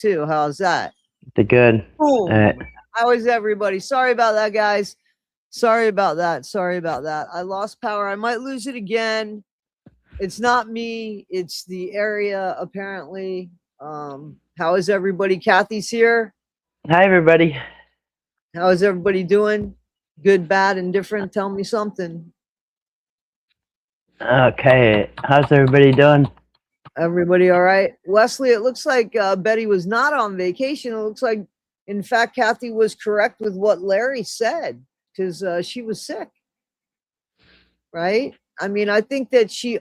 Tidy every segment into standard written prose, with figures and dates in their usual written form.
too. How's that? The good. Boom. How is everybody? Sorry about that, guys. Sorry about that. I lost power. I might lose it again. It's not me. It's the area, apparently. How is everybody? Kathy's here. Hi, everybody. How is everybody doing? Good, bad, indifferent? Tell me something. Okay. How's everybody doing? Everybody all right? Wesley, it looks like Betty was not on vacation. It looks like, in fact, Kathy was correct with what Larry said because she was sick, right? I mean, I think that she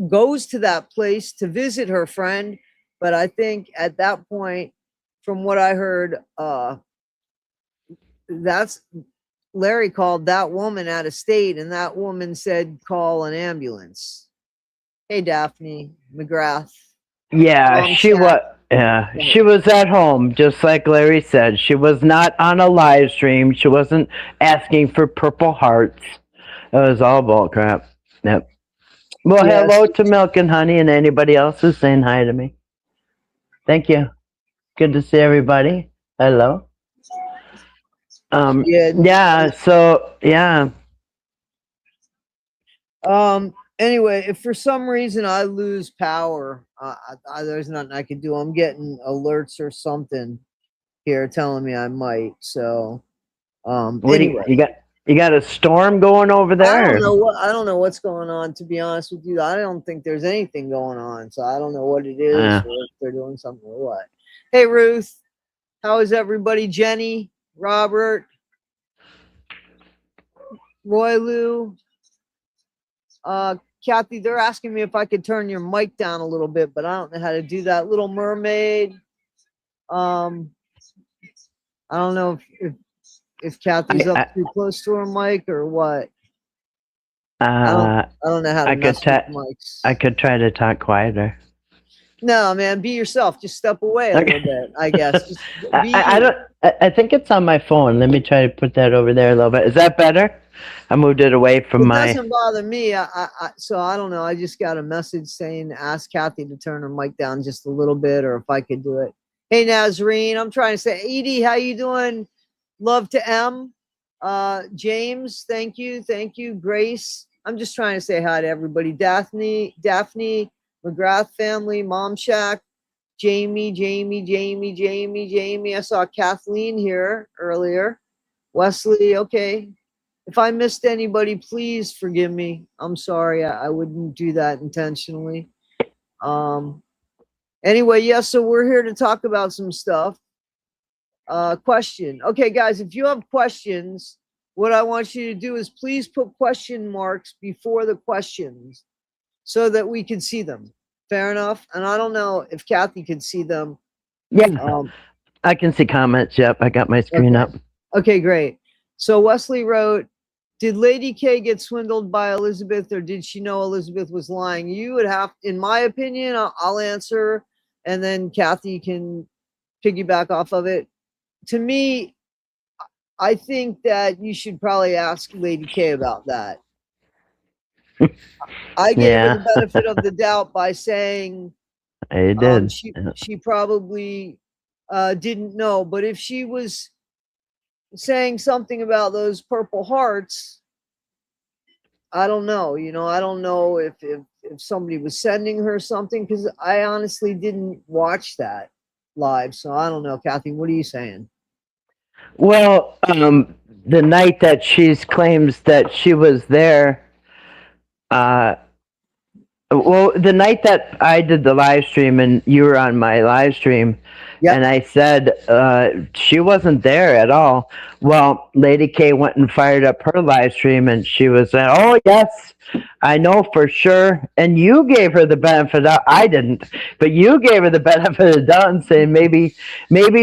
goes to that place to visit her friend, but I think at that point, from what I heard, that's Larry called that woman out of state, and that woman said, call an ambulance. Hey, Daphne McGrath. Yeah, she was. Yeah, she was at home, just like Larry said. She was not on a live stream. She wasn't asking for purple hearts. It was all bull crap. Yep. Well, Yes. Hello to Milk and Honey and anybody else who's saying hi to me. Thank you. Good to see everybody. Hello. Yeah. So yeah. Anyway, if for some reason I lose power, there's nothing I can do. I'm getting alerts or something here telling me I might. So, anyway. You got a storm going over there? I don't know what's going on, to be honest with you. I don't think there's anything going on. So I don't know what it is or if they're doing something or what. Hey, Ruth. How is everybody? Jenny, Robert, Roy Lou, Kathy, they're asking me if I could turn your mic down a little bit, but I don't know how to do that. Little Mermaid. I don't know if Kathy's up too close to her mic or what. I don't know how to mess with mics. I could try to talk quieter. No, man, be yourself. Just step away a little bit, I guess. Just I think it's on my phone. Let me try to put that over there a little bit. Is that better? I moved it away from my. It doesn't bother me. So I don't know. I just got a message saying ask Kathy to turn her mic down just a little bit, or if I could do it. Hey, Nazreen, I'm trying to say, Edie, how you doing? Love to M. James, thank you. Grace, I'm just trying to say hi to everybody. Daphne, McGrath family, Mom Shack, Jamie. I saw Kathleen here earlier. Wesley, okay. If I missed anybody, please forgive me. I'm sorry. I wouldn't do that intentionally. Anyway, yes, so we're here to talk about some stuff. Question. Okay, guys, if you have questions, what I want you to do is please put question marks before the questions so that we can see them. Fair enough? And I don't know if Kathy can see them. Yeah, I can see comments. Yep, I got my screen up. Okay, great. So Wesley wrote, did Lady K get swindled by Elizabeth, or did she know Elizabeth was lying? You would have, in my opinion, I'll answer, and then Kathy can piggyback off of it. To me, I think that you should probably ask Lady K about that. I gave her the benefit of the doubt by saying she probably didn't know. But if she was saying something about those purple hearts, I don't know. I don't know if somebody was sending her something, because I honestly didn't watch that live. So I don't know. Kathy, what are you saying? Well, the night that she claims that she was there, well, the night that I did the live stream and you were on my live stream, and I said she wasn't there at all. Well, Lady K went and fired up her live stream, and she was saying, "Oh yes, I know for sure." And you gave her the benefit of, I didn't, but you gave her the benefit of the doubt and saying maybe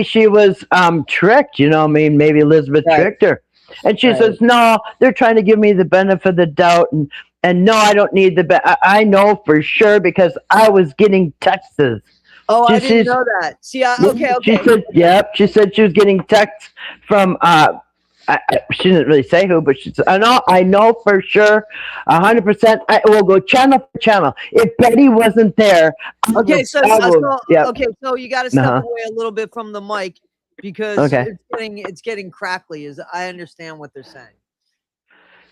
she was tricked. Maybe Elizabeth tricked her. And she says, "No, they're trying to give me the benefit of the doubt, and no, I don't need I know for sure because I was getting texts." Oh, I didn't know that. See, okay. She said, yep. She said she was getting texts from She didn't really say who, but she said, I know for sure, 100%. I will go channel for channel. If Betty wasn't there, okay, yeah. Okay, so you got to step away a little bit from the mic because it's getting crackly. I understand what they're saying.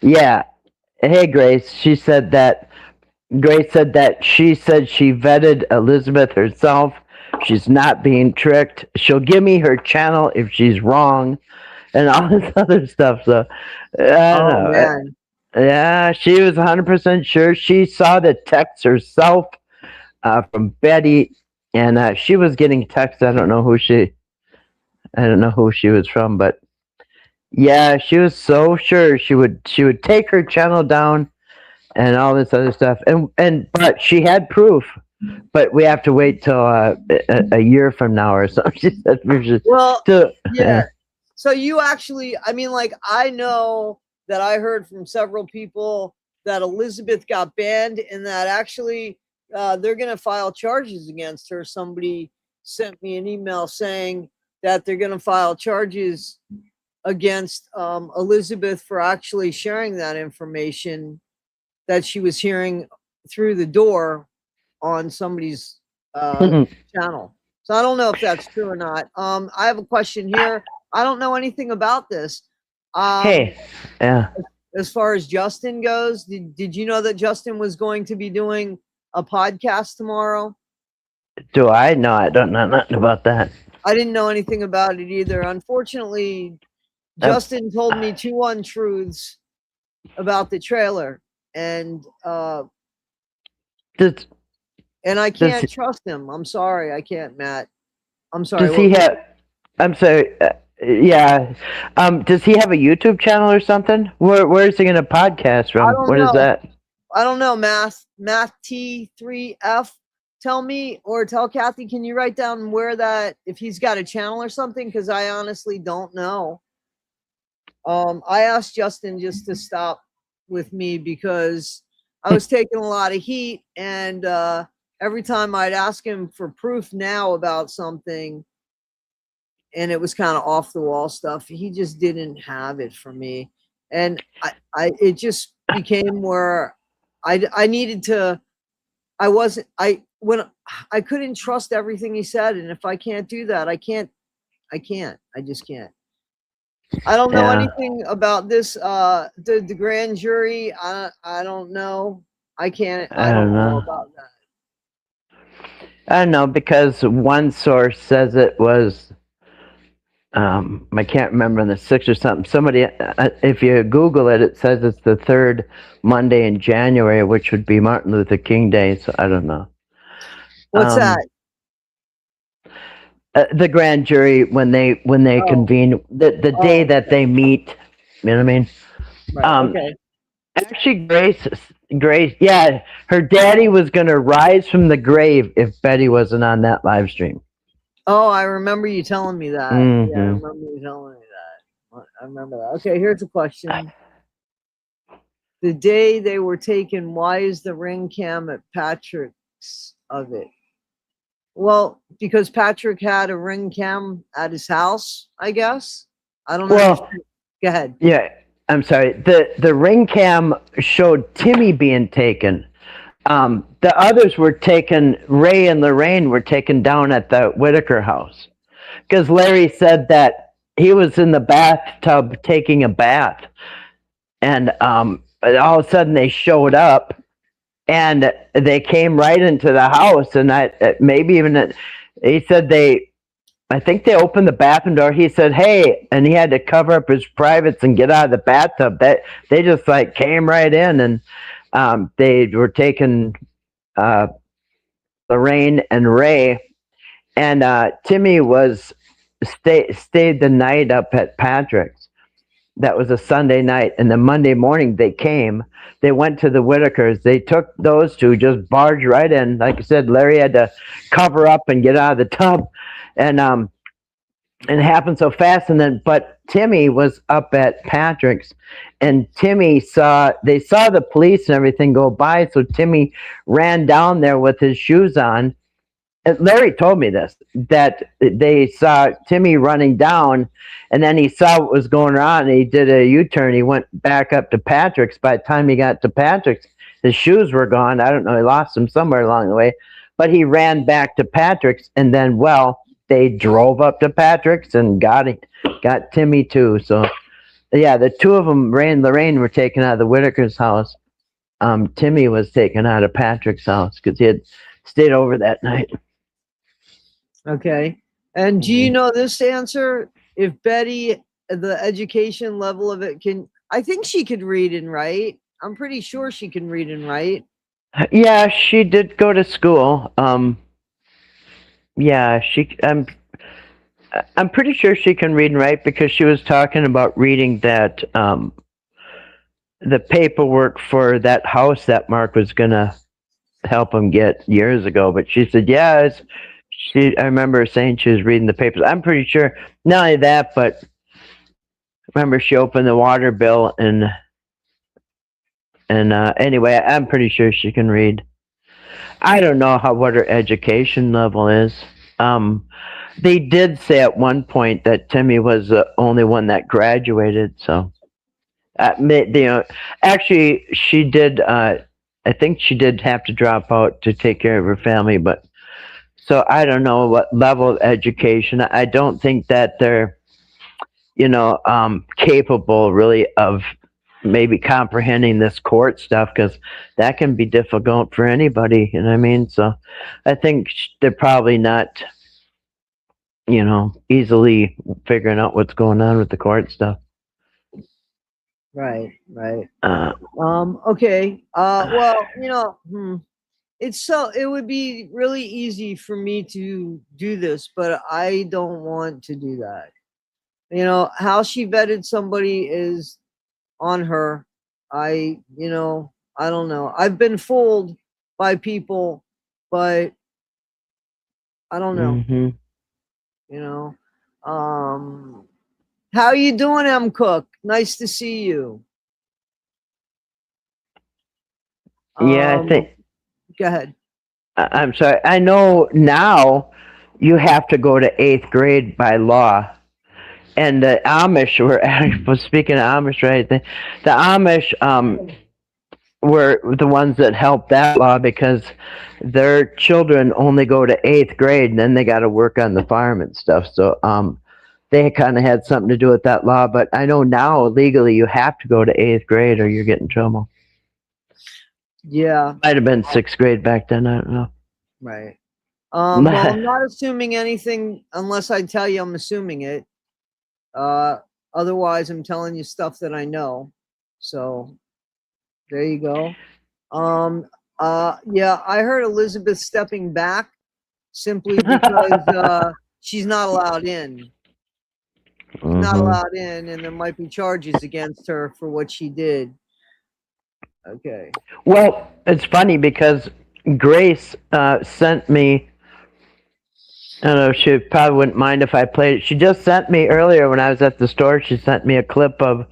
Yeah. Hey, Grace. Grace said that she vetted Elizabeth herself. She's not being tricked. She'll give me her channel if she's wrong, and all this other stuff. So I don't know. Man. Yeah, she was 100% sure. She saw the text herself from Betty, and she was getting texts. I don't know who she was from, but yeah, she was so sure she would take her channel down and all this other stuff. But she had proof. But we have to wait till a year from now or something. She said, yeah. So you actually, I mean, like, I know that I heard from several people that Elizabeth got banned and that actually they're going to file charges against her. Somebody sent me an email saying that they're going to file charges against Elizabeth for actually sharing that information that she was hearing through the door on somebody's channel. So I don't know if that's true or not. I have a question here. I don't know anything about this. Hey, yeah. As far as Justin goes, did you know that Justin was going to be doing a podcast tomorrow? Do I? No, I don't know nothing about that. I didn't know anything about it either. Unfortunately, Justin told me 2 untruths about the trailer, and I can't trust him. I'm sorry, I can't, Matt. I'm sorry. Does he have? I'm sorry. Yeah. Does he have a YouTube channel or something? Where is he going to podcast from? What is that? I don't know. Math T3F. Tell me, or tell Kathy. Can you write down where that, if he's got a channel or something? Because I honestly don't know. I asked Justin just to stop with me because I was taking a lot of heat, and every time I'd ask him for proof now about something, and it was kind of off the wall stuff, he just didn't have it for me. And it just became where I needed to, I couldn't trust everything he said. And if I can't do that, I just can't. I don't know anything about this, the grand jury. I don't know. I don't know about that. I don't know, because one source says it was, I can't remember, in the 6th or something. Somebody, if you Google it, it says it's the 3rd Monday in January, which would be Martin Luther King Day. So I don't know. What's that? The grand jury, when they convene, the day that they meet. You know what I mean? Right, okay. Actually, Grace, yeah, her daddy was going to rise from the grave if Betty wasn't on that live stream. Oh, I remember you telling me that. Mm-hmm. Yeah, I remember you telling me that. I remember that. Okay, here's a question. The day they were taken, why is the ring cam at Patrick's of it? Well, because Patrick had a ring cam at his house, I guess. I don't know. Well, go ahead. Yeah, I'm sorry. The ring cam showed Timmy being taken. The others were taken, Ray and Lorraine were taken down at the Whittaker house. Because Larry said that he was in the bathtub taking a bath. And all of a sudden they showed up and they came right into the house. And he said I think they opened the bathroom door. He said, hey, and he had to cover up his privates and get out of the bathtub. They just like came right in, and they were taking Lorraine and Ray, and Timmy stayed the night up at Patrick's. That was a Sunday night, and then Monday morning they came. They went to the Whittakers. They took those two, just barged right in. Like I said, Larry had to cover up and get out of the tub, and it happened so fast. But Timmy was up at Patrick's, and they saw the police and everything go by. So Timmy ran down there with his shoes on, Larry told me this, that they saw Timmy running down, and then he saw what was going on, and he did a U-turn. He went back up to Patrick's. By the time he got to Patrick's, his shoes were gone. I don't know. He lost them somewhere along the way, but he ran back to Patrick's, and then, well, they drove up to Patrick's and got Timmy too. So, yeah, the two of them, Ray and Lorraine, were taken out of the Whittaker's house. Timmy was taken out of Patrick's house because he had stayed over that night. Okay. And do you know this answer? If Betty, the education level of it I think she could read and write. I'm pretty sure she can read and write. Yeah, she did go to school. Yeah, I'm pretty sure she can read and write because she was talking about reading that, the paperwork for that house that Mark was going to help him get years ago. But she said, yeah, I remember her saying she was reading the papers. I'm pretty sure, not only that, but remember she opened the water bill and anyway, I'm pretty sure she can read. I don't know what her education level is. They did say at one point that Timmy was the only one that graduated. So, actually, she did. I think she did have to drop out to take care of her family, but. So I don't know what level of education. I don't think that they're, capable really of maybe comprehending this court stuff because that can be difficult for anybody. You know what I mean? So I think they're probably not, easily figuring out what's going on with the court stuff. Right. Okay. Well, it would be really easy for me to do this, but I don't want to do that. How she vetted somebody is on her. I don't know. I've been fooled by people, but I don't know. Mm-hmm. How you doing, M. Cook? Nice to see you. Yeah, I think. Go ahead. I'm sorry. I know now you have to go to 8th grade by law. And the Amish were, speaking of Amish, right? The Amish were the ones that helped that law because their children only go to 8th grade and then they got to work on the farm and stuff. So they kind of had something to do with that law. But I know now legally you have to go to 8th grade or you get in trouble. Yeah. Might have been 6th grade back then. I don't know. Right. Well, I'm not assuming anything unless I tell you I'm assuming it. Otherwise, I'm telling you stuff that I know. So there you go. Yeah, I heard Elizabeth stepping back simply because she's not allowed in. She's not allowed in, and there might be charges against her for what she did. Okay. Well, it's funny because Grace sent me. I don't know. She probably wouldn't mind if I played it. She just sent me earlier when I was at the store. She sent me a clip of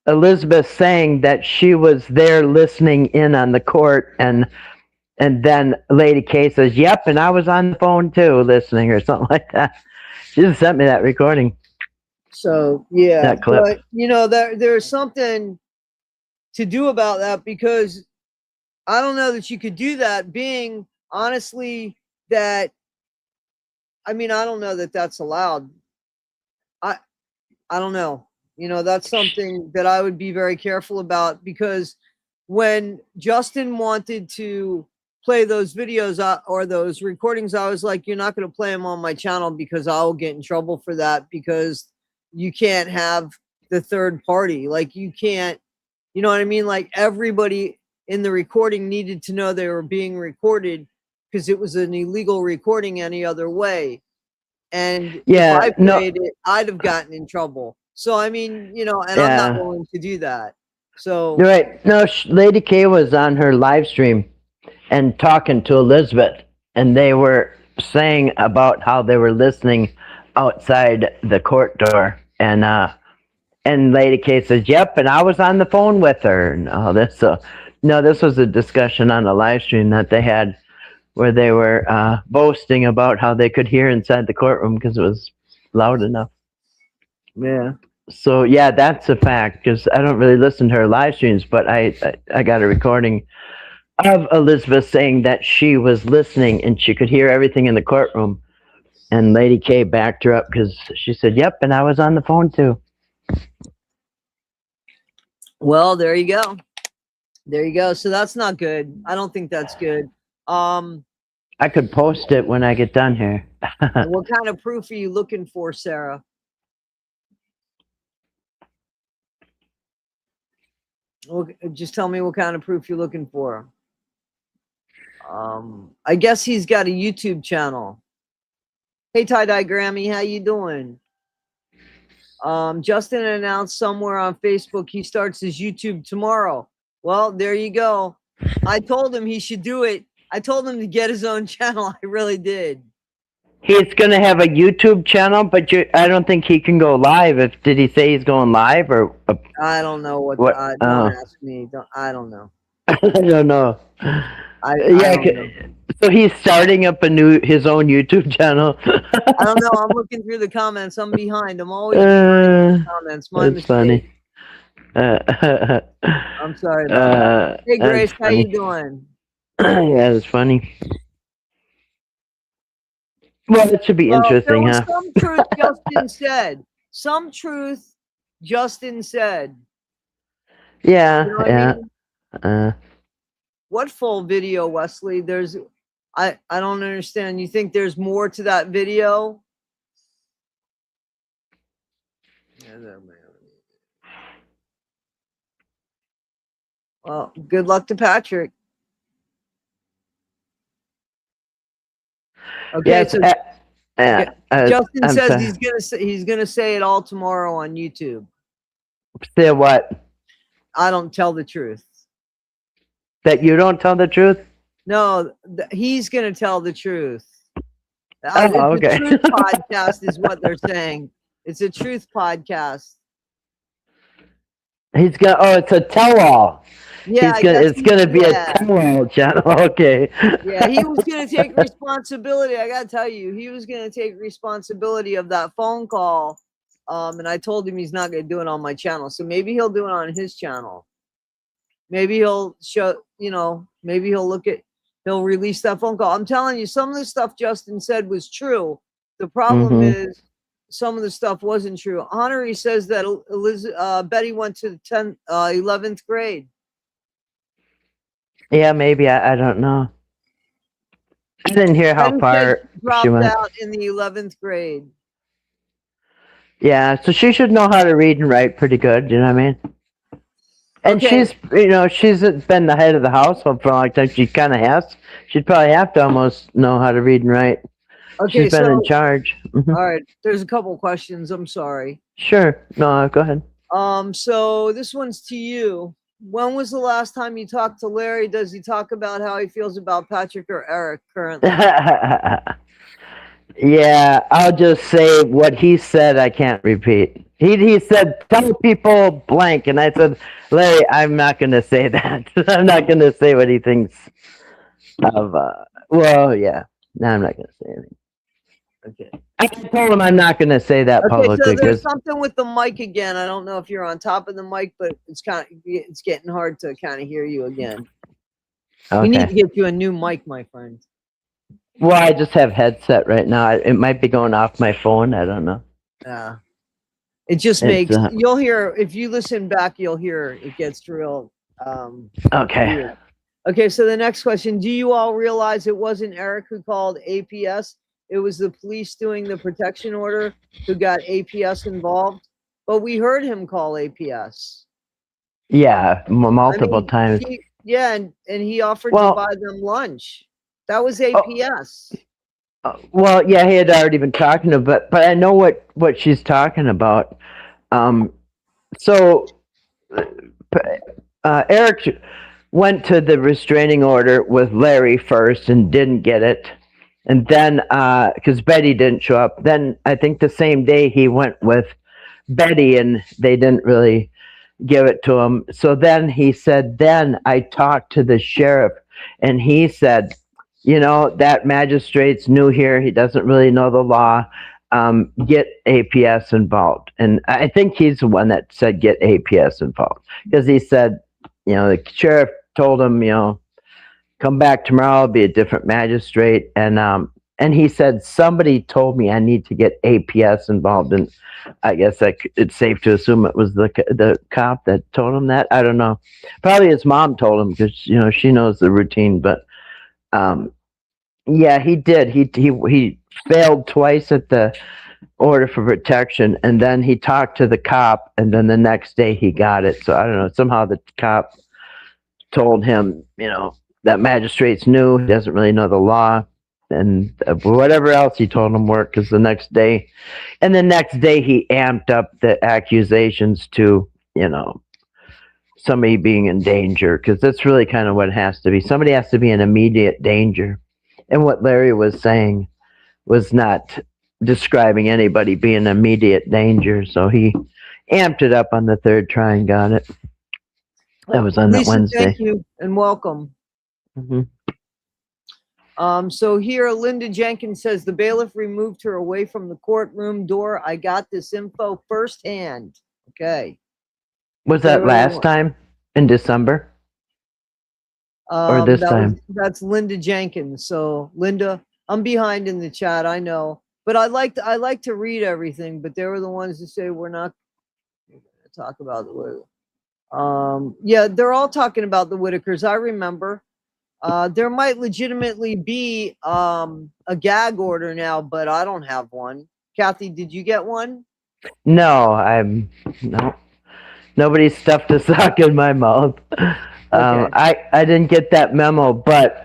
Elizabeth saying that she was there listening in on the court, and then Lady K says, "Yep," and I was on the phone too, listening or something like that. She just sent me that recording. So yeah, that clip. But there's something to do about that because I don't know that you could do that. Being honestly, I don't know that that's allowed. I don't know. That's something that I would be very careful about because when Justin wanted to play those videos or those recordings, I was like, you're not going to play them on my channel because I'll get in trouble for that because you can't have the third party. Like you can't, you know what I mean? Like everybody in the recording needed to know they were being recorded because it was an illegal recording any other way. And if I played it, I'd have gotten in trouble. So, I'm not willing to do that. So, you're right. No, Lady K was on her live stream and talking to Elizabeth, and they were saying about how they were listening outside the court door. And Lady K says, "Yep," and I was on the phone with her and all this. So, no, this was a discussion on the live stream that they had where they were boasting about how they could hear inside the courtroom because it was loud enough. Yeah. So yeah, that's a fact because I don't really listen to her live streams, but I got a recording of Elizabeth saying that she was listening and she could hear everything in the courtroom. And Lady K backed her up because she said, "Yep," and I was on the phone too. Well, there you go. There you go. So that's not good. I don't think that's good. I could post it when I get done here. What kind of proof are you looking for, Sarah? Well, just tell me what kind of proof you're looking for. I guess he's got a YouTube channel. Hey, Tie-Dye Grammy, how you doing? Justin announced somewhere on Facebook he starts his YouTube tomorrow. Well, there you go. I told him he should do it. I told him to get his own channel. I really did. He's going to have a YouTube channel, but I don't think he can go live. Did he say he's going live or? I don't know what. Don't ask me. I don't know. I don't know. I don't know. So he's starting up his own YouTube channel. I don't know. I'm looking through the comments. I'm behind. I'm always behind the comments. My that's mistake. Funny. I'm sorry about that. Hey, Grace, how you doing? Yeah, it's funny. Well, it should be interesting, huh? Some truth Justin said. Some truth Justin said. Yeah, you know yeah. I mean? What full video, Wesley? I don't understand. You think there's more to that video? Well, good luck to Patrick. Okay, yes, Justin says he's gonna say it all tomorrow on YouTube. Say what? I don't tell the truth. That you don't tell the truth? No, he's gonna tell the truth. Okay. The Truth Podcast is what they're saying. It's a truth podcast. He's got. Oh, it's a tell-all. Yeah, it's gonna be a tell-all channel. Okay. Yeah, he was gonna take responsibility. I gotta tell you, he was gonna take responsibility of that phone call. And I told him he's not gonna do it on my channel. So maybe he'll do it on his channel. Maybe he'll show. Maybe he'll release that phone call. I'm telling you, some of the stuff Justin said was true. The problem is some of the stuff wasn't true. Honoree says that Betty went to 11th grade. Yeah, maybe. I don't know. I didn't hear how far she went. Dropped out in the 11th grade. Yeah, so she should know how to read and write pretty good. You know what I mean? And she's been the head of the household for a long time. She kind of has. She'd probably have to almost know how to read and write. Okay, she's been in charge. All right, there's a couple questions. I'm sorry. Sure. No, go ahead. So this one's to you. When was the last time you talked to Larry? Does he talk about how he feels about Patrick or Eric currently? Yeah, I'll just say what he said. I can't repeat. He said, "Tell people blank," and I said, "Larry, I'm not going to say that. I'm not going to say what he thinks of." Well, yeah. No, I'm not going to say anything. Okay. I told him I'm not going to say that publicly. So there's something with the mic again. I don't know if you're on top of the mic, but it's getting hard to kind of hear you again. Okay. We need to get you a new mic, my friend. Well, I just have headset right now. It might be going off my phone. I don't know. Yeah. It just makes you'll hear if you listen back, you'll hear it gets real. Okay. Weird. Okay. So the next question: do you all realize it wasn't Eric who called APS? It was the police doing the protection order who got APS involved. But we heard him call APS. Yeah, multiple times. And he offered to buy them lunch. That was APS. Well, yeah, he had already been talking to, but I know what she's talking about. So Eric went to the restraining order with Larry first and didn't get it, and then because Betty didn't show up. Then I think the same day he went with Betty, and they didn't really give it to him. So then he said, "Then I talked to the sheriff, and he said." that magistrate's new here. He doesn't really know the law. Get APS involved. And I think he's the one that said get APS involved, because he said, the sheriff told him, come back tomorrow, it'll be a different magistrate. And he said, somebody told me I need to get APS involved. And I guess it's safe to assume it was the cop that told him that. I don't know. Probably his mom told him, because, she knows the routine. But yeah, he did. He failed twice at the order for protection, and then he talked to the cop, and then the next day he got it. So I don't know. Somehow the cop told him, that magistrate's new. He doesn't really know the law, and whatever else he told him worked. Because the next day he amped up the accusations to, somebody being in danger, because that's really kind of what it has to be. Somebody has to be in immediate danger. And what Larry was saying was not describing anybody being in immediate danger. So he amped it up on the third try and got it. That was on that Wednesday. Thank you and welcome. So here, Linda Jenkins says the bailiff removed her away from the courtroom door. I got this info firsthand. Okay. Was that last time in December? Or this time? That's Linda Jenkins. So Linda, I'm behind in the chat, I know, but I like to read everything. But they were the ones who say we're not going to talk about the Whittaker. Yeah, they're all talking about the Whittakers. I remember. There might legitimately be a gag order now, but I don't have one. Kathy, did you get one? No, no. Nobody stuffed a sock in my mouth. Okay. I didn't get that memo, but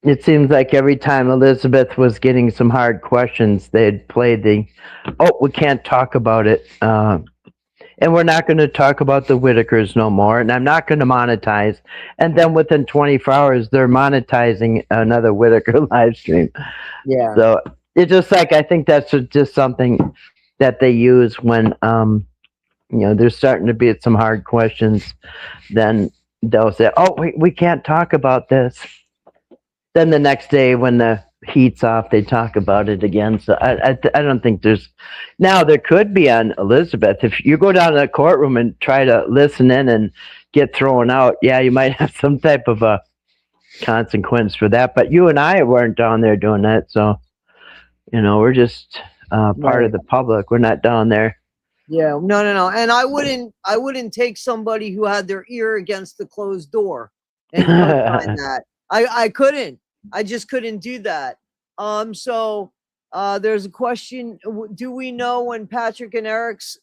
it seems like every time Elizabeth was getting some hard questions, they'd play we can't talk about it. And we're not going to talk about the Whittakers no more. And I'm not going to monetize. And then within 24 hours, they're monetizing another Whittaker live stream. Yeah. So it's just like, I think that's just something that they use when, there's starting to be some hard questions. Then they'll say, oh, we can't talk about this. Then the next day when the heat's off, they talk about it again. So I don't think now there could be on Elizabeth. If you go down to the courtroom and try to listen in and get thrown out, yeah, you might have some type of a consequence for that. But you and I weren't down there doing that. So, we're just part of the public. We're not down there. Yeah, no. And I wouldn't take somebody who had their ear against the closed door and find that. I couldn't. I just couldn't do that. So there's a question. Do we know when Patrick and Eric's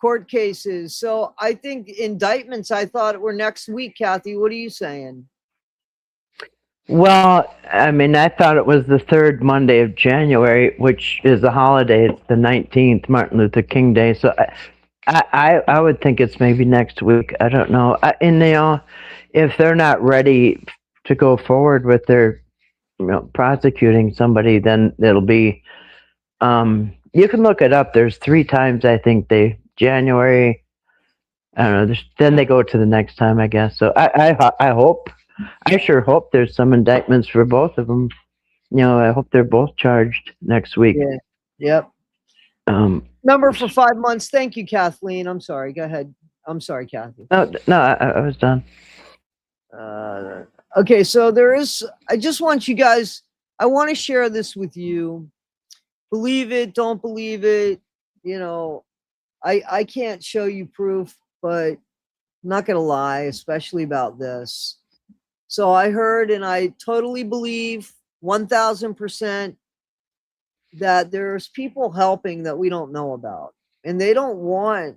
court cases? So I think indictments, I thought were next week. Kathy, what are you saying? Well, I mean, I thought it was the third Monday of January, which is a holiday. It's the 19th, Martin Luther King Day. So I would think it's maybe next week. I don't know. If they're not ready to go forward with their, prosecuting somebody, then it'll be, you can look it up. There's 3 times, I think, January, I don't know, then they go to the next time, I guess. So I sure hope there's some indictments for both of them. I hope they're both charged next week. Yeah. Yep. Number for 5 months. Thank you, Kathleen. I'm sorry. Go ahead. I'm sorry, Kathy. No, I was done. Okay, so I just want you guys, I want to share this with you. Believe it, don't believe it. I can't show you proof, but I'm not going to lie, especially about this. So I heard, and I totally believe 1000% that there's people helping that we don't know about, and they don't want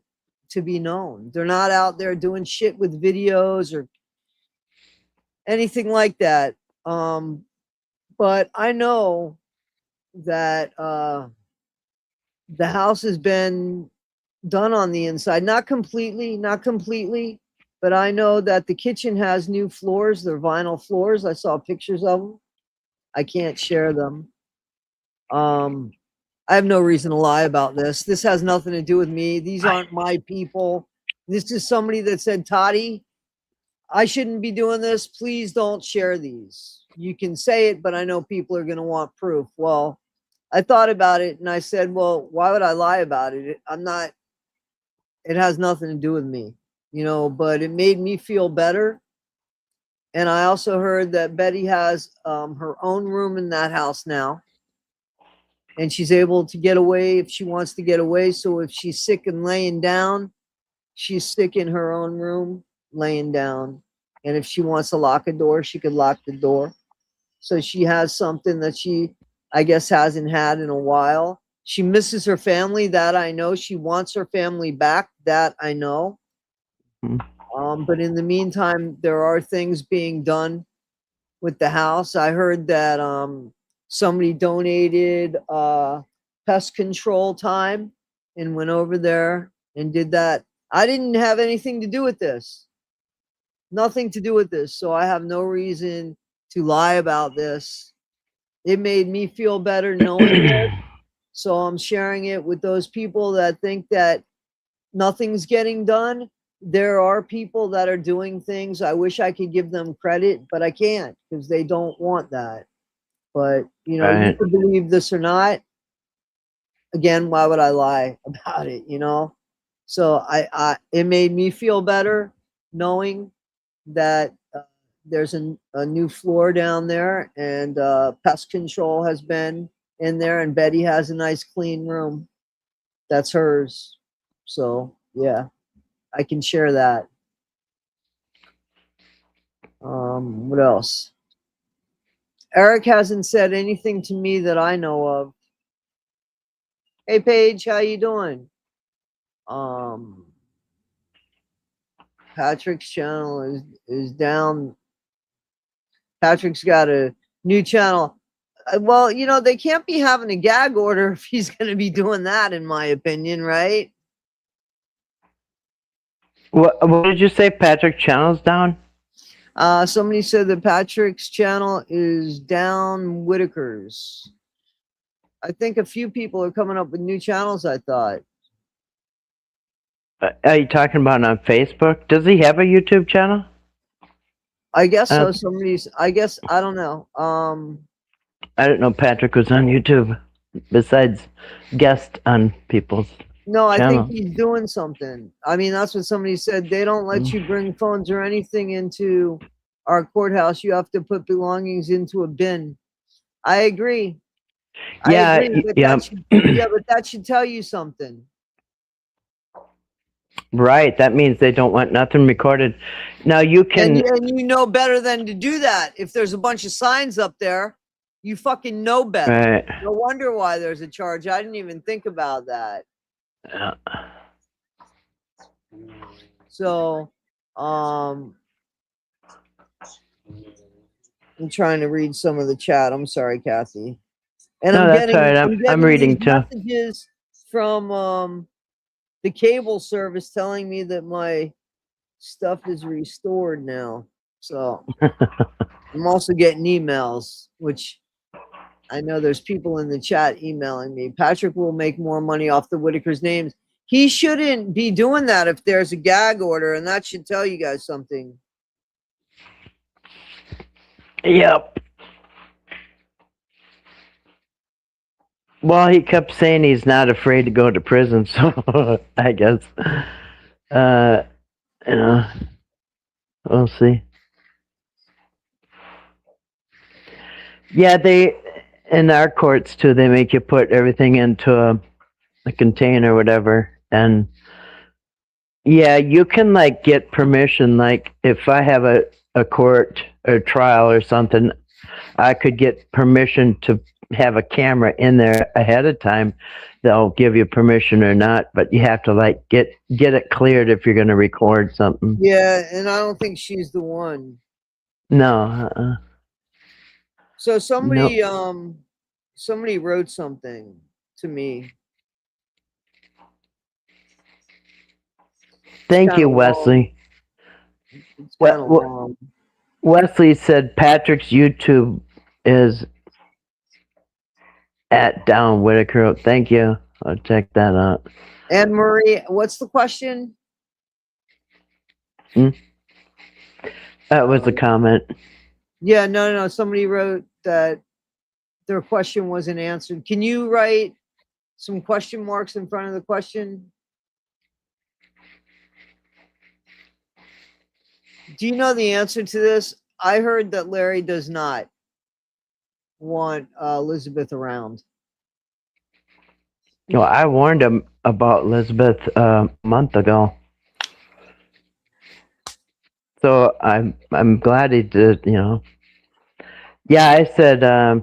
to be known. They're not out there doing shit with videos or anything like that. But I know that the house has been done on the inside, not completely, but I know that the kitchen has new floors. They're vinyl floors. I saw pictures of them. I can't share them. I have no reason to lie about this. This has nothing to do with me. These aren't my people. This is somebody that said, Toddie, I shouldn't be doing this. Please don't share these. you can say it, but I know people are going to want proof. Well, I thought about it and I said, well, why would I lie about it? It has nothing to do with me, but it made me feel better. And I also heard that Betty has her own room in that house now. And she's able to get away if she wants to get away. So if she's sick and laying down, she's sick in her own room, laying down. And if she wants to lock a door, she could lock the door. So she has something that she, I guess, hasn't had in a while. She misses her family, that I know. She wants her family back, that I know. But in the meantime, there are things being done with the house. I heard that somebody donated pest control time and went over there and did that. I didn't have anything to do with this. Nothing to do with this. So I have no reason to lie about this. It made me feel better knowing it. So I'm sharing it with those people that think that nothing's getting done. There are people that are doing things. I wish I could give them credit, but I can't because they don't want that. But, you can believe this or not. Again, why would I lie about it, So it made me feel better knowing that there's a new floor down there and pest control has been in there and Betty has a nice clean room. That's hers. So, yeah, I can share that. What else? Eric hasn't said anything to me that I know of. Hey, Paige, how you doing? Patrick's channel is down. Patrick's got a new channel. Well, they can't be having a gag order if he's going to be doing that, in my opinion, right? What did you say? Patrick's channel's down? Somebody said that Patrick's channel is down. Whittaker's. I think a few people are coming up with new channels, I thought. Are you talking about on Facebook? Does he have a YouTube channel? I guess so. I don't know. I didn't know Patrick was on YouTube besides guest on people's No, I channel. think he's doing something. I mean, that's what somebody said. They don't let you bring phones or anything into our courthouse. You have to put belongings into a bin. I agree. Yeah, I agree, but but that should tell you something. Right. That means they don't want nothing recorded. Now you can. And you know better than to do that. If there's a bunch of signs up there, you fucking know better. Right. No wonder why there's a charge. I didn't even think about that. So, I'm trying to read some of the chat. I'm sorry, Kathy. And no, that's right. I'm reading too. Messages from the cable service telling me that my stuff is restored now. So I'm also getting emails, which I know there's people in the chat emailing me. Patrick will make more money off the Whittaker's names. He shouldn't be doing that if there's a gag order, and that should tell you guys something. Yep. Well, he kept saying he's not afraid to go to prison, so I guess, we'll see. Yeah, in our courts too, they make you put everything into a container or whatever. And yeah, you can get permission. Like if I have a court or trial or something, I could get permission to have a camera in there ahead of time. They'll give you permission or not, but you have to get it cleared if you're going to record something. Yeah, and I don't think she's the one. No. So somebody wrote something to me. Thank you, Wesley. Wesley said Patrick's YouTube is at Down Whittaker. Thank you. I'll check that out. Anne Marie, what's the question? That was the comment. Yeah, no. Somebody wrote that their question wasn't answered. Can you write some question marks in front of the question? Do you know the answer to this? I heard that Larry does not want Elizabeth around. Well, I warned him about Elizabeth a month ago. So I'm glad he did, Yeah, I said I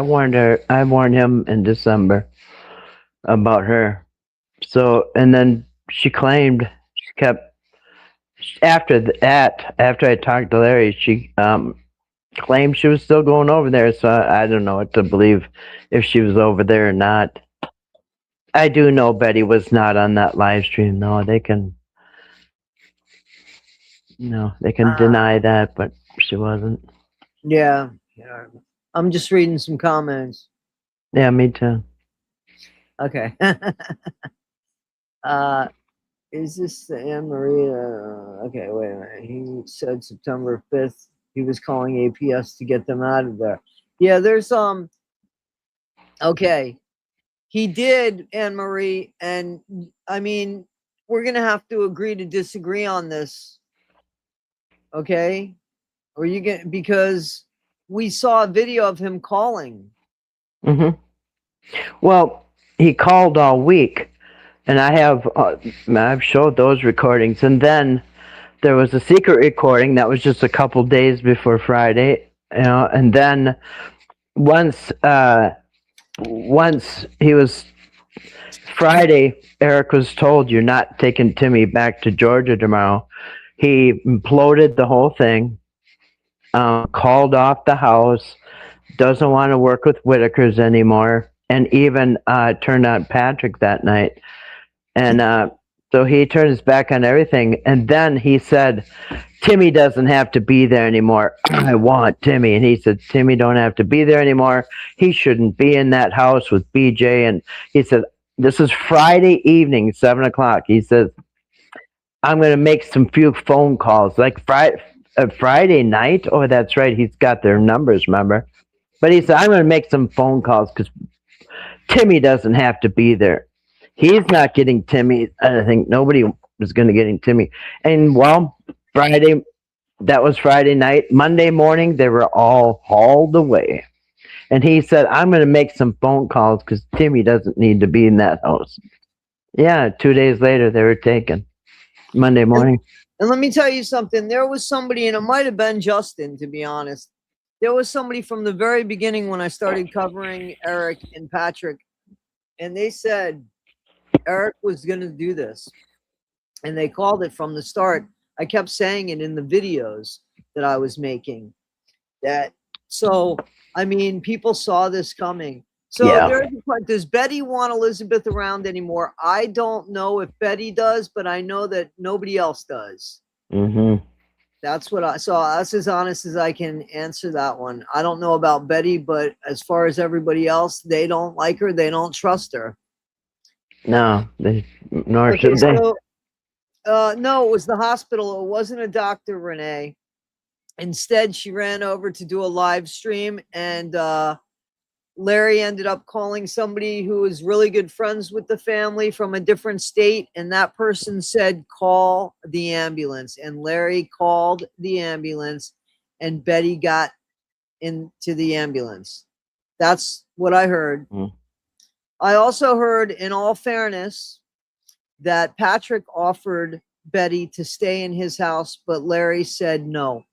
warned him in December about her. So, and then she claimed she kept after I talked to Larry, she claimed she was still going over there. So I don't know what to believe, if she was over there or not. I do know Betty was not on that live stream though. They can deny that, but she wasn't. Yeah. I'm just reading some comments. Yeah, me too. Okay. Is this the Anne Maria? Okay, wait a minute. He said September 5th. He was calling APS to get them out of there. Yeah, there's okay. He did, Anne Marie, and I mean, we're gonna have to agree to disagree on this. Okay? Or you get, because we saw a video of him calling. Mm-hmm. Well, he called all week. And I've showed those recordings. And then there was a secret recording that was just a couple days before Friday, and then once he was Friday, Eric was told, "You're not taking Timmy back to Georgia tomorrow." He imploded the whole thing, called off the house, doesn't want to work with Whittakers anymore, and even turned on Patrick that night. And so he turned his back on everything. And then he said, Timmy doesn't have to be there anymore. I want Timmy. And he said, Timmy don't have to be there anymore. He shouldn't be in that house with BJ. And he said, this is Friday evening, 7 o'clock. He says, I'm going to make some few phone calls. Like Friday night? Oh, that's right. He's got their numbers, remember? But he said, I'm going to make some phone calls because Timmy doesn't have to be there. He's not getting Timmy. I think nobody was going to get Timmy. And well, that was Friday night. Monday morning, they were all hauled away. And he said, I'm going to make some phone calls because Timmy doesn't need to be in that house. Yeah, 2 days later, they were taken. Monday morning. And let me tell you something. There was somebody, and it might have been Justin, to be honest. There was somebody from the very beginning when I started covering Eric and Patrick, and they said Eric was going to do this. And they called it from the start. I kept saying it in the videos that I was making. So, I mean, people saw this coming. So yeah. Does Betty want Elizabeth around anymore? I don't know if Betty does, but I know that nobody else does. Mm-hmm. That's what that's as honest as I can answer that one. I don't know about Betty, but as far as everybody else, they don't like her. They don't trust her. No, nor should they. So, no, it was the hospital. It wasn't a doctor, Renee. Instead, she ran over to do a live stream, and Larry ended up calling somebody who was really good friends with the family from a different state, and that person said, call the ambulance. And Larry called the ambulance, and Betty got into the ambulance. That's what I heard. Mm. I also heard, in all fairness, that Patrick offered Betty to stay in his house, but Larry said no.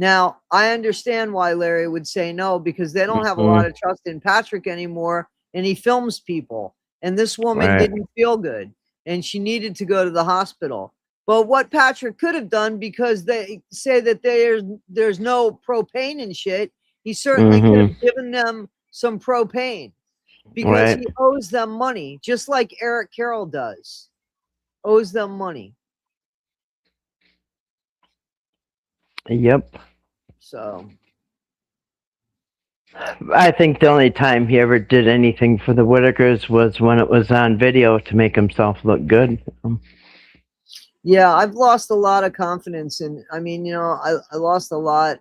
Now, I understand why Larry would say no, because they don't have a lot of trust in Patrick anymore, and he films people. And this woman didn't feel good, and she needed to go to the hospital. But what Patrick could have done, because they say that there's no propane and shit, he certainly could have given them some propane, because he owes them money, just like Eric Carroll does. Owes them money. Yep. So I think the only time he ever did anything for the Whittakers was when it was on video to make himself look good. Yeah, I've lost a lot of confidence in, I mean, you know, I lost a lot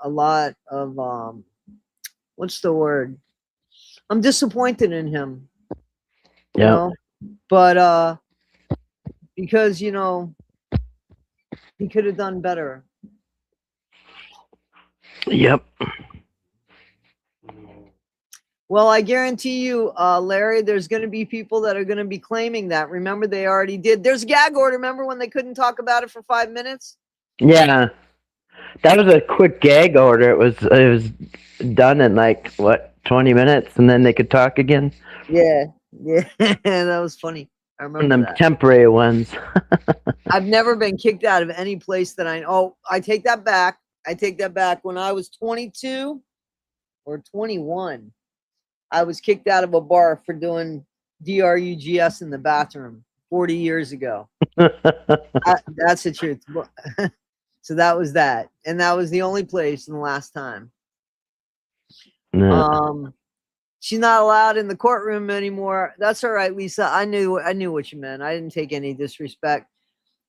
of, what's the word? I'm disappointed in him, you know, but, because, you know, he could have done better. Yep. Well, I guarantee you, Larry, there's going to be people that are going to be claiming that. Remember, they already did. There's a gag order. Remember when they couldn't talk about it for 5 minutes? Yeah. That was a quick gag order. It was done in like what 20 minutes, and then they could talk again. Yeah, yeah, that was funny. I remember Them that. temporary ones. I've never been kicked out of any place that I. Oh, I take that back. I take that back. When I was 22 or 21, I was kicked out of a bar for doing drugs in the bathroom 40 years ago. That's the truth. So that was that, and that was the only place and the last time. No. She's not allowed in the courtroom anymore. That's all right, Lisa. I knew what you meant. I didn't take any disrespect.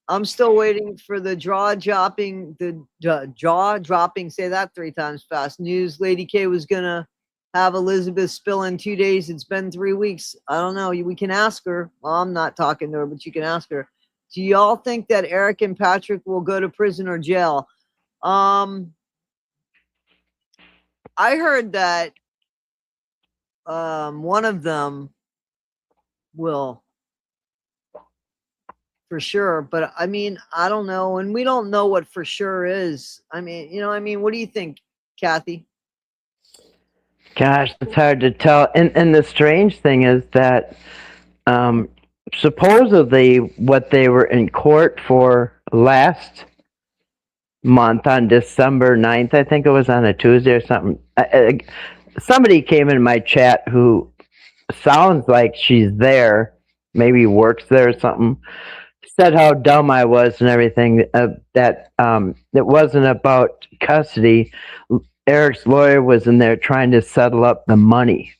I'm still waiting for the jaw dropping. Say that 3 times fast. News. Lady K was gonna have Elizabeth spill in 2 days. It's been 3 weeks. I don't know. We can ask her. Well, I'm not talking to her, but you can ask her. Do y'all think that Eric and Patrick will go to prison or jail? I heard that one of them will, for sure, but I mean, I don't know, and we don't know what for sure is. I mean, you know, I mean, what do you think, Kathy? Gosh, it's hard to tell. And the strange thing is that supposedly what they were in court for last month on December 9th, I think it was on a Tuesday or something. Somebody came in my chat who sounds like she's there, maybe works there or something, said how dumb I was and everything, that it wasn't about custody. Eric's lawyer was in there trying to settle up the money.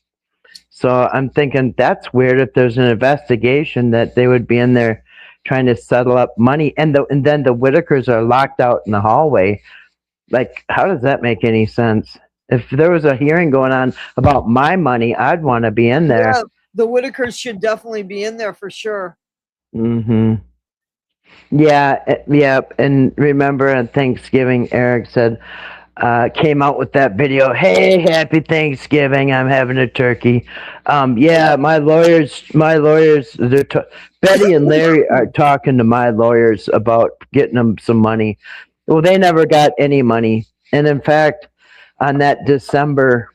So I'm thinking that's weird if there's an investigation that they would be in there trying to settle up money, and then the Whittakers are locked out in the hallway. Like, how does that make any sense? If there was a hearing going on about my money, I'd want to be in there. Yeah, the Whittakers should definitely be in there for sure. Mm-hmm. Yeah. And remember on Thanksgiving, Eric said, came out with that video. Hey, happy Thanksgiving! I'm having a turkey. Yeah, my lawyers. Betty and Larry are talking to my lawyers about getting them some money. Well, they never got any money, and in fact, on that December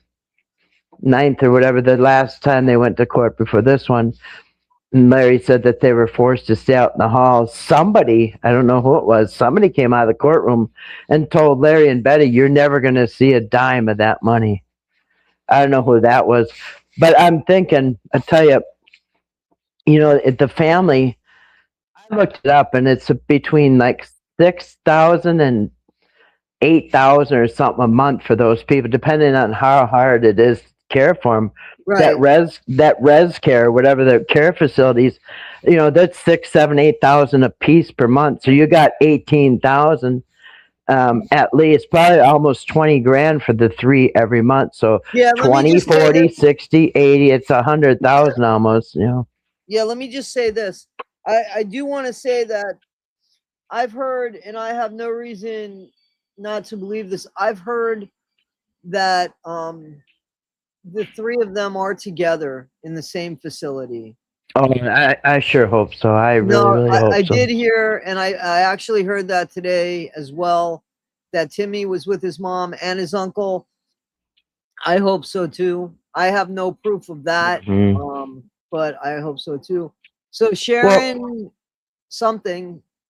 9th or whatever, the last time they went to court before this one, Larry said that they were forced to stay out in the hall. Somebody, I don't know who it was, somebody came out of the courtroom and told Larry and Betty, you're never going to see a dime of that money. I don't know who that was. But I'm thinking, I tell you, the family, I looked it up, and it's between like 6,000 and 8,000 or something a month for those people, depending on how hard it is to care for them. Right. That res care, whatever the care facilities, that's 6, 7, 8,000 a piece per month. So you got 18,000 at least, probably almost 20 grand for the 3 every month. So yeah, 20, 40, 60, 80, it's 100,000 almost, Yeah, let me just say this. I do want to say that I've heard, and I have no reason not to believe this. I've heard that the 3 of them are together in the same facility. Oh, I sure hope so. I really hope so. I did hear, and I actually heard that today as well, that Timmy was with his mom and his uncle. I hope so too. I have no proof of that, but I hope so too. So Sharon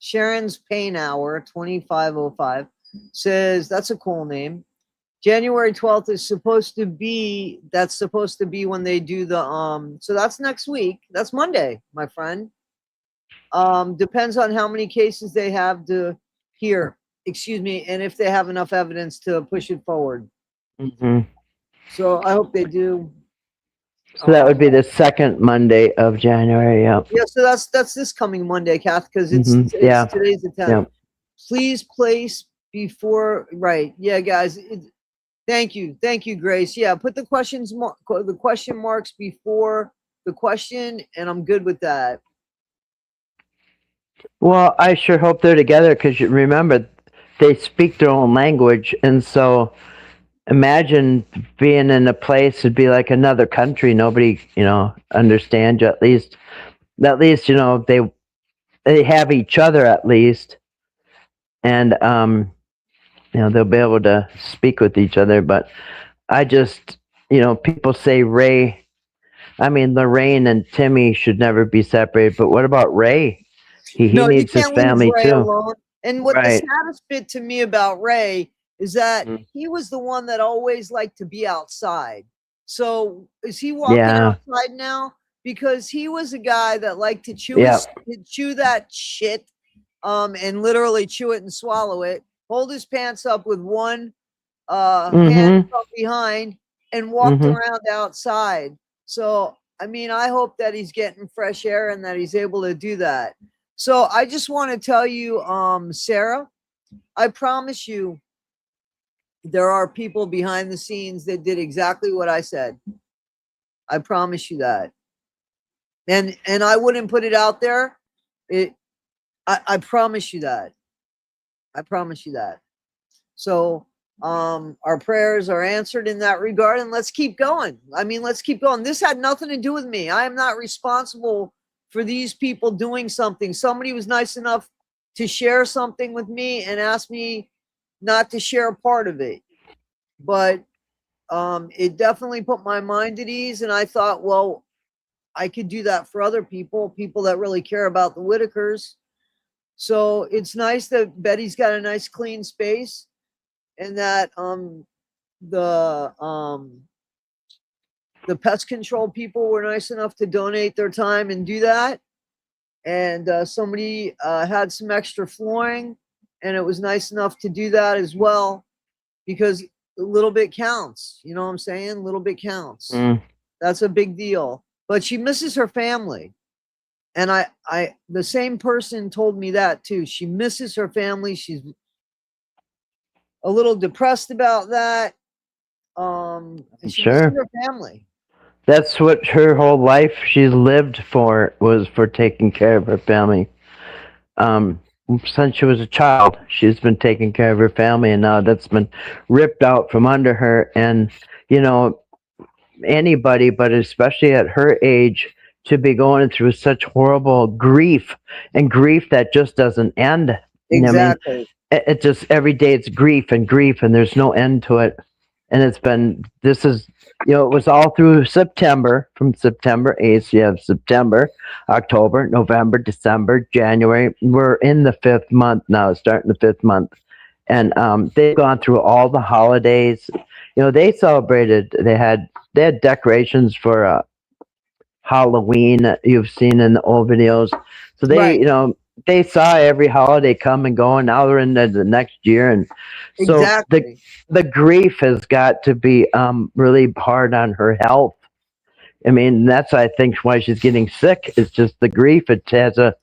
Sharon's Pain Hour 2505 says that's a cool name. January 12th is supposed to be when they do the so that's next week. That's Monday, my friend. Depends on how many cases they have to hear, and if they have enough evidence to push it forward. Mm-hmm. So I hope they do. So that would be the second Monday of January. Yep. Yeah, so that's this coming Monday, Kath, because it's today's the 10th. Yep. Please place before, right? Yeah, guys. Thank you, Grace. Yeah, put the question marks before the question, and I'm good with that. Well, I sure hope they're together, because remember, they speak their own language, and so imagine being in a place, it'd be like another country. Nobody, understands you. At least, they have each other at least, and they'll be able to speak with each other. But I just, people say Ray. I mean, Lorraine and Timmy should never be separated. But what about Ray? He needs his family Ray too. Alone. And what the saddest bit to me about Ray is that he was the one that always liked to be outside. So is he walking outside now? Because he was a guy that liked to chew that shit, and literally chew it and swallow it, hold his pants up with one hand from behind, and walked around outside. So, I mean, I hope that he's getting fresh air and that he's able to do that. So I just want to tell you, Sarah, I promise you, there are people behind the scenes that did exactly what I said. I promise you that. And I wouldn't put it out there. I promise you that. I promise you that. So our prayers are answered in that regard, and let's keep going. I mean, let's keep going. This had nothing to do with me. I am not responsible for these people doing something. Somebody was nice enough to share something with me and ask me not to share a part of it. But it definitely put my mind at ease, and I thought, well, I could do that for other people that really care about the Whittakers. So it's nice that Betty's got a nice clean space, and that the pest control people were nice enough to donate their time and do that. And somebody had some extra flooring, and it was nice enough to do that as well, because a little bit counts. You know what I'm saying? A little bit counts. That's a big deal. But she misses her family. And the same person told me that too. She misses her family. She's a little depressed about that. She misses her family. That's what her whole life she's lived for, was for taking care of her family. Since she was a child, she's been taking care of her family, and now that's been ripped out from under her. And, anybody, but especially at her age, to be going through such horrible grief, and grief that just doesn't end. Exactly. I mean, it just, every day it's grief, and there's no end to it. And it was all through September, from September 8th. You have September, October, November, December, January. We're in the 5th month now, starting the 5th month. And they've gone through all the holidays. They celebrated, they had decorations for Halloween that you've seen in the old videos. So they, they saw every holiday come and go, and now they're into the next year. And so the grief has got to be really hard on her health. I mean, that's, I think, why she's getting sick. It's just the grief. It takes a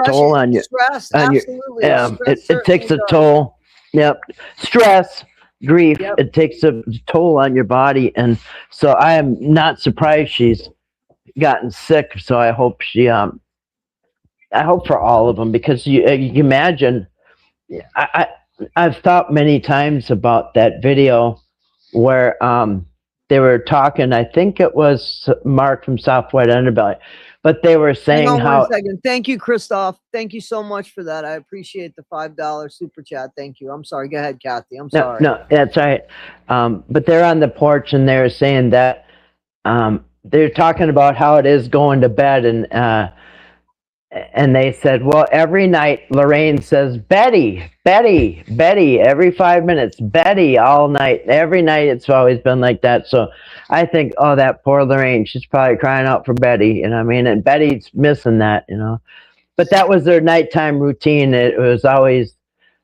toll on you. Stress, absolutely. It takes a toll. Yep. Stress, grief. Yep. It takes a toll on your body. And so I am not surprised she's gotten sick. So I hope I hope for all of them, because you imagine, I've thought many times about that video where they were talking. I think it was Mark from Southwest Underbelly, but they were saying Hang on 1 second. Thank you, Christoph. Thank you so much for that. I appreciate the $5 super chat. Thank you. I'm sorry. Go ahead, Kathy. I'm sorry. No, that's all right. But they're on the porch, and they're saying that they're talking about how it is going to bed, and they said, well, every night Lorraine says, Betty, Betty, Betty, every 5 minutes, Betty, all night. Every night it's always been like that. So I think, oh, that poor Lorraine, she's probably crying out for Betty. And Betty's missing that, But that was their nighttime routine. It was always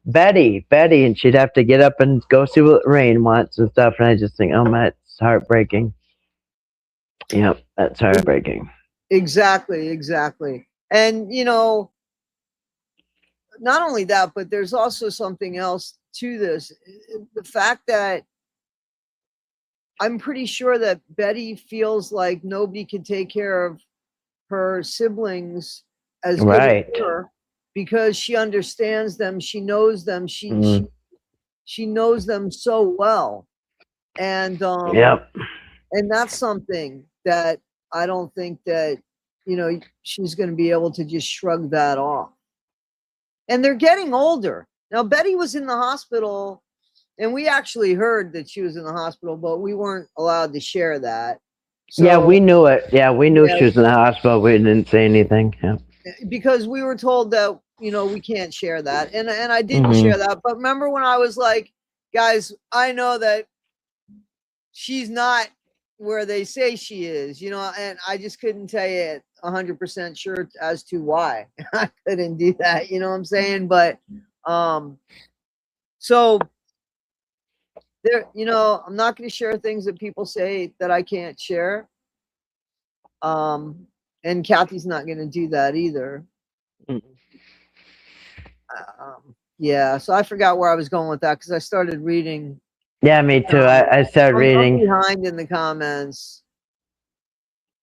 Betty, Betty, and she'd have to get up and go see what Lorraine wants and stuff. And I just think, oh, man, it's heartbreaking. Yep, that's heartbreaking. Exactly. And, you know, not only that, but there's also something else to this. The fact that I'm pretty sure that Betty feels like nobody can take care of her siblings as good as her, because she understands them, she knows them, she knows them so well. And and that's something that I don't think that, you know, she's going to be able to just shrug that off. And they're getting older. Now, Betty was in the hospital, and we actually heard that she was in the hospital, but we weren't allowed to share that. So, yeah, we knew it. Yeah, we knew she was in the hospital. We didn't say anything. Yeah. Because we were told that, you know, we can't share that. And I didn't share that. But remember when I was like, guys, I know that she's not where they say she is, you know, and I just couldn't tell you 100% sure as to why. I couldn't do that, you know what I'm saying? But so there, you know, I'm not going to share things that people say that I can't share. And Kathy's not going to do that either. Yeah, so I forgot where I was going with that because I started reading. Yeah, me too. I started reading. I'm behind in the comments.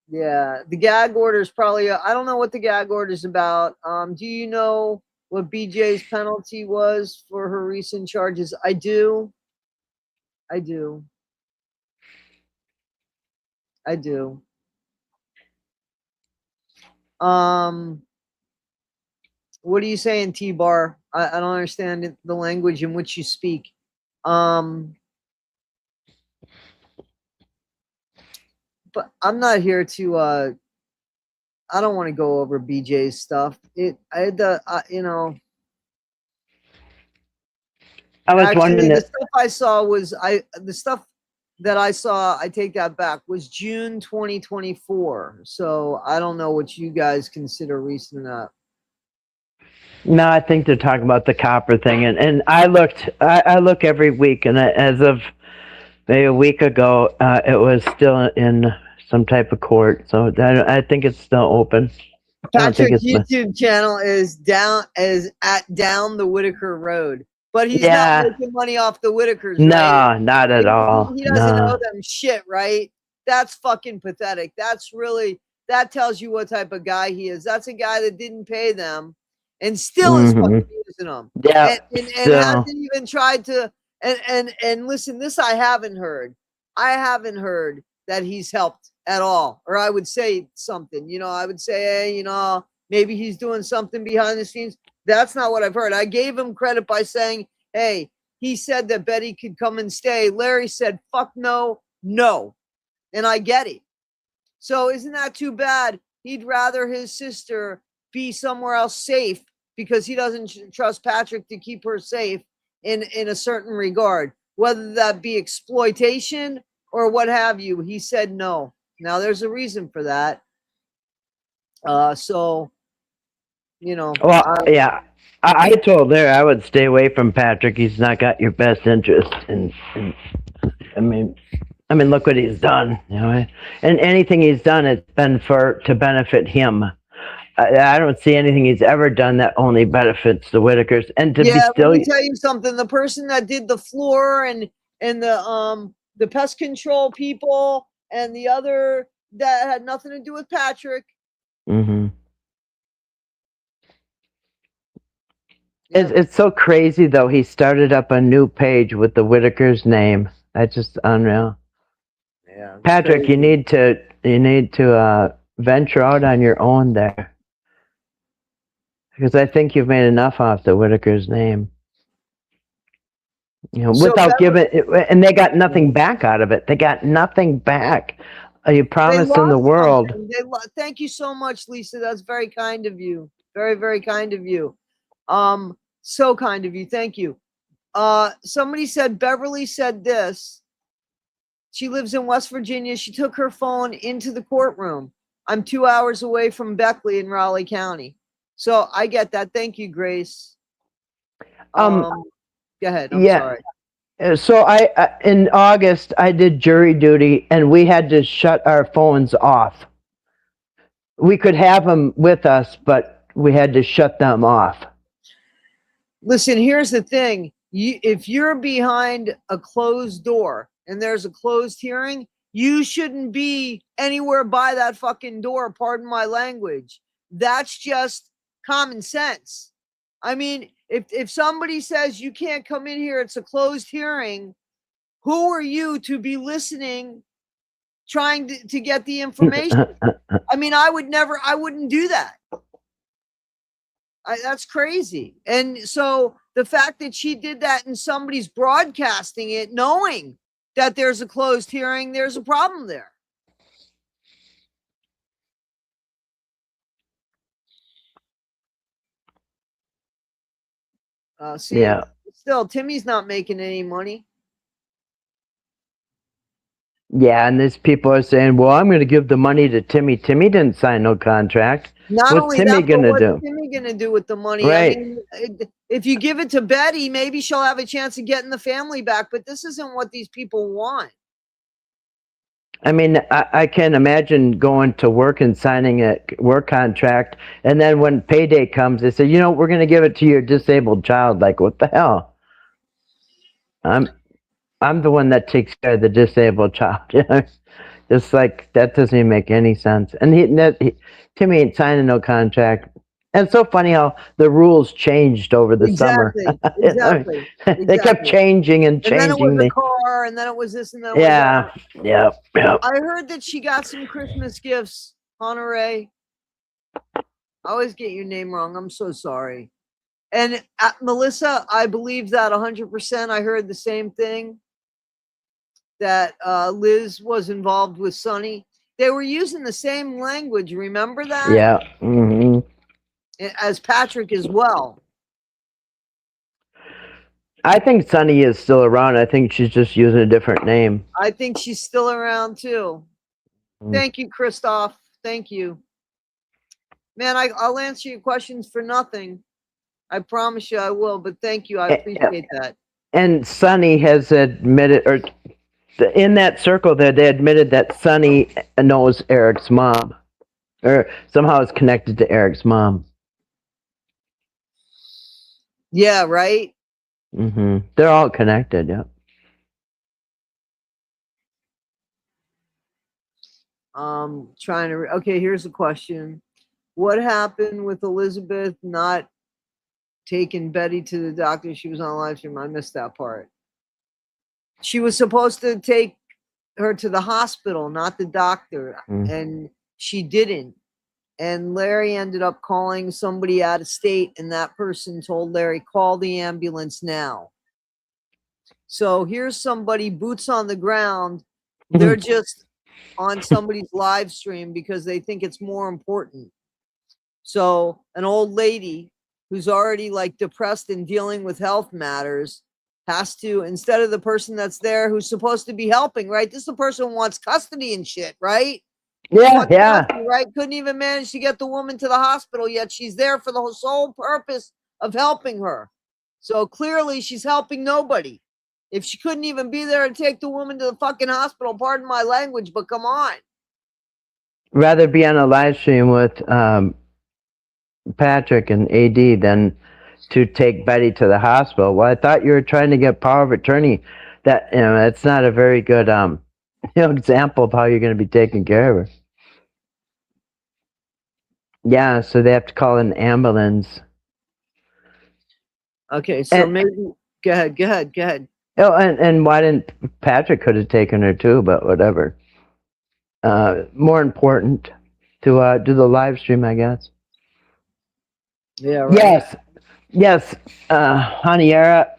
Yeah, the gag order is probably, I don't know what the gag order is about. Do you know what BJ's penalty was for her recent charges? I do. What are you saying, T-Bar? I don't understand the language in which you speak. But I'm not here to I don't want to go over BJ's stuff. You know, I was wondering, the stuff I saw was the stuff that I saw, I take that back, was June 2024. So I don't know what you guys consider recent enough. No, I think they're talking about the copper thing, and I look every week, and as of maybe a week ago, it was still in some type of court. So I think it's still open. Patrick's YouTube channel is at down the Whittaker Road, but he's not making money off the Whittakers. No, right? Not at all. He doesn't know them shit, right? That's fucking pathetic. That tells you what type of guy he is. That's a guy that didn't pay them and still is fucking using them. Yeah, and hasn't even tried to. And listen, this I haven't heard. I haven't heard that he's helped at all, or I would say something. You know, I would say, hey, you know, maybe he's doing something behind the scenes. That's not what I've heard. I gave him credit by saying, hey, he said that Betty could come and stay. Larry said, fuck no. And I get it. So isn't that too bad? He'd rather his sister be somewhere else safe because he doesn't trust Patrick to keep her safe in a certain regard, whether that be exploitation or what have you. He said no. Now there's a reason for that. So, you know. Well, yeah. I told her I would stay away from Patrick. He's not got your best interest. And I mean, look what he's done. You know, and anything he's done, it's been to benefit him. I don't see anything he's ever done that only benefits the Whittakers. And to be still, let me tell you something. The person that did the floor and the pest control people and the other that had nothing to do with Patrick. Mm-hmm. Yeah. It's so crazy though. He started up a new page with the Whittaker's name. That's just unreal. Yeah, Patrick, crazy. you need to venture out on your own there, because I think you've made enough off the Whittaker's name. You know, so without giving it, and they got nothing back out of it. They got nothing back. You promised in the world. Thank you so much, Lisa. That's very kind of you. Very, very kind of you. So kind of you. Thank you. Somebody said Beverly said this. She lives in West Virginia. She took her phone into the courtroom. I'm 2 hours away from Beckley in Raleigh County. So I get that. Thank you, Grace. Go ahead. I'm sorry. So in August, I did jury duty, and we had to shut our phones off. We could have them with us, but we had to shut them off. Listen, here's the thing. If you're behind a closed door and there's a closed hearing, you shouldn't be anywhere by that fucking door. Pardon my language. That's just common sense. I mean, if somebody says you can't come in here, it's a closed hearing, who are you to be listening, trying to get the information? I mean, I wouldn't do that. That's crazy. And so the fact that she did that and somebody's broadcasting it, knowing that there's a closed hearing, there's a problem there. Still, Timmy's not making any money. Yeah, and these people are saying, well, I'm going to give the money to Timmy. Timmy didn't sign no contract. What's Timmy going to do? What's Timmy going to do with the money? Right. I mean, if you give it to Betty, maybe she'll have a chance of getting the family back, but this isn't what these people want. I mean, I can imagine going to work and signing a work contract, and then when payday comes, they say, you know, we're going to give it to your disabled child. Like, what the hell? I'm the one that takes care of the disabled child. Just like, that doesn't even make any sense. And Timmy ain't signing no contract. And it's so funny how the rules changed over the summer. Exactly. They kept changing and changing. And then it was a car, and then it was this, and then it was that. Yeah. I heard that she got some Christmas gifts, Honore. I always get your name wrong. I'm so sorry. And Melissa, I believe that 100%. I heard the same thing, that Liz was involved with Sonny. They were using the same language. Remember that? Yeah. Mm-hmm. As Patrick as well. I think Sonny is still around. I think she's just using a different name. I think she's still around too. Thank you, Christoph. Thank you. Man, I'll answer your questions for nothing. I promise you I will, but thank you. I appreciate that. And Sonny has admitted, or in that circle there, they admitted that Sonny knows Eric's mom, or somehow is connected to Eric's mom. Yeah, right? Mm-hmm. They're all connected, yeah. Okay, here's a question. What happened with Elizabeth not taking Betty to the doctor? She was on live stream. I missed that part. She was supposed to take her to the hospital, not the doctor, and she didn't. And Larry ended up calling somebody out of state, and that person told Larry, call the ambulance now. So here's somebody, boots on the ground. They're just on somebody's live stream because they think it's more important. So an old lady who's already like depressed and dealing with health matters has to, instead of the person that's there who's supposed to be helping, right? This is the person who wants custody and shit, right? Yeah. Right? Couldn't even manage to get the woman to the hospital, yet she's there for the sole purpose of helping her. So clearly she's helping nobody. If she couldn't even be there and take the woman to the fucking hospital, pardon my language, but come on. Rather be on a live stream with Patrick and AD than to take Betty to the hospital. Well, I thought you were trying to get power of attorney. That, that's not a very good example of how you're going to be taking care of her. Yeah, so they have to call an ambulance. Okay, so maybe go ahead. Oh, and why didn't Patrick could have taken her too, but whatever. More important to do the live stream, I guess. Yeah, right. Yes. Haniera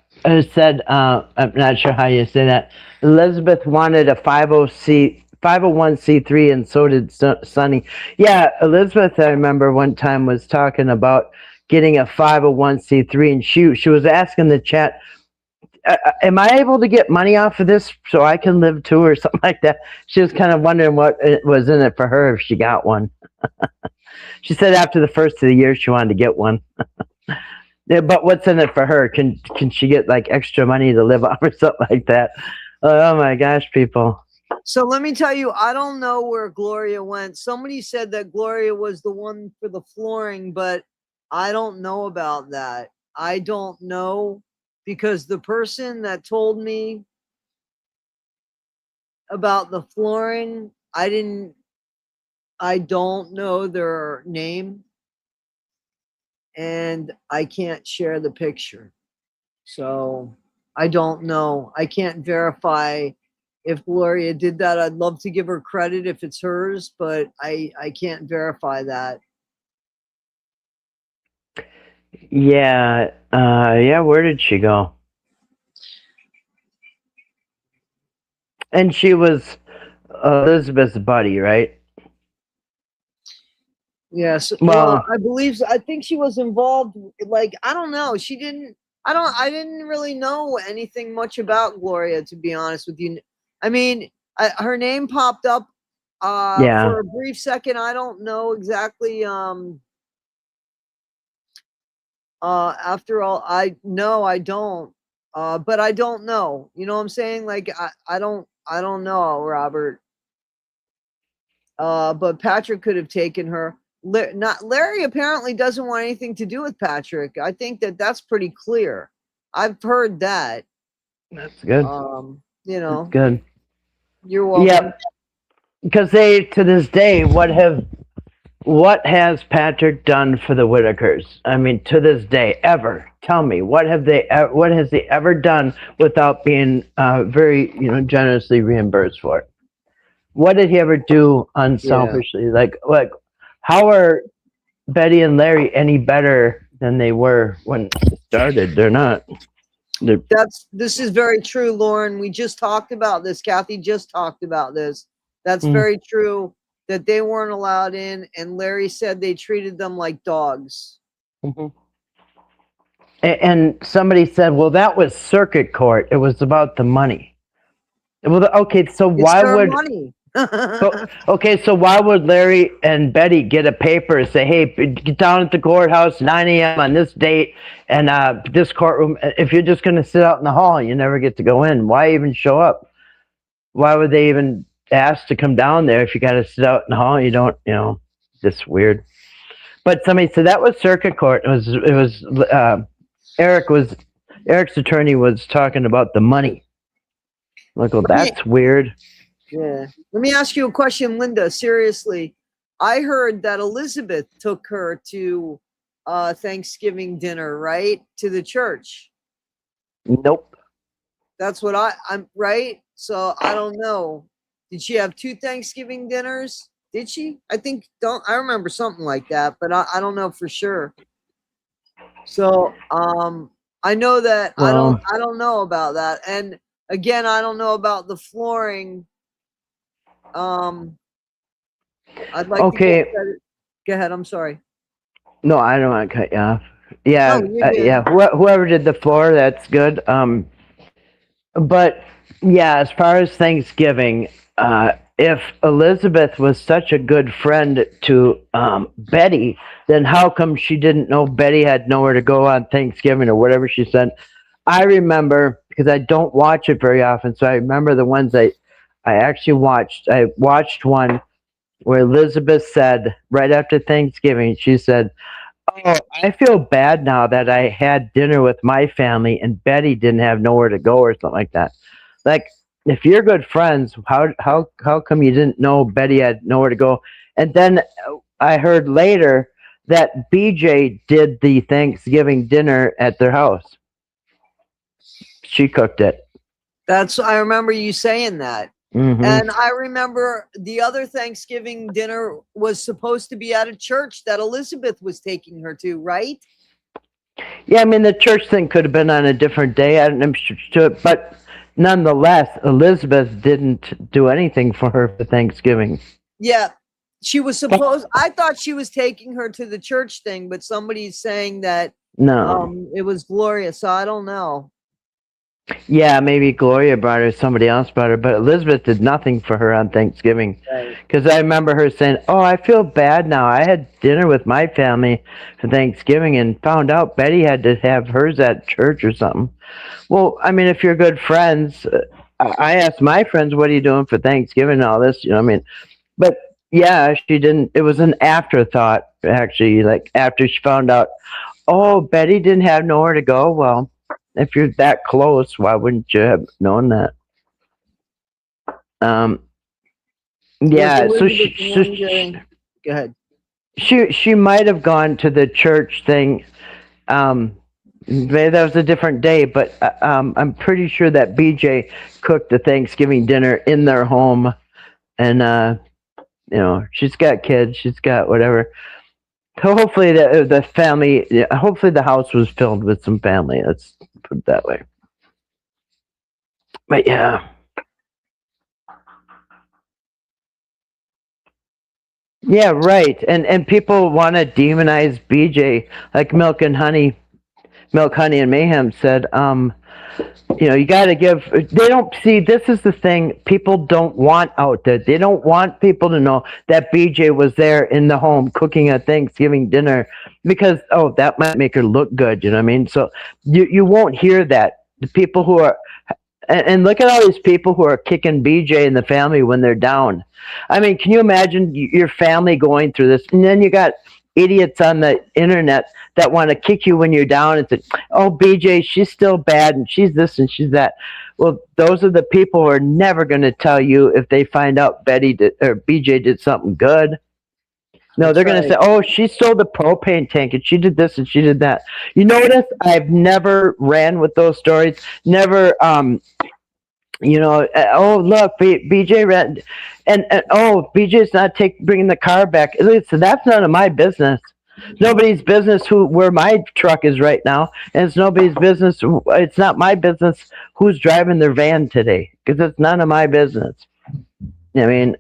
said, I'm not sure how you say that. Elizabeth wanted a 501c3, and so did Sonny. Yeah, Elizabeth, I remember one time was talking about getting a 501c3, and she was asking the chat, am I able to get money off of this so I can live too, or something like that? She was kind of wondering what it was in it for her if she got one. She said after the first of the year she wanted to get one. Yeah, but what's in it for her? Can she get like extra money to live off or something like that? Oh my gosh, people. So let me tell you, I don't know where Gloria went. Somebody said that Gloria was the one for the flooring, but I don't know about that. I don't know because the person that told me about the flooring, I don't know their name and I can't share the picture. So I don't know. I can't verify if Gloria did that. I'd love to give her credit if it's hers, but I can't verify that. Yeah, yeah. Where did she go? And she was Elizabeth's buddy, right? Yes. Well, Well, I think she was involved. Like, I don't know. I didn't really know anything much about Gloria, to be honest with you. I mean, her name popped up yeah. for a brief second. I don't know exactly. After all, I don't. But I don't know. You know what I'm saying? Like, I don't know, Robert. But Patrick could have taken her. Not Larry apparently doesn't want anything to do with Patrick. I think that that's pretty clear. I've heard that. That's good. You That's know, good. you're welcome. Yep. Because they, to this day, what has Patrick done for the Whittakers? I mean, to this day, ever. Tell me, what has he ever done without being very, generously reimbursed for it? What did he ever do Yeah. unselfishly? Like, how are Betty and Larry any better than they were when it started? They're not. This is very true, Lauren. We just talked about this. Kathy just talked about this. That's Mm. very true that they weren't allowed in, and Larry said they treated them like dogs. Mm-hmm. And somebody said, well, that was circuit court. It was about the money. Well, okay, so It's why their would money. so why would Larry and Betty get a paper and say, hey, get down at the courthouse 9 a.m. on this date and this courtroom? If you're just going to sit out in the hall, you never get to go in. Why even show up? Why would they even ask to come down there if you got to sit out in the hall? You don't, just weird. But somebody said that was circuit court. It was Eric's attorney was talking about the money. Like, well, that's weird. Yeah. Let me ask you a question, Linda. Seriously, I heard that Elizabeth took her to Thanksgiving dinner, right? To the church. Nope. That's what I'm right. So I don't know. Did she have 2 Thanksgiving dinners? Did she? I remember something like that, but I don't know for sure. So I know that Well, I don't know about that. And again, I don't know about the flooring. I'd like to okay. go ahead. I'm sorry. No, I don't want to cut you off. Yeah, No, you're good. yeah. Whoever did the floor, that's good. But yeah, as far as Thanksgiving, if Elizabeth was such a good friend to Betty, then how come she didn't know Betty had nowhere to go on Thanksgiving or whatever she said? I remember because I don't watch it very often, so I remember the ones I actually watched. I watched one where Elizabeth said right after Thanksgiving, she said, "Oh, I feel bad now that I had dinner with my family and Betty didn't have nowhere to go," or something like that. Like, if you're good friends, how come you didn't know Betty had nowhere to go? And then I heard later that BJ did the Thanksgiving dinner at their house. She cooked it. I remember you saying that. Mm-hmm. And I remember the other Thanksgiving dinner was supposed to be at a church that Elizabeth was taking her to, right? Yeah, I mean, the church thing could have been on a different day. I don't know, but nonetheless, Elizabeth didn't do anything for her for Thanksgiving. Yeah. She was I thought she was taking her to the church thing, but somebody's saying that no, it was Gloria, so I don't know. Yeah, maybe Gloria brought her, somebody else brought her, but Elizabeth did nothing for her on Thanksgiving. Because I remember her saying, "Oh, I feel bad now. I had dinner with my family for Thanksgiving and found out Betty had to have hers at church or something." Well, I mean, if you're good friends, I asked my friends, "What are you doing for Thanksgiving?" And all this, I mean, but yeah, she didn't. It was an afterthought, actually. Like after she found out, oh, Betty didn't have nowhere to go. Well, if you're that close, why wouldn't you have known that? Um, Was yeah. Elizabeth wondering? Go ahead. She might have gone to the church thing. Maybe that was a different day, but I'm pretty sure that BJ cooked the Thanksgiving dinner in their home, and she's got kids, she's got whatever. So hopefully the family, hopefully the house was filled with some family. Let's put it that way. But yeah. Yeah, right. And people want to demonize BJ like Milk, Honey, and Mayhem said. You got to give. They don't see. This is the thing. People don't want out there. They don't want people to know that BJ was there in the home cooking a Thanksgiving dinner because that might make her look good. You know what I mean? So you won't hear that. The people who are and look at all these people who are kicking BJ and the family when they're down. I mean, can you imagine your family going through this? And then you got idiots on the internet that want to kick you when you're down and say, "Oh, BJ, she's still bad and she's this and she's that." Well, those are the people who are never going to tell you if they find out Betty did, or BJ did something good. No, they're going to say, "Oh, she stole the propane tank and she did this and she did that." You notice I've never ran with those stories. Never, oh look, BJ ran, and oh, BJ's not bringing the car back. Listen, that's none of my business. Nobody's business where my truck is right now, and it's nobody's business. It's not my business who's driving their van today because it's none of my business. I mean,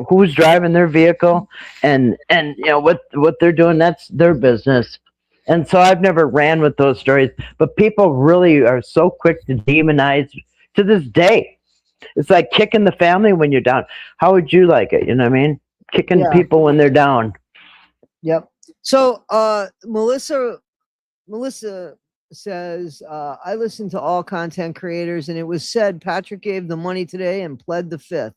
who's driving their vehicle, and what they're doing, that's their business. And so I've never ran with those stories, but people really are so quick to demonize to this day. It's like kicking the family when you're down. How would you like it? You know what I mean? Kicking people when they're down. Yep. So Melissa says, I listen to all content creators, and it was said Patrick gave the money today and pled the fifth.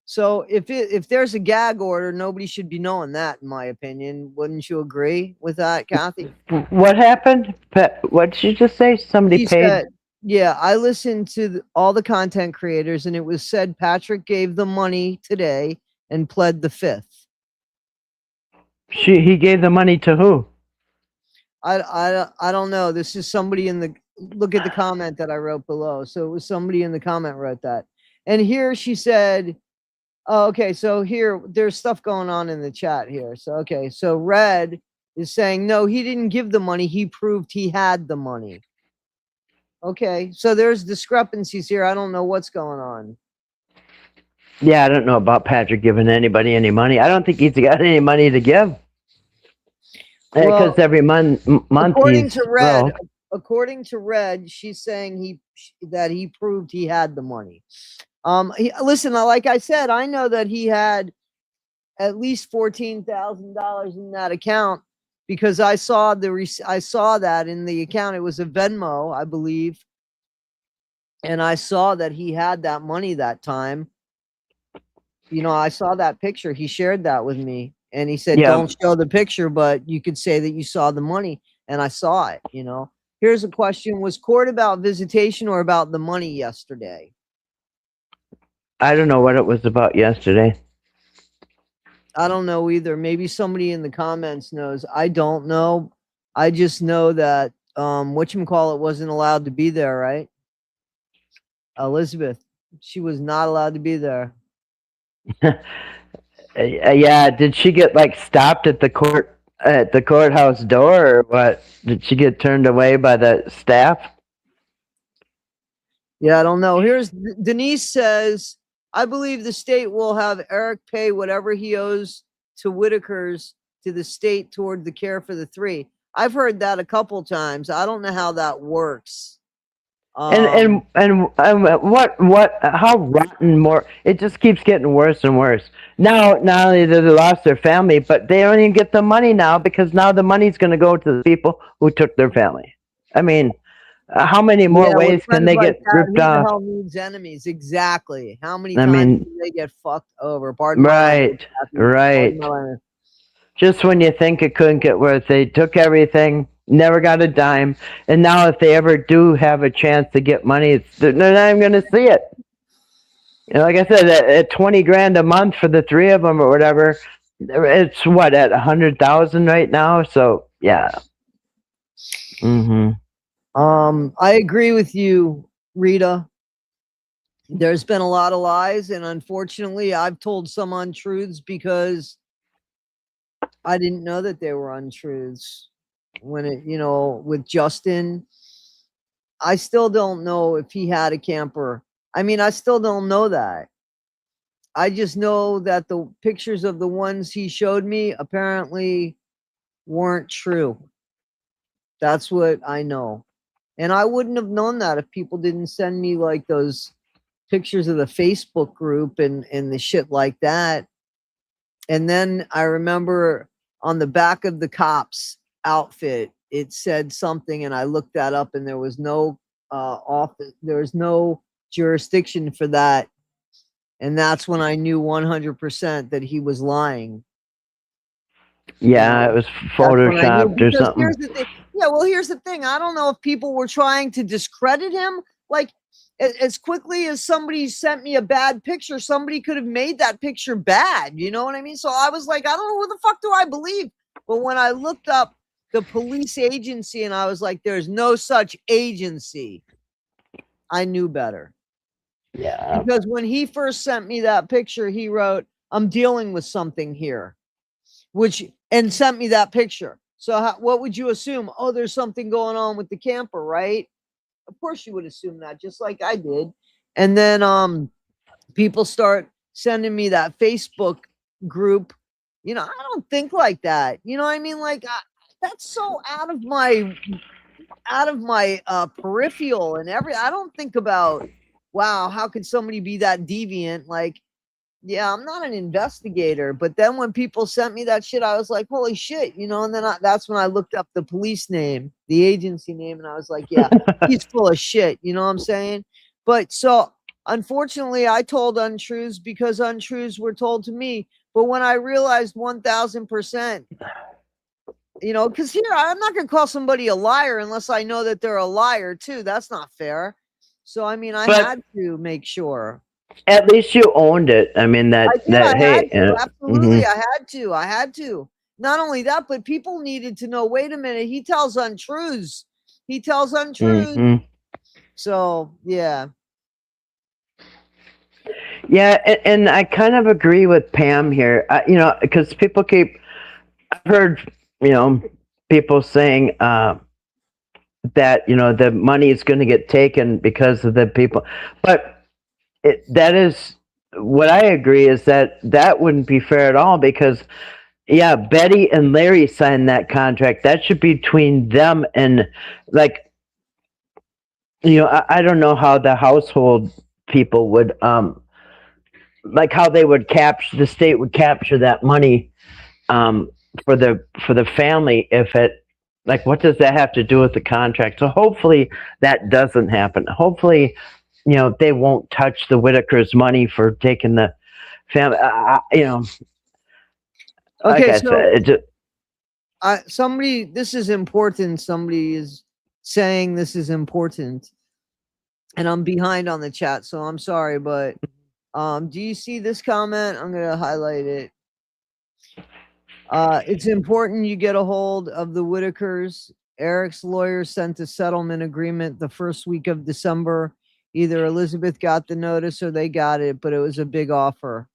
So if there's a gag order, nobody should be knowing that, in my opinion. Wouldn't you agree with that, Kathy? What happened? What did you just say? Somebody paid? Said, yeah, I listened to all the content creators, and it was said Patrick gave the money today and pled the fifth. He gave the money to who? I don't know. This is somebody look at the comment that I wrote below. So it was somebody in the comment wrote that. And here she said, oh, okay, so here there's stuff going on in the chat here. So okay, so Red is saying no, he didn't give the money, he proved he had the money. Okay, so there's discrepancies here. I don't know what's going on. Yeah, I don't know about Patrick giving anybody any money. I don't think he's got any money to give. Because every month according to Red, she's saying that he proved he had the money. Listen, like I said, I know that he had at least $14,000 in that account because I saw that in the account. It was a Venmo, I believe, and I saw that he had that money that time. I saw that picture. He shared that with me. And he said, don't show the picture, but you could say that you saw the money. And I saw it, Here's a question. Was court about visitation or about the money yesterday? I don't know what it was about yesterday. I don't know either. Maybe somebody in the comments knows. I don't know. I just know that whatchamacallit wasn't allowed to be there, right? Elizabeth, she was not allowed to be there. Yeah, did she get stopped at the courthouse door, or what? Did she get turned away by the staff? Yeah, I don't know. Here's Denise says, I believe the state will have Eric pay whatever he owes to Whittaker's to the state toward the care for the three. I've heard that a couple times. I don't know how that works. And what how rotten more it just keeps getting worse and worse. Now not only did they lost their family, but they don't even get the money now because now the money's going to go to the people who took their family. I mean, how many more Yeah, with ways can friends they like get that, ripped who the off? hell needs enemies? Exactly. How many I times mean, do they get fucked over? Pardon my language, right, Kathy. Pardon my right. language. Just when you think it couldn't get worse, they took everything, never got a dime, and now if they ever do have a chance to get money, they're not even going to see it. You know, like I said, at 20 grand a month for the three of them or whatever, it's what at 100,000 right now. So yeah. Mm-hmm. I agree with you, Rita. There's been a lot of lies, and unfortunately, I've told some untruths because I didn't know that they were untruths. When it, with Justin, I still don't know if he had a camper. I mean, I still don't know that. I just know that the pictures of the ones he showed me apparently weren't true. That's what I know. And I wouldn't have known that if people didn't send me like those pictures of the Facebook group and the shit like that. And then I remember on the back of the cop's outfit, it said something, and I looked that up, and there was no office, there was no jurisdiction for that. And that's when I knew 100% that he was lying. Yeah, it was That's when I knew, photoshopped or because something. here's the thing. Yeah, well, here's the thing. I don't know if people were trying to discredit him. Like, as quickly as somebody sent me a bad picture, somebody could have made that picture bad. You know what I mean? So I was like, I don't know, who the fuck do I believe? But when I looked up the police agency and I was like, there's no such agency, I knew better. Yeah. Because when he first sent me that picture, he wrote, I'm dealing with something here, and sent me that picture. So what would you assume? Oh, there's something going on with the camper, right? Of course you would assume that, just like I did. And then people start sending me that Facebook group. I don't think like that. You know what I mean? Like that's so out of my peripheral and I don't think about, wow, how could somebody be that deviant? Like, yeah, I'm not an investigator, but then when people sent me that shit, I was like, holy shit, and then that's when I looked up the police name, the agency name, and I was like, yeah, he's full of shit, you know what I'm saying? But so unfortunately, I told untruths because untruths were told to me. But when I realized 1000%, because here I'm not going to call somebody a liar unless I know that they're a liar too. That's not fair. So, I mean, I had to make sure. At least you owned it. I mean I did. I hey, had to. Absolutely. mm-hmm. I had to. I had to. Not only that, but people needed to know, wait a minute, he tells untruths. He tells untruths. Mm-hmm. So, yeah. Yeah, and I kind of agree with Pam here. Because people I've heard, people saying that the money is going to get taken because of the people, but that is what I agree is that wouldn't be fair at all because yeah, Betty and Larry signed that contract. That should be between them and like I don't know how the household people would like how they would capture the state would capture that money um for the family if it like what does that have to do with the contract? So hopefully that doesn't happen. Hopefully they won't touch the Whittakers' money for taking the family. Like Okay. I So, said, it just, this is important. Somebody is saying this is important. And I'm behind on the chat. So I'm sorry. But do you see this comment? I'm going to highlight it. It's important you get a hold of the Whittakers. Eric's lawyer sent a settlement agreement the first week of December. Either Elizabeth got the notice or they got it, but it was a big offer.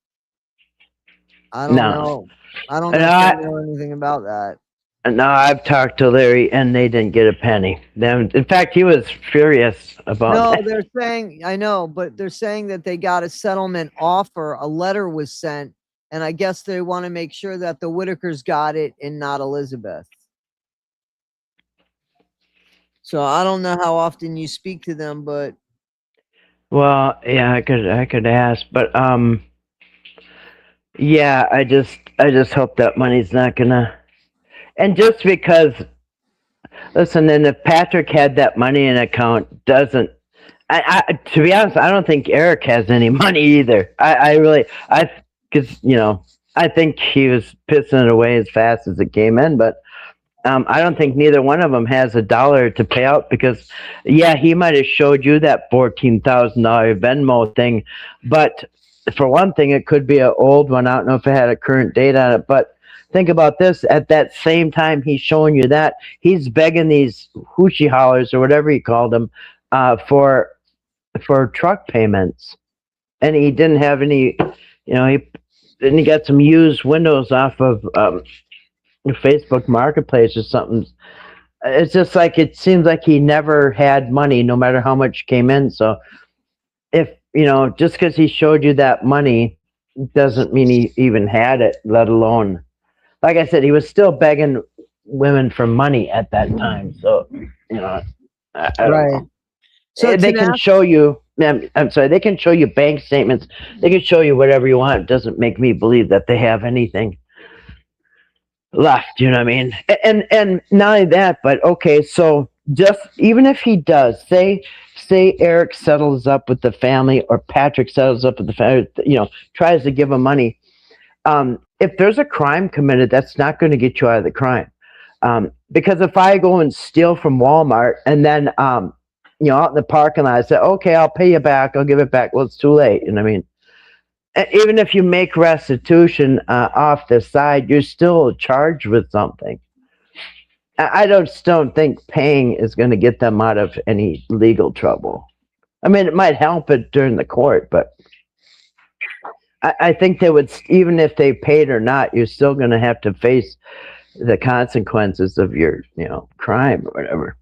I don't no. know. I don't know if they know anything about that. No, I've talked to Larry, and they didn't get a penny. In fact, he was furious about No, that. they're saying, I know, but they're saying that they got a settlement offer. A letter was sent, and I guess they want to make sure that the Whittakers got it and not Elizabeth. So I don't know how often you speak to them, but Well, yeah, I could ask, but yeah, I just hope that money's not gonna. And just because, listen, and if Patrick had that money in account, doesn't to be honest, I don't think Eric has any money either. I really, because I think he was pissing it away as fast as it came in, but I don't think neither one of them has a dollar to pay out because, yeah, he might have showed you that $14,000 Venmo thing, but for one thing, it could be an old one. I don't know if it had a current date on it, but think about this: at that same time he's showing you that, he's begging these hoochie hollers or whatever he called them for truck payments, and he didn't have any. He got some used windows off of Facebook Marketplace or something. It's just like it seems like he never had money, no matter how much came in. So if just because he showed you that money doesn't mean he even had it. Let alone, like I said, he was still begging women for money at that time. So I don't know. So they can show you. I'm sorry. They can show you bank statements. They can show you whatever you want. It doesn't make me believe that they have anything left. You know what I mean? And not only that, but okay. So just even if he does, say Eric settles up with the family or Patrick settles up with the family, tries to give him money. If there's a crime committed, that's not going to get you out of the crime. Because if I go and steal from Walmart and then out in the parking lot, I say, okay, I'll pay you back. I'll give it back. Well, it's too late. You know what I mean? Even if you make restitution off the side, you're still charged with something. I don't think paying is going to get them out of any legal trouble. I mean, it might help it during the court, but I think they would, even if they paid or not, you're still going to have to face the consequences of your, crime or whatever.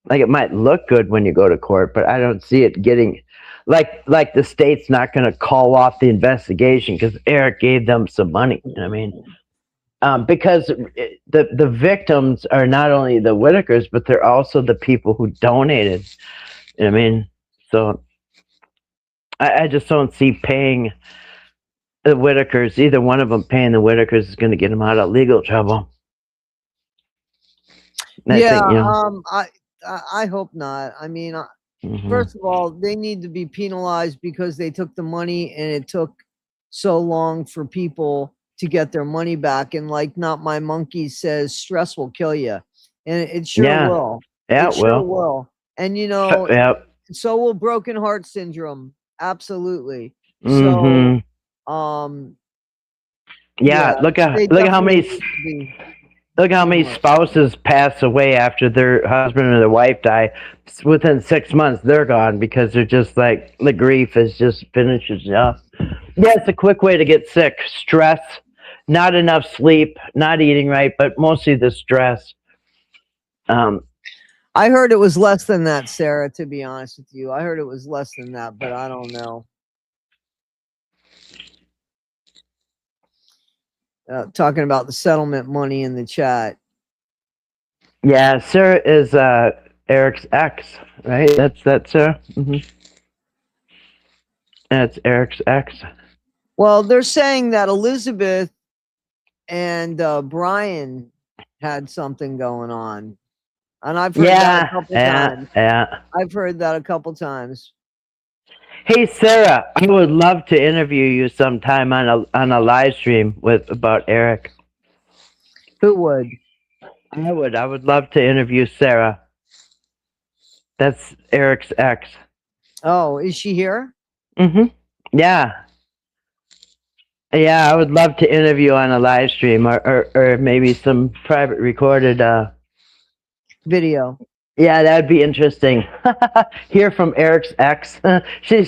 Like, it might look good when you go to court, but I don't see it getting, like the state's not going to call off the investigation because Eric gave them some money. You know what I mean? Because the victims are not only the Whittakers, but they're also the people who donated. You know what I mean? So I just don't see paying the Whittakers, either one of them paying the Whittakers is going to get them out of legal trouble. I hope not. I mean, first of all, they need to be penalized because they took the money and it took so long for people to get their money back. And like Not My Monkey says, stress will kill you. And it sure will. Yeah, it sure will. And so will broken heart syndrome. Absolutely. So look at how many spouses pass away after their husband or their wife die. Within 6 months, they're gone because they're just like, the grief is just finishes up. Yeah, it's a quick way to get sick. Stress, not enough sleep, not eating right, but mostly the stress. I heard it was less than that, Sarah, to be honest with you. I heard it was less than that, but I don't know. Talking about the settlement money in the chat. Yeah, Sarah is Eric's ex, right? That's Sarah. That's Eric's ex. Well, they're saying that Elizabeth and Brian had something going on, and I've heard that a couple times. Yeah, I've heard that a couple times. Hey Sarah, I would love to interview you sometime on a live stream about Eric. Who would? I would love to interview Sarah. That's Eric's ex. Oh, is she here? Yeah. Yeah, I would love to interview on a live stream or maybe some private recorded video. Yeah, that'd be interesting. Hear from Eric's ex. I'm pretty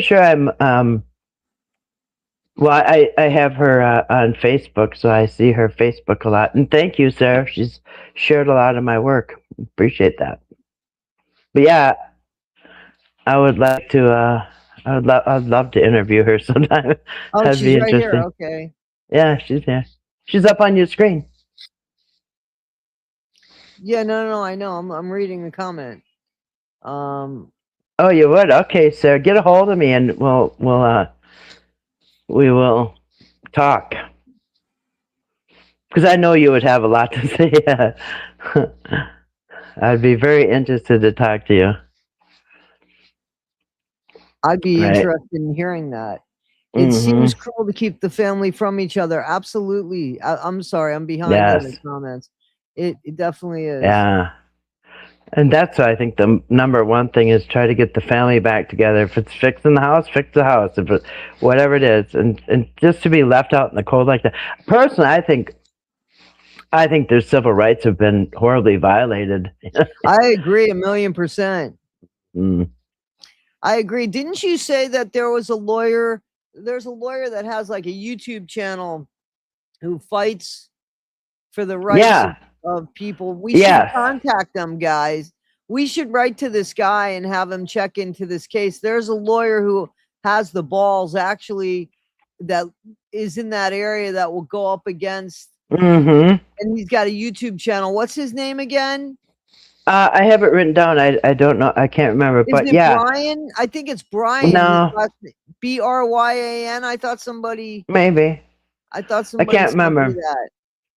sure I have her on Facebook, so I see her Facebook a lot. And thank you, Sarah. She's shared a lot of my work. Appreciate that. But yeah, I would like to. I'd love to interview her sometime. Oh, that'd be interesting. Right here. Okay. Yeah, she's here. She's up on your screen. Yeah, no, I know. I'm reading the comment. Oh, you would? Okay, sir. Get a hold of me, and we will talk. Because I know you would have a lot to say. I'd be very interested to talk to you. I'd be interested in hearing that. It seems cruel to keep the family from each other. Absolutely. I'm sorry. I'm behind in the comments. It definitely is. Yeah. And that's why I think the number one thing is try to get the family back together. If it's fixing the house, fix the house. If it, whatever it is, and just to be left out in the cold like that. Personally, I think their civil rights have been horribly violated. I agree 1,000,000%. Mm. I agree. Didn't you say that there was a lawyer? There's a lawyer that has like a YouTube channel who fights for the rights of people. We should contact them, guys. We should write to this guy and have him check into this case. There's a lawyer who has the balls actually that is in that area that will go up against. And he's got a YouTube channel. What's his name again? I have it written down. I don't know. I can't remember. But yeah, Brian. I think it's Brian. No, Bryan. I thought somebody. Maybe. I thought somebody. I can't remember that.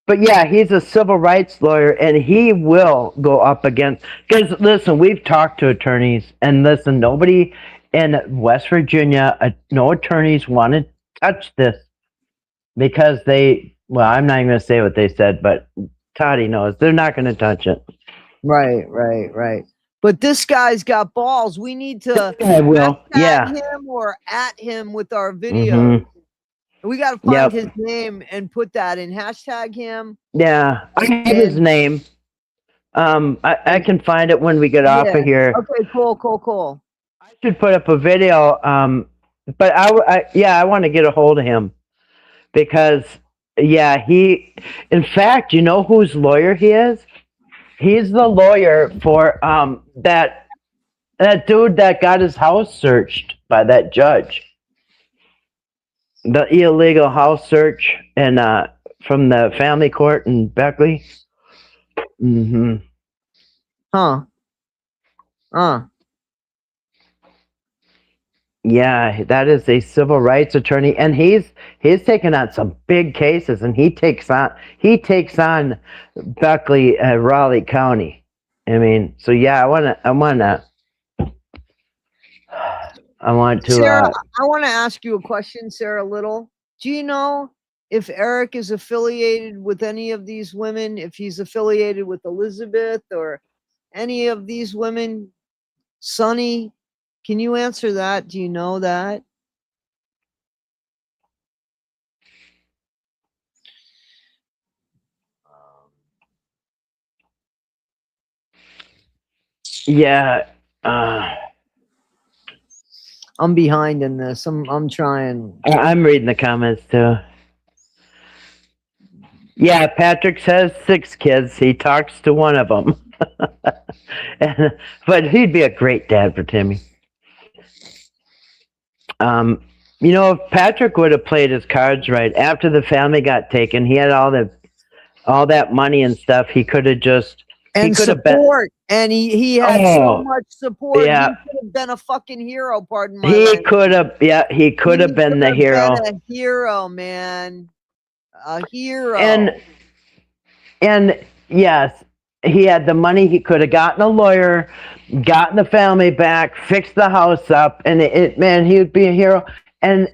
But yeah, he's a civil rights lawyer, and he will go up against. Because listen, we've talked to attorneys, and listen, nobody in West Virginia, no attorneys want to touch this because they. Well, I'm not even going to say what they said, but Toddie knows they're not going to touch it. Right. But this guy's got balls. We need to him or at him with our video. We got to find his name and put that in. Hashtag him. Yeah, I have his name. I can find it when we get off of here. Okay, cool. I should put up a video. But I want to get a hold of him because in fact, you know whose lawyer he is? He's the lawyer for that dude that got his house searched by that judge. The illegal house search and from the family court in Beckley. Yeah, that is a civil rights attorney, and he's taken on some big cases, and he takes on Beckley, Raleigh County. I mean, so yeah, I want to. Sarah, I want to ask you a question, Sarah Little. Do you know if Eric is affiliated with any of these women? If he's affiliated with Elizabeth or any of these women? Sonny, can you answer that? Do you know that? Yeah. I'm behind in this. I'm trying. I'm reading the comments too. Yeah, Patrick has 6 kids. He talks to one of them. But he'd be a great dad for Timmy. If Patrick would have played his cards right after the family got taken, he had all that money and stuff. He could have just support, and he had so much support. Yeah. He could have been a fucking hero. Pardon my language. He could have been the hero. Been a hero, man. A hero. And yes, he had the money. He could have gotten a lawyer, gotten the family back, fixed the house up, and he would be a hero. And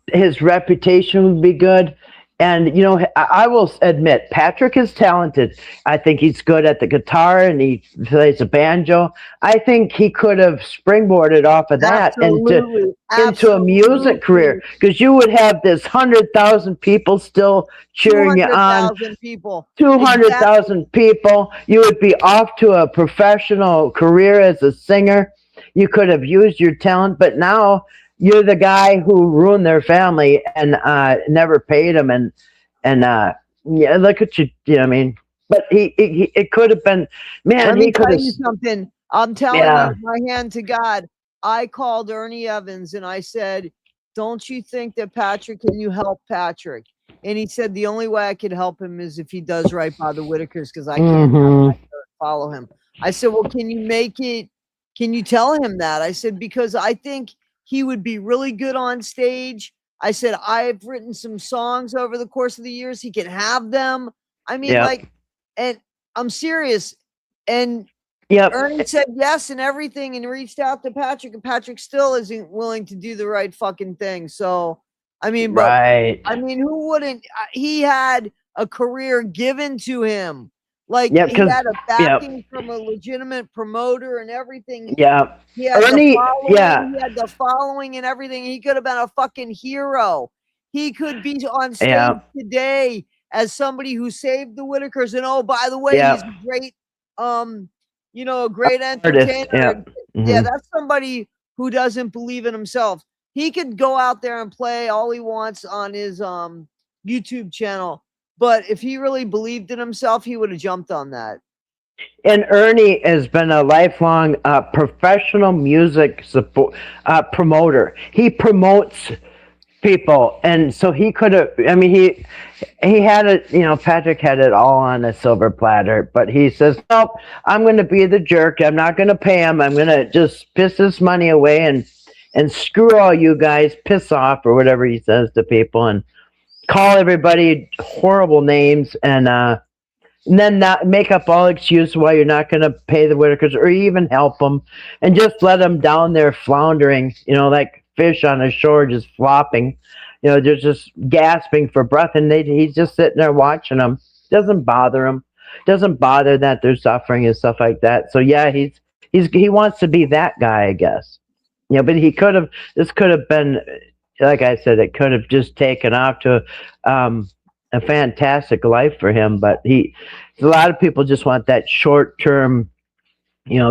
his reputation would be good. And, I will admit, Patrick is talented. I think he's good at the guitar and he plays the banjo. I think he could have springboarded off of that into a music career. Because you would have this 100,000 people still cheering you on. 200,000 people. You would be off to a professional career as a singer. You could have used your talent, but now you're the guy who ruined their family and never paid them, and look at you. You know what I mean? But it could have been, man. Let me tell you something. I'm telling you, my hand to God. I called Ernie Evans and I said, "Don't you think that Patrick? Can you help Patrick?" and he said the only way I could help him is if he does right by the Whittakers, because I can't follow him. I said, well, can you tell him that? I said, because I think he would be really good on stage. I said, I've written some songs over the course of the years. He can have them. I mean, and I'm serious. And Ernie said yes and everything and reached out to Patrick, and Patrick still isn't willing to do the right fucking thing. So, I mean, who wouldn't? He had a career given to him. Like, he had a backing from a legitimate promoter and everything. Yeah. He had the following, he had the following and everything. He could have been a fucking hero. He could be on stage today as somebody who saved the Whittakers. And oh, by the way, he's a great, a great entertainer. Yeah, that's somebody who doesn't believe in himself. He could go out there and play all he wants on his YouTube channel. But if he really believed in himself, he would have jumped on that. And Ernie has been a lifelong professional music support promoter. He promotes people, and so he could have. I mean, he had it. Patrick had it all on a silver platter, but he says, "Nope, I'm going to be the jerk. I'm not going to pay him. I'm going to just piss this money away and screw all you guys. Piss off," or whatever he says to people, and call everybody horrible names, and then not make up all excuses why you're not going to pay the Whittakers or even help them, and just let them down there floundering, like fish on a shore, just flopping. They're just gasping for breath, and he's just sitting there watching them. Doesn't bother him. Doesn't bother that they're suffering and stuff like that. So yeah, he wants to be that guy, I guess. But this could have been, like I said, it could have just taken off to a fantastic life for him. But a lot of people just want that short-term,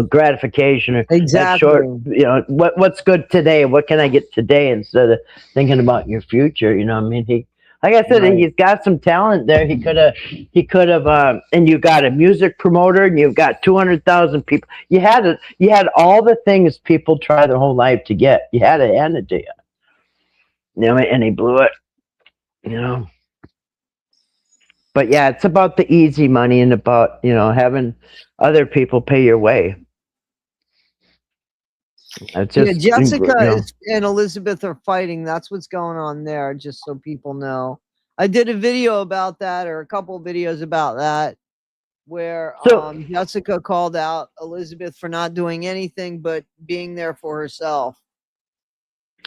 gratification, or exactly. that short, what's good today? What can I get today, instead of thinking about your future? I mean, like I said, he's got some talent there. He could have, and you got a music promoter, and you've got 200,000 people. You had all the things people try their whole life to get. You had it handed to you. And he blew it, But yeah, it's about the easy money and about, having other people pay your way. It's just, Jessica and Elizabeth are fighting. That's what's going on there, just so people know. I did a video about that, or a couple of videos about that, where Jessica called out Elizabeth for not doing anything but being there for herself.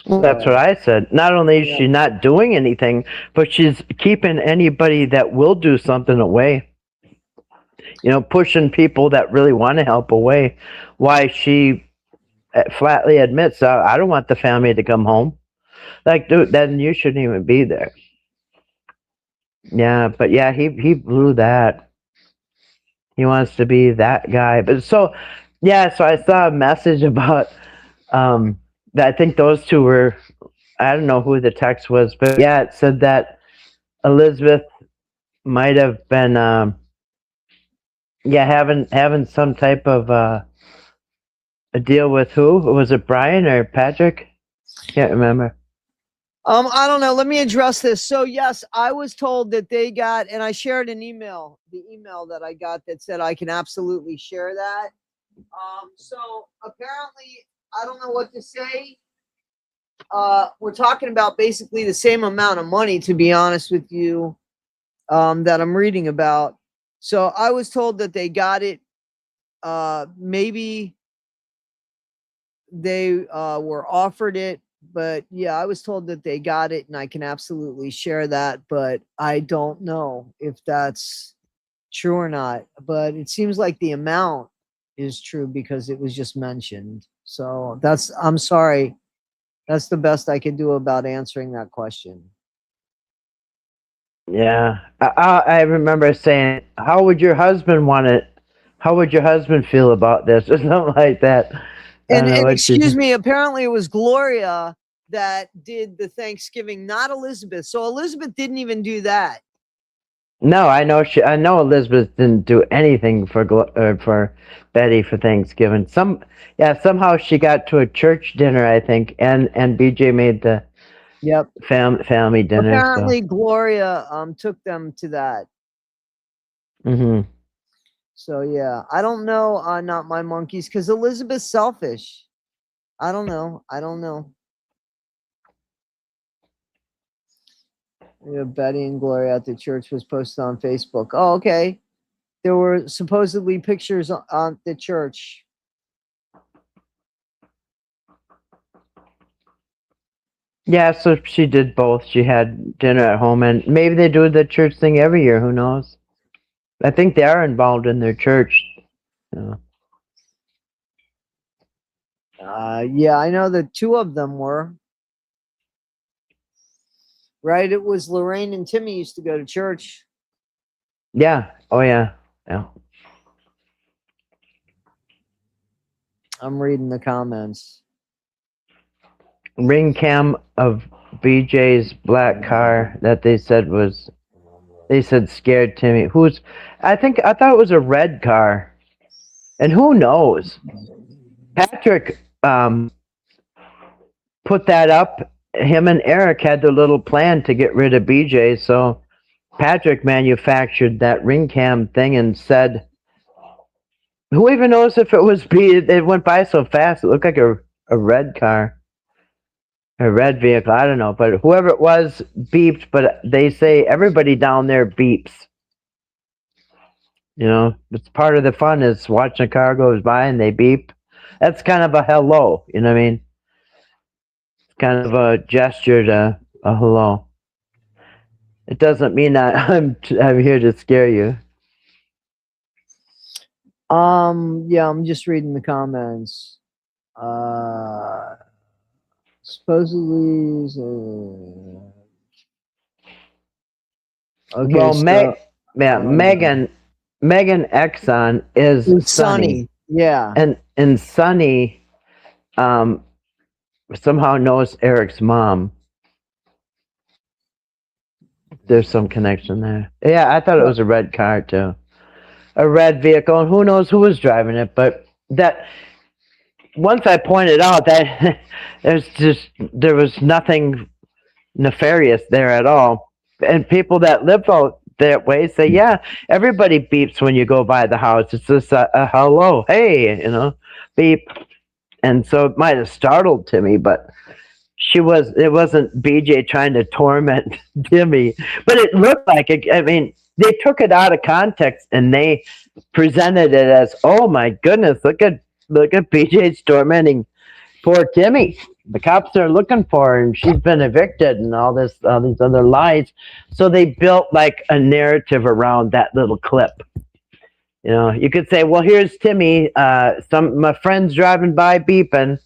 Well, that's what I said. Not only is she not doing anything, but she's keeping anybody that will do something away. Pushing people that really want to help away. Why she flatly admits, I don't want the family to come home. Like, dude, then you shouldn't even be there. Yeah, but yeah, he blew that. He wants to be that guy. But so I saw a message about I think those two were, I don't know who the text was, but yeah, it said that Elizabeth might have been, having some type of a deal with who? Was it Brian or Patrick? Can't remember. I don't know. Let me address this. So yes, I was told that they got, and I shared the email that I got that said I can absolutely share that. So apparently, I don't know what to say. We're talking about basically the same amount of money, to be honest with you, that I'm reading about. So I was told that they got it. Maybe they were offered it, but yeah, I was told that they got it, and I can absolutely share that, but I don't know if that's true or not. But it seems like the amount is true because it was just mentioned. So I'm sorry. That's the best I could do about answering that question. Yeah. I remember saying, how would your husband want it? How would your husband feel about this? Or something like that. And excuse me, apparently it was Gloria that did the Thanksgiving, not Elizabeth. So Elizabeth didn't even do that. No, I know Elizabeth didn't do anything for Betty for Thanksgiving. Somehow she got to a church dinner, I think, and BJ made the Yep. Family dinner. Apparently, Gloria took them to that. Mm-hmm. So yeah, I don't know. Not my monkeys, because Elizabeth's selfish. I don't know. Yeah, Betty and Gloria at the church was posted on Facebook. Oh, okay. There were supposedly pictures on the church. Yeah, so she did both. She had dinner at home, and maybe they do the church thing every year. Who knows? I think they are involved in their church. So. Yeah, I know that two of them were. Right? It was Lorraine and Timmy used to go to church. Yeah. Oh, yeah. Yeah. I'm reading the comments. Ring cam of BJ's black car that they said scared Timmy. I thought it was a red car. And who knows? Patrick put that up. Him and Eric had their little plan to get rid of BJ, so Patrick manufactured that ring cam thing and said, who even knows if it was B? It went by so fast. It looked like a red car. A red vehicle. I don't know. But whoever it was beeped. But they say everybody down there beeps. You know, it's part of the fun is watching a car goes by and they beep. That's kind of a hello. You know what I mean? It's kind of a gesture to a hello. It doesn't mean that I'm here to scare you. Yeah, I'm just reading the comments. Supposedly, okay. Well, So, Megan Exxon is Sunny. Yeah, And Sunny somehow knows Eric's mom. There's some connection there. Yeah, I thought it was a red car too. A red vehicle, and who knows who was driving it, but that once I pointed out that there was nothing nefarious there at all. And people that live out that way say, yeah, everybody beeps when you go by the house. It's just a hello, hey, beep. And so it might have startled Timmy, but it wasn't BJ trying to torment Timmy, but it looked like it. I mean, they took it out of context and they presented it as, oh my goodness, look at BJ's tormenting poor Timmy. The cops are looking for her and she's been evicted and all these other lies. So they built like a narrative around that little clip. You know, you could say, well, here's Timmy, my friend's driving by beeping.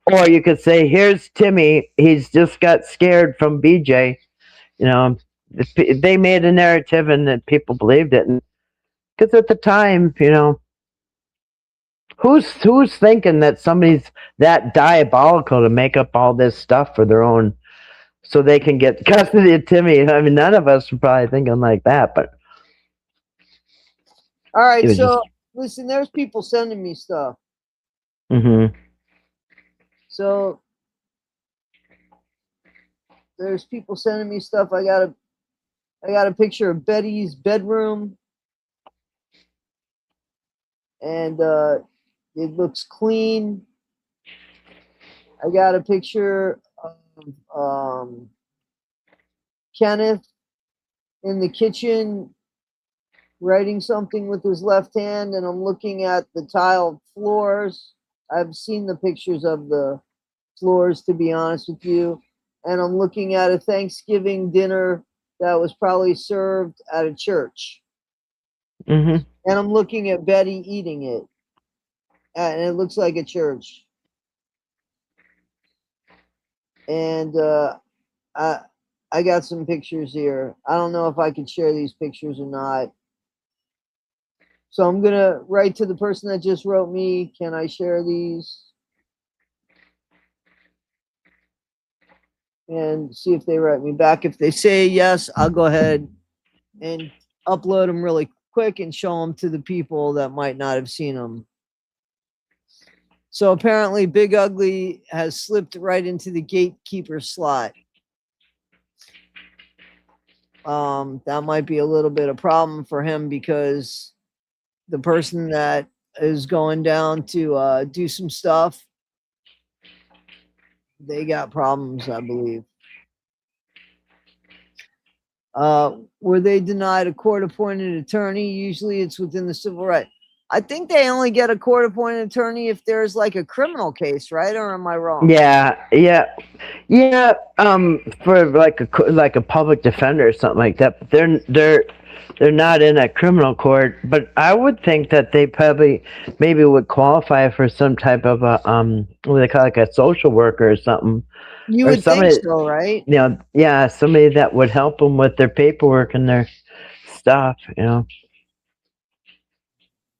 Or you could say, here's Timmy. He's just got scared from BJ. You know, they made a narrative and that people believed it. Because at the time, you know, who's thinking that somebody's that diabolical to make up all this stuff for their own, so they can get custody of Timmy? I mean, none of us were probably thinking like that. But all right. So listen, there's people sending me stuff. Mm-hmm. So there's people sending me stuff. I got a picture of Betty's bedroom, and it looks clean. I got a picture of Kenneth in the kitchen writing something with his left hand, and I'm looking at the tiled floors. I've seen the pictures of the floors, to be honest with you. And I'm looking at a Thanksgiving dinner that was probably served at a church. Mm-hmm. And I'm looking at Betty eating it. And it looks like a church. And I got some pictures here. I don't know if I could share these pictures or not. So I'm going to write to the person that just wrote me, can I share these? And see if they write me back. If they say yes, I'll go ahead and upload them really quick and show them to the people that might not have seen them. So apparently Big Ugly has slipped right into the gatekeeper slot. that might be a little bit of problem for him because the person that is going down to do some stuff, they got problems, I believe. Were they denied a court-appointed attorney? Usually it's within the civil right. I think they only get a court-appointed attorney if there's like a criminal case, right? Or am I wrong? Yeah. For like a public defender or something like that. But they're not in a criminal court. But I would think that they probably maybe would qualify for some type of a what they call like a social worker or something. You would think so, right? Yeah, somebody that would help them with their paperwork and their stuff.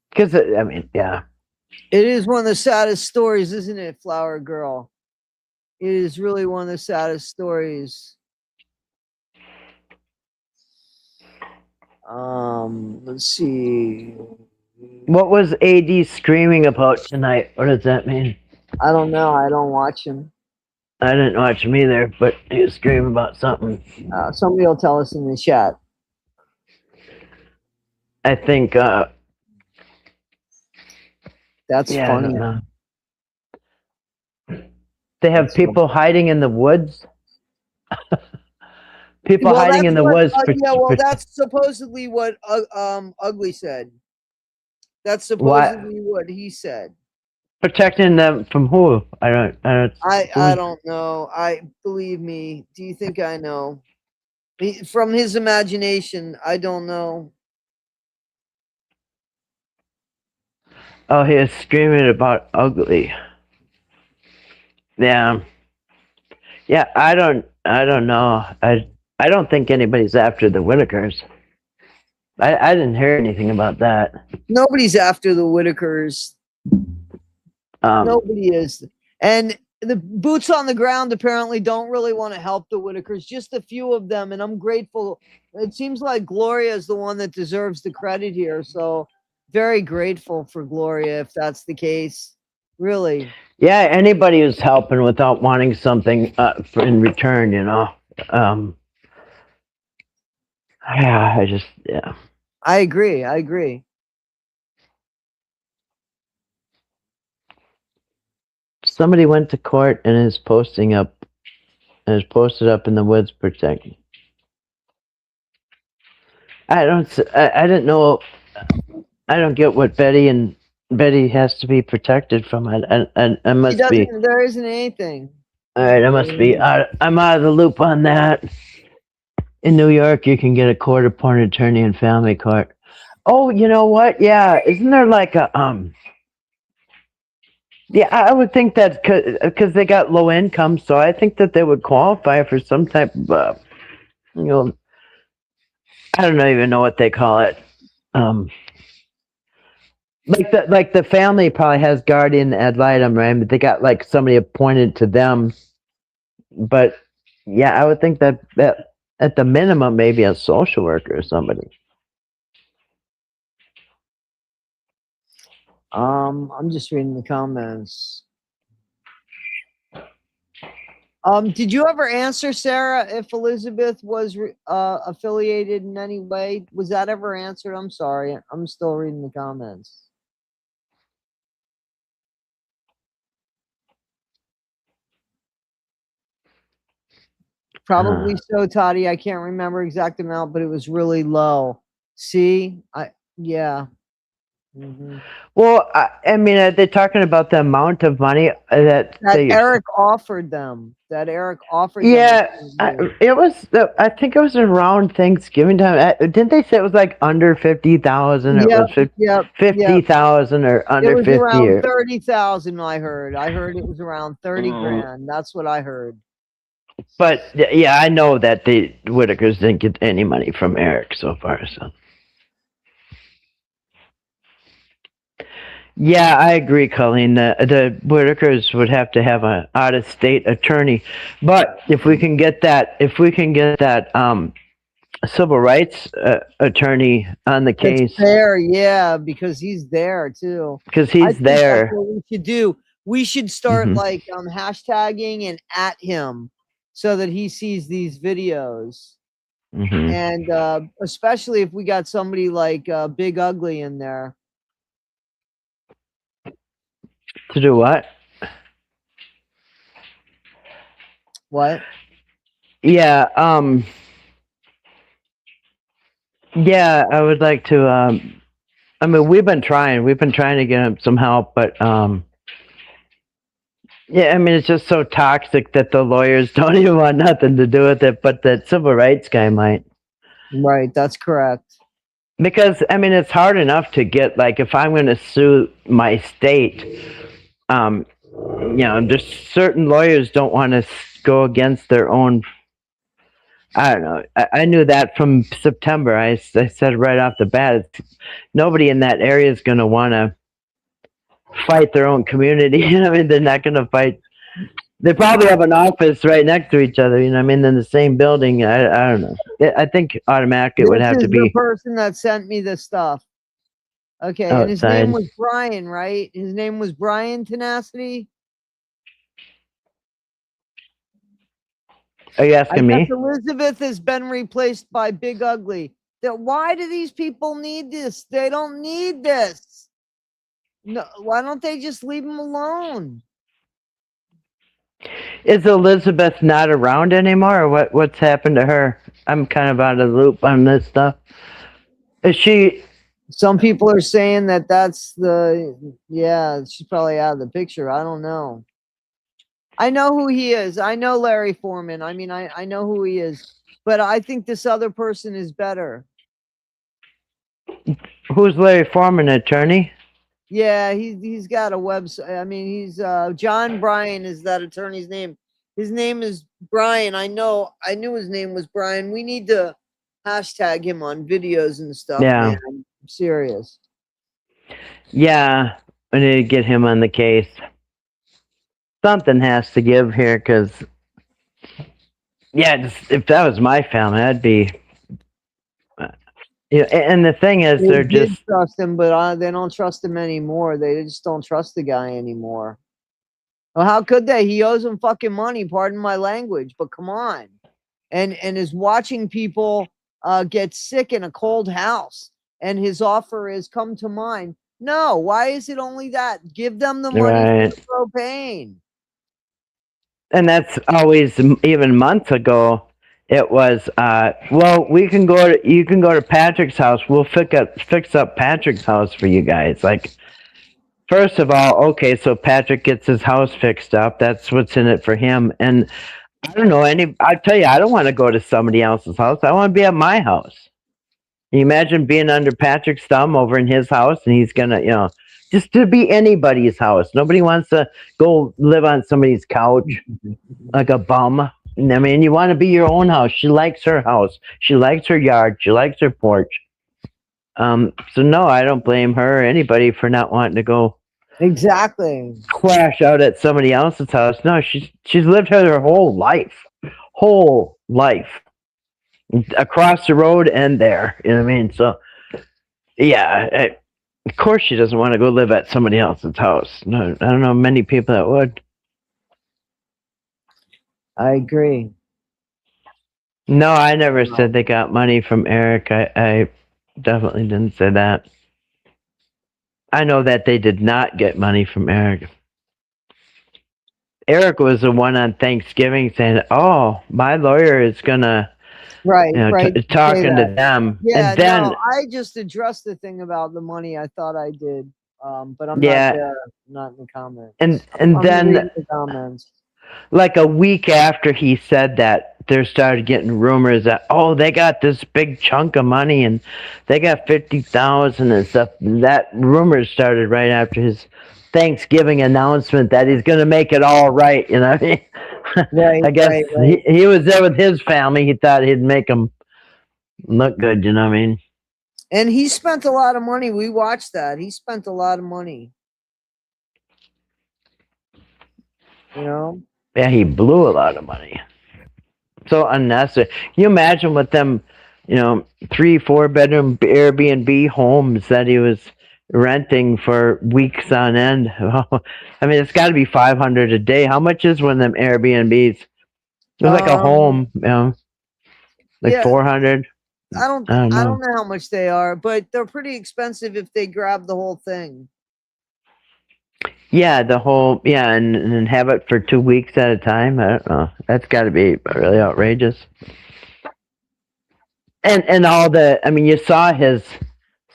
Because I mean, yeah. It is one of the saddest stories, isn't it, Flower Girl? It is really one of the saddest stories. Let's see. What was AD screaming about tonight? What does that mean? I don't know. I don't watch him. I didn't watch him either, but he was screaming about something. Somebody will tell us in the chat. I think that's funny. They have people hiding in the woods. People hiding in the woods. That's supposedly what Ugly said. That's supposedly what he said. Protecting them from who? I don't know. Believe me. Do you think I know? From his imagination, I don't know. Oh, he was screaming about Ugly. Yeah. I don't know. I don't think anybody's after the Whittakers. I didn't hear anything about that. Nobody's after the Whittakers. Nobody is. And the boots on the ground apparently don't really want to help the Whittakers, just a few of them. And I'm grateful. It seems like Gloria is the one that deserves the credit here. So very grateful for Gloria if that's the case. Really. Yeah, anybody who's helping without wanting something in return, Yeah, I agree. Somebody went to court and is posted up in the woods protecting. I didn't know. I don't get what Betty has to be protected from. I must be. There isn't anything. All right, I must be. I'm out of the loop on that. In New York, you can get a court-appointed attorney in family court. Oh, you know what? Yeah, isn't there like a Yeah, I would think that because they got low income, so I think that they would qualify for some type of, I don't even know what they call it. Like the family probably has guardian ad litem, right? But they got like somebody appointed to them. But yeah, I would think that at the minimum, maybe a social worker or somebody. I'm just reading the comments. Did you ever answer, Sarah, if Elizabeth was affiliated in any way? Was that ever answered? I'm sorry. I'm still reading the comments. Probably so, Toddie. I can't remember exact amount, but it was really low. See? Yeah. Mm-hmm. Well, I mean, are they talking about the amount of money that Eric offered them? That Eric offered. Yeah, it was. I think it was around Thanksgiving time. Didn't they say it was like under 50,000? It was 50,000 or under 50. It was around 30,000. I heard it was around 30 grand. That's what I heard. But yeah, I know that the Whittakers didn't get any money from Eric so far. So. Yeah, I agree, Colleen. The Whittakers would have to have an out-of-state attorney, but if we can get that civil rights attorney on the case, there, yeah, because he's there too. Because he's there. That's what we should do. We should start like hashtagging and at him so that he sees these videos. And especially if we got somebody like Big Ugly in there. To do what? What? Yeah, yeah, I would like to, I mean, we've been trying to get him some help, but, yeah, I mean, it's just so toxic that the lawyers don't even want nothing to do with it, but the civil rights guy might. Right, that's correct. Because, I mean, it's hard enough to get, like, if I'm going to sue my state, you know, just certain lawyers don't want to go against their own. I don't know. I knew that from September. I said right off the bat, nobody in that area is going to want to fight their own community. I mean, they're not going to fight. They probably have an office right next to each other. You know, I mean, in the same building. I don't know. I think automatically it would have to be the person that sent me this stuff. Okay, outside. And his name was Brian, right? His name was Brian Tenacity. Are you asking me? Elizabeth has been replaced by Big Ugly. Why do these people need this? They don't need this. No, why don't they just leave them alone? Is Elizabeth not around anymore, or what's happened to her? I'm kind of out of the loop on this stuff. Is she? Some people are saying that that's yeah, she's probably out of the picture. I don't know. I know who he is. I know Larry Foreman. I mean, I know who he is, but I think this other person is better. Who's Larry Foreman, attorney? Yeah, he's got a website. I mean, he's John Bryan is that attorney's name. His name is Brian. I knew his name was Brian. We need to hashtag him on videos and stuff. Yeah. Man. I'm serious. Yeah, I need to get him on the case. Something has to give here, because yeah, if that was my family, I'd be. Yeah, and the thing is, they're just trust him, but they don't trust him anymore. They just don't trust the guy anymore. Well, how could they? He owes them fucking money. Pardon my language, but come on. And is watching people get sick in a cold house, and his offer is come to mine. No, why is it only that? Give them the money for propane. And that's always, even months ago, it was, well, you can go to Patrick's house. We'll fix up Patrick's house for you guys. Like, first of all, okay, so Patrick gets his house fixed up. That's what's in it for him. And I don't know I tell you, I don't want to go to somebody else's house. I want to be at my house. Can you imagine being under Patrick's thumb over in his house, and he's gonna, you know, just to be anybody's house. Nobody wants to go live on somebody's couch like a bum. I mean, you want to be your own house. She likes her house. She likes her yard. She likes her porch. So no, I don't blame her or anybody for not wanting to go crash out at somebody else's house. No, she's lived her whole life, across the road and there. You know what I mean? So yeah, of course she doesn't want to go live at somebody else's house. No, I don't know many people that would. I agree. No, I never said they got money from Eric. I definitely didn't say that. I know that they did not get money from Eric. Eric was the one on Thanksgiving saying, "Oh, my lawyer is gonna." Right, talking to them. Yeah, and then, no, I just addressed the thing about the money. I thought I did, but I'm not there, not in the comments. And I'm then the comments. Like a week after he said that, there started getting rumors that, oh, they got this big chunk of money and they got 50,000 and stuff. That rumor started right after his Thanksgiving announcement that he's going to make it all right. You know what I mean? Right, I guess He was there with his family. He thought he'd make them look good. You know what I mean? And he spent a lot of money. We watched that. He spent a lot of money. You know? Yeah, he blew a lot of money. So unnecessary. Can you imagine with them, 3-4 bedroom Airbnb homes that he was renting for weeks on end? I mean, it's got to be $500 a day. How much is one of them Airbnbs? It was like a home, Like 400. I don't know how much they are, but they're pretty expensive if they grab the whole thing. Yeah, the whole and have it for 2 weeks at a time. I don't know. That's got to be really outrageous. And all the, I mean, you saw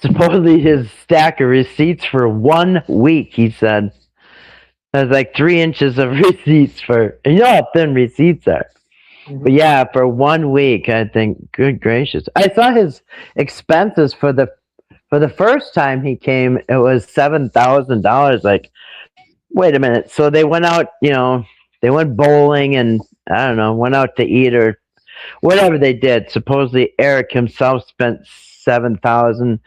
supposedly his stack of receipts for 1 week. He said there's like 3 inches of receipts for, and you know how thin receipts are. Mm-hmm. But yeah, for 1 week, I think. Good gracious! I saw his expenses for the first time he came. It was $7,000. Like, wait a minute. So they went out. They went bowling and I don't know, went out to eat or whatever they did. Supposedly Eric himself spent $7,000,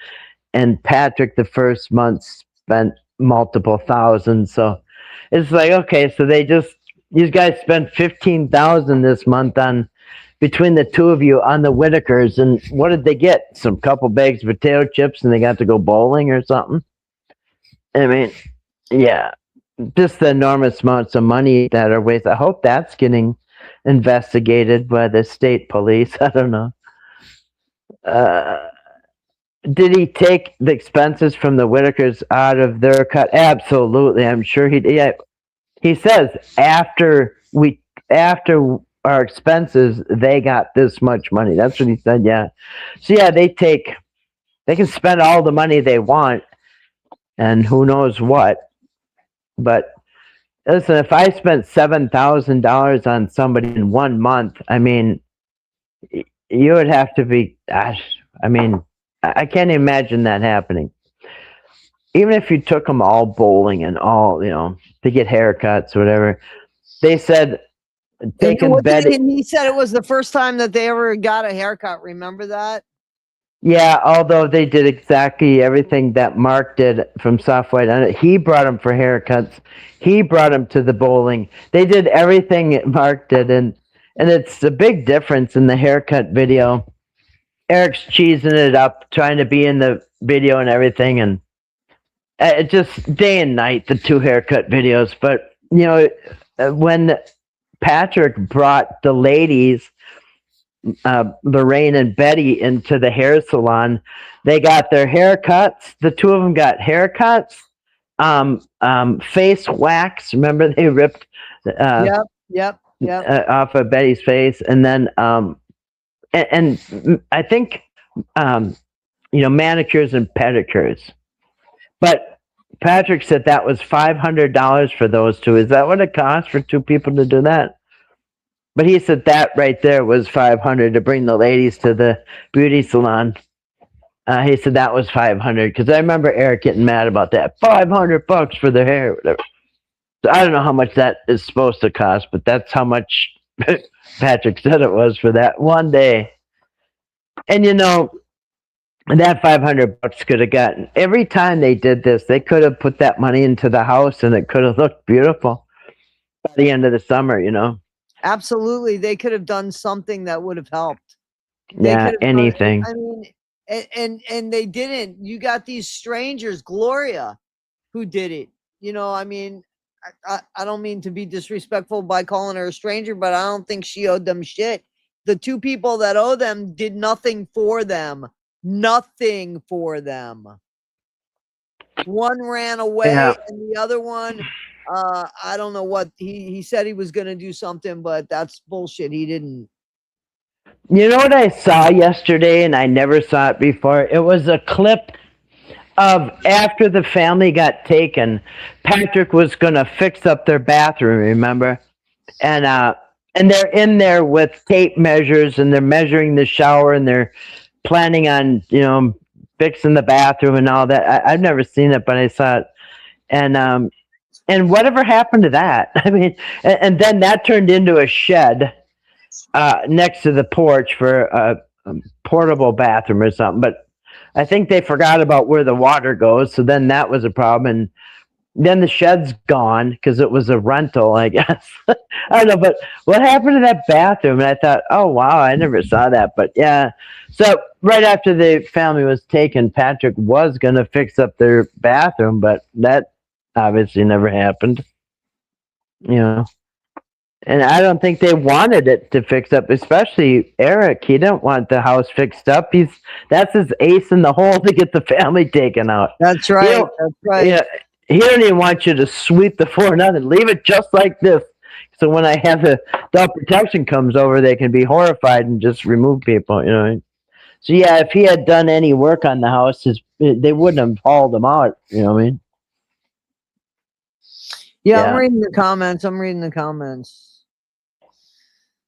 and Patrick the first month spent multiple thousands. So it's like, okay, so these guys spent $15,000 this month on between the two of you on the Whittakers, and what did they get? Some couple bags of potato chips, and they got to go bowling or something. I mean, yeah, just the enormous amounts of money that are wasted. I hope that's getting investigated by the state police. I don't know. Did he take the expenses from the Whittakers out of their cut? Absolutely, I'm sure he did. Yeah. He says after our expenses, they got this much money. That's what he said. Yeah. So yeah, they can spend all the money they want, and who knows what. But listen, if I spent $7,000 on somebody in 1 month, I mean, you would have to be. Gosh, I mean, I can't imagine that happening. Even if you took them all bowling and all, to get haircuts or whatever, they said taking Betty. And he said it was the first time that they ever got a haircut. Remember that? Yeah, although they did exactly everything that Mark did from Soft White. He brought them for haircuts. He brought them to the bowling. They did everything Mark did, and it's a big difference in the haircut video. Eric's cheesing it up, trying to be in the video and everything, and just day and night, the 2 haircut videos. But, when Patrick brought the ladies, Lorraine and Betty, into the hair salon, they got their haircuts. The 2 of them got haircuts, face wax. Remember they ripped off of Betty's face, and then and I think manicures and pedicures. But Patrick said that was $500 for those 2. Is that what it costs for 2 people to do that? But he said that right there was $500 to bring the ladies to the beauty salon. He said that was $500 because I remember Eric getting mad about that. $500 for their hair, whatever. So I don't know how much that is supposed to cost, but that's how much Patrick said it was for that one day. And that $500 could have gotten, every time they did this, they could have put that money into the house and it could have looked beautiful by the end of the summer, Absolutely. They could have done something that would have helped. Anything. I mean, and they didn't. You got these strangers, Gloria, who did it. I mean, I don't mean to be disrespectful by calling her a stranger, but I don't think she owed them shit. The 2 people that owe them did nothing for them. Nothing for them. One ran away, and the other one, I don't know what he said he was going to do something, but that's bullshit. He didn't. You know what I saw yesterday, and I never saw it before? It was a clip of after the family got taken. Patrick was going to fix up their bathroom, remember? And they're in there with tape measures, and they're measuring the shower, and they're planning on, fixing the bathroom and all that. I've never seen it, but I saw it. And whatever happened to that? I mean, and then that turned into a shed next to the porch for a portable bathroom or something. But I think they forgot about where the water goes. So then that was a problem. And then the shed's gone because it was a rental, I guess. I don't know, but what happened to that bathroom? And I thought, oh, wow, I never saw that. But yeah, so right after the family was taken, Patrick was going to fix up their bathroom, but that obviously never happened. And I don't think they wanted it to fix up, especially Eric. He didn't want the house fixed up. That's his ace in the hole to get the family taken out. That's right. That's right. Yeah, he don't even want you to sweep the floor, nothing. Leave it just like this. So when I have the adult protection comes over, they can be horrified and just remove people. So yeah, if he had done any work on the house, they wouldn't have hauled him out. You know what I mean? Yeah, I'm reading the comments.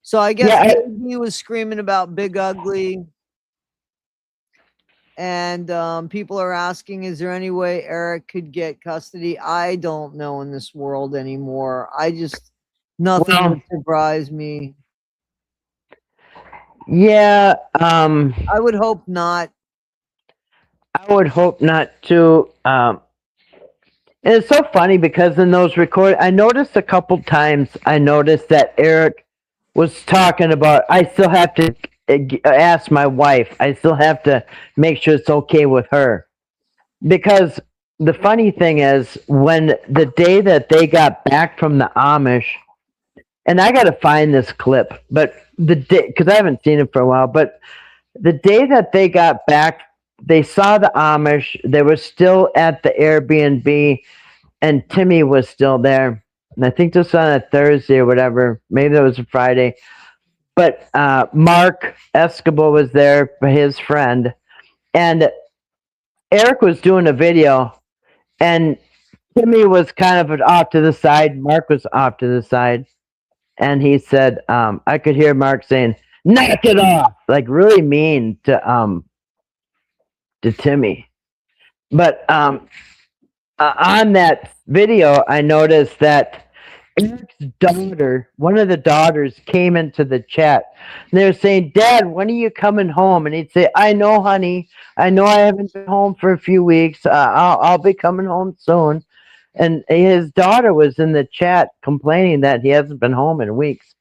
So I guess he was screaming about Big Ugly. And people are asking, is there any way Eric could get custody? I don't know in this world anymore. Nothing would surprise me. Yeah. I would hope not. I would hope not too. And it's so funny because in those I noticed a couple times, that Eric was talking about, I still have to ask my wife. I still have to make sure it's okay with her. Because the funny thing is, when the day that they got back from the Amish, and I got to find this clip, but the day, because I haven't seen it for a while, but the day that they got back, they saw the Amish. They were still at the Airbnb, and Timmy was still there. And I think this was on a Thursday or whatever. Maybe that was a Friday. But Mark Escobar was there for his friend. And Eric was doing a video, and Timmy was kind of off to the side. Mark was off to the side. And he said, I could hear Mark saying, "Knock it off," like really mean to Timmy. But on that video, I noticed that Eric's daughter, one of the daughters, came into the chat. And they were saying, "Dad, when are you coming home?" And he'd say, "I know, honey. I know I haven't been home for a few weeks. I'll be coming home soon." And his daughter was in the chat complaining that he hasn't been home in weeks.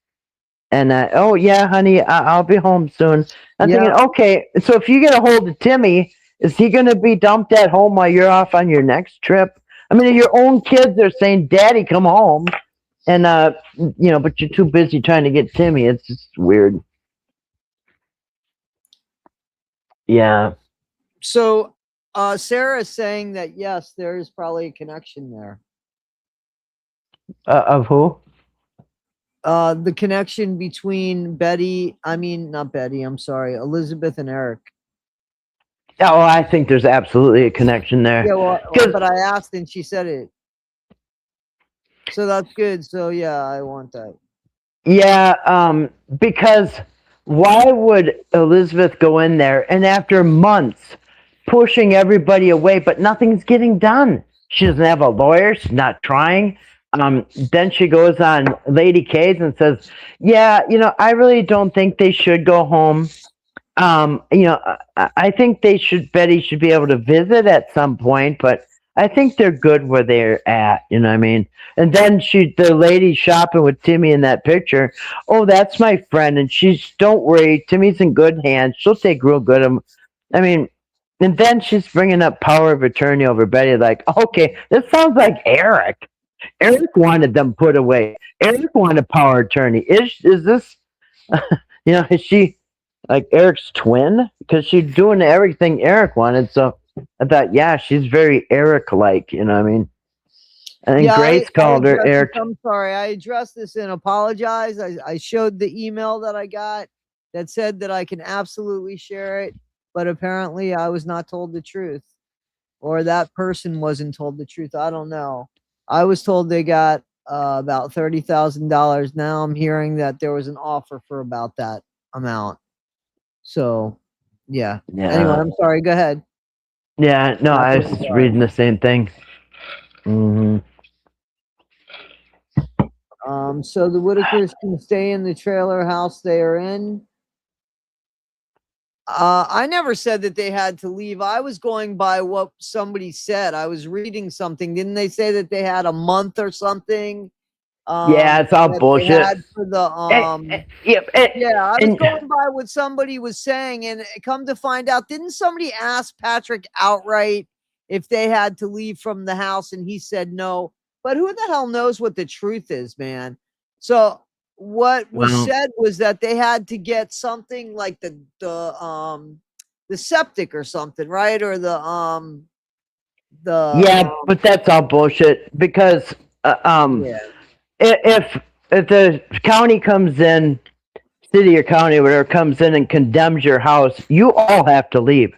And oh yeah, honey, I'll be home soon. I'm thinking, okay, so if you get a hold of Timmy, is he going to be dumped at home while you're off on your next trip? I mean, your own kids are saying, "Daddy, come home," and but you're too busy trying to get Timmy. It's just weird. Yeah. So Sarah is saying that yes, there is probably a connection there. Of who? The connection between not Betty, I'm sorry, Elizabeth and Eric. Oh, I think there's absolutely a connection there. Yeah, well, but I asked and she said it. So that's good. So yeah, I want that. Yeah, because why would Elizabeth go in there and after months pushing everybody away, but nothing's getting done? She doesn't have a lawyer. She's not trying. Then she goes on Lady K's and says, "Yeah, I really don't think they should go home. I think Betty should be able to visit at some point, but I think they're good where they're at." You know what I mean? And then the lady shopping with Timmy in that picture, "Oh, that's my friend, and don't worry, Timmy's in good hands. She'll take real good of him." I mean, and then she's bringing up power of attorney over Betty. Like, okay, this sounds like Eric. Eric wanted them put away. Eric wanted power attorney. Is this, is she like Eric's twin? Because she's doing everything Eric wanted. So I thought, yeah, she's very Eric-like. You know what I mean? I think Grace called her Eric. I'm sorry. I addressed this and apologized. I showed the email that I got that said that I can absolutely share it. But apparently I was not told the truth. Or that person wasn't told the truth. I don't know. I was told they got about $30,000. Now I'm hearing that there was an offer for about that amount. So, yeah. Anyway, I'm sorry. Go ahead. Yeah, no, I was reading the same thing. Mm-hmm. So the Whittakers can stay in the trailer house they are in. I never said that they had to leave. I was going by what somebody said. I was reading something. Didn't they say that they had a month or something? Yeah, it's all bullshit. For the, yeah, I was going by what somebody was saying, and come to find out, didn't somebody ask Patrick outright if they had to leave from the house, and he said no? But who the hell knows what the truth is, man? So what was said was that they had to get something like the septic or something, right? Or but that's all bullshit because if the county comes in, city or county, whatever comes in and condemns your house, you all have to leave,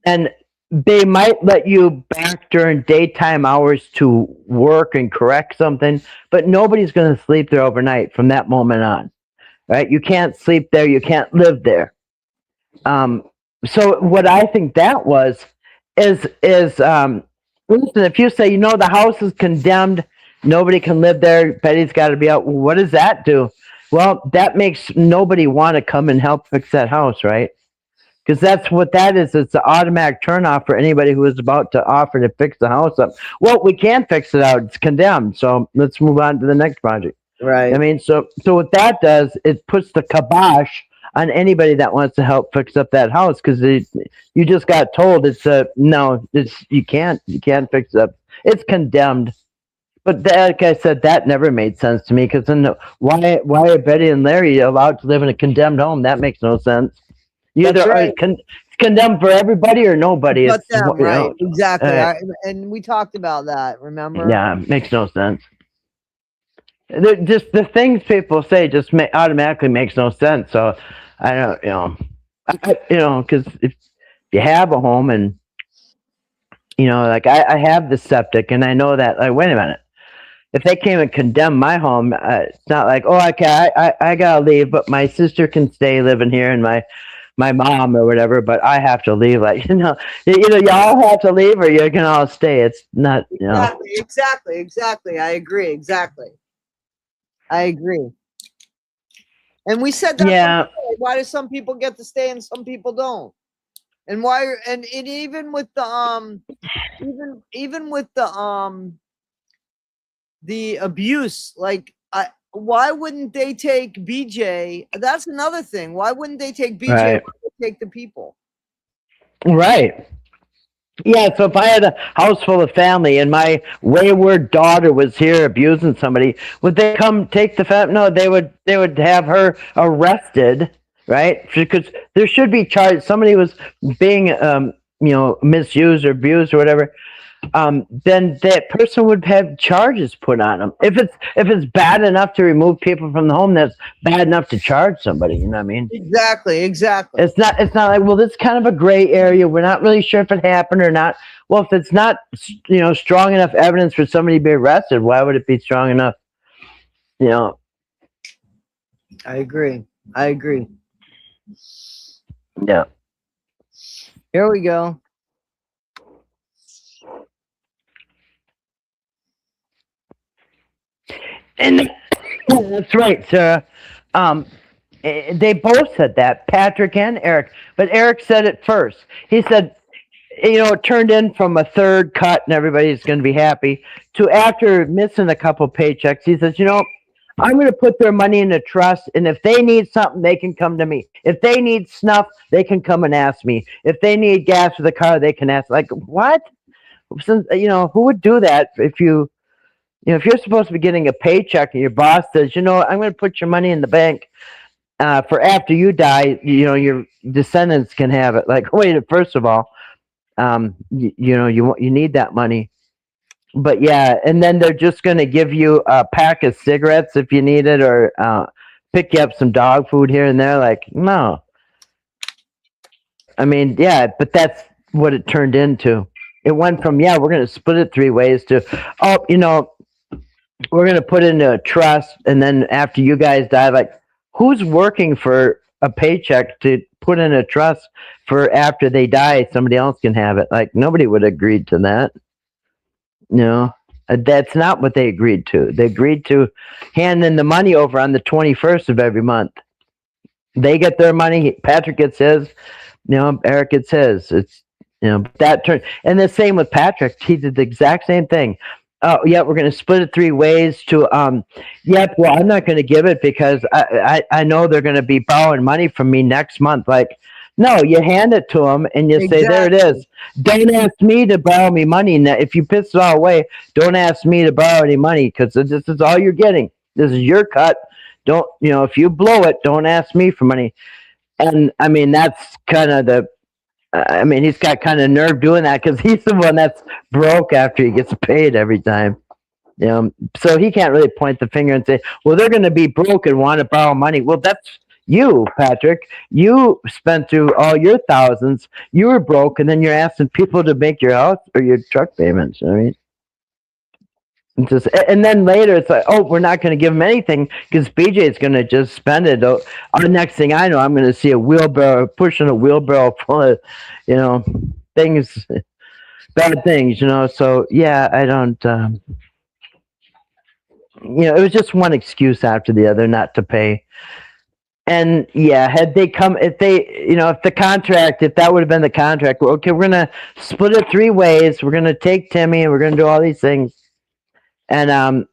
and they might let you back during daytime hours to work and correct something, but nobody's going to sleep there overnight from that moment on, right? You can't sleep there, you can't live there. So what I think that was is listen, if you say, the house is condemned, nobody can live there, Betty's got to be out, what does that do? Well, that makes nobody want to come and help fix that house, right? Because that's what that is. It's an automatic turnoff for anybody who is about to offer to fix the house up. Well, we can't fix it out. It's condemned. So let's move on to the next project. Right. I mean, so what that does, it puts the kibosh on anybody that wants to help fix up that house, because you just got told you can't fix it up. It's condemned. But like I said, that never made sense to me, because then why are Betty and Larry allowed to live in a condemned home? That makes no sense. You either are condemned for everybody or nobody. But them, right? Exactly. And we talked about that, remember? Yeah, it makes no sense. Just the things people say just automatically makes no sense. So I don't, because if you have a home and, like I have the septic and I know that, like, wait a minute. If they came and condemned my home, it's not like, oh, okay, I gotta leave, but my sister can stay living here, and my mom or whatever, but I have to leave. Like, either y'all have to leave or you can all stay. It's not, Exactly. I agree. Exactly. I agree. And we said that. Yeah. Why do some people get to stay and some people don't? And why? And even with the even with the abuse, like, why wouldn't they take BJ? That's another thing. Why wouldn't they take BJ? Right. Take the people. Right. Yeah, so if I had a house full of family and my wayward daughter was here abusing somebody, would they come take the family? No, they would have her arrested, right? Because there should be charges. Somebody was being misused or abused or whatever. Then that person would have charges put on them. If it's bad enough to remove people from the home, that's bad enough to charge somebody. You know what I mean? Exactly. It's not like, well, this is kind of a gray area. We're not really sure if it happened or not. Well, if it's not, strong enough evidence for somebody to be arrested, why would it be strong enough? I agree. Yeah. Here we go. And that's right, Sarah. They both said that, Patrick and Eric. But Eric said it first. He said, it turned in from a third cut and everybody's going to be happy to after missing a couple paychecks. He says, I'm going to put their money in a trust, and if they need something, they can come to me. If they need snuff, they can come and ask me. If they need gas for the car, they can ask. Like, what? Since, who would do that if if you're supposed to be getting a paycheck and your boss says, I'm going to put your money in the bank for after you die, your descendants can have it. Like, wait, first of all, you need that money. But yeah, and then they're just going to give you a pack of cigarettes if you need it, or pick you up some dog food here and there. Like, no. I mean, yeah, but that's what it turned into. It went from, we're going to split it 3 ways to, we're going to put into a trust, and then after you guys die, like, who's working for a paycheck to put in a trust for after they die, somebody else can have it? Like, nobody would agree to that. That's not what they agreed to. They agreed to handing the money over on the 21st of every month. They get their money. Patrick gets his. Eric gets his. It's that turn. And the same with Patrick. He did the exact same thing. Oh yeah, we're going to split it 3 ways to. Well, I'm not going to give it because I know they're going to be borrowing money from me next month. Like, no, you hand it to them and you say, there it is. Don't ask me to borrow me money. Now, if you piss it all away, don't ask me to borrow any money, because this is all you're getting. This is your cut. don't, if you blow it, don't ask me for money. And I mean, that's kind of he's got kind of nerve doing that because he's the one that's broke after he gets paid every time. So he can't really point the finger and say, well, they're going to be broke and want to borrow money. Well, that's you, Patrick. You spent through all your thousands. You were broke, and then you're asking people to make your house or your truck payments. I mean, and then later it's like, oh, we're not going to give him anything because BJ is going to just spend it. The next thing I know, I'm going to see a wheelbarrow pushing a wheelbarrow full of, things, bad things. So yeah, I don't. It was just one excuse after the other not to pay. And yeah, had they come, if that would have been the contract, okay, we're going to split it 3 ways. We're going to take Timmy and we're going to do all these things. And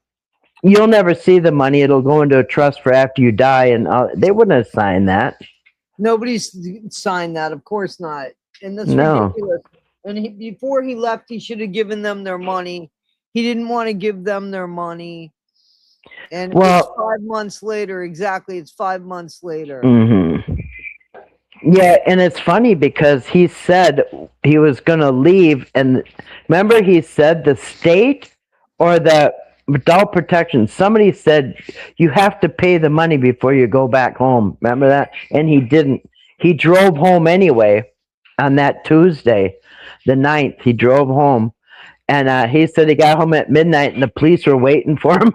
you'll never see the money. It'll go into a trust for after you die. And they wouldn't have signed that. Nobody's signed that. Of course not. And that's ridiculous. And before he left, he should have given them their money. He didn't want to give them their money. And it's 5 months later. Exactly. It's 5 months later. Mm-hmm. Yeah. And it's funny because he said he was going to leave. And remember, he said the state or the adult protection, somebody said you have to pay the money before you go back home. Remember that? And he didn't. He drove home anyway on that Tuesday, the 9th. He drove home. And he said he got home at midnight and the police were waiting for him.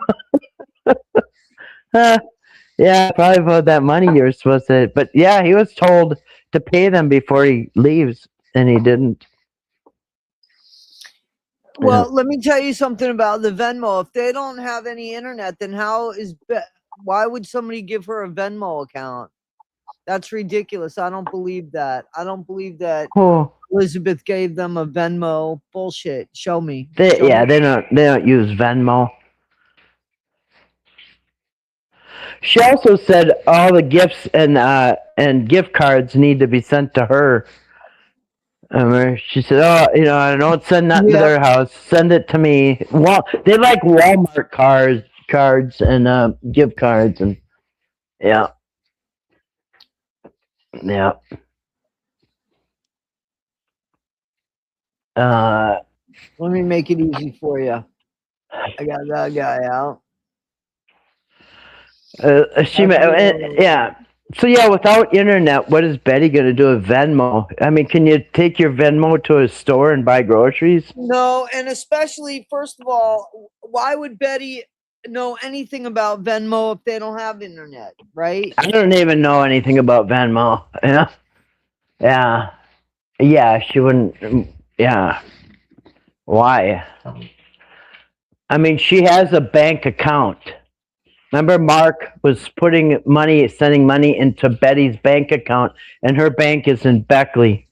Yeah, probably about that money you were supposed to. But yeah, he was told to pay them before he leaves, and he didn't. Well, let me tell you something about the Venmo. If they don't have any internet, then why would somebody give her a Venmo account? That's ridiculous. I don't believe that. I don't believe that Elizabeth gave them a Venmo. Bullshit. Show me. They don't use Venmo. She also said all the gifts and gift cards need to be sent to her. She said, "Oh, I don't send nothing to their house. Send it to me." Well, they like Walmart cards and gift cards, and yeah. Let me make it easy for you. I got that guy out. Yeah. So yeah, without internet, what is Betty going to do with Venmo? I mean, can you take your Venmo to a store and buy groceries? No, and especially, first of all, why would Betty know anything about Venmo if they don't have internet, right? I don't even know anything about Venmo. Yeah, she wouldn't. Yeah. Why? I mean, she has a bank account. Remember, Mark was sending money into Betty's bank account, and her bank is in Beckley.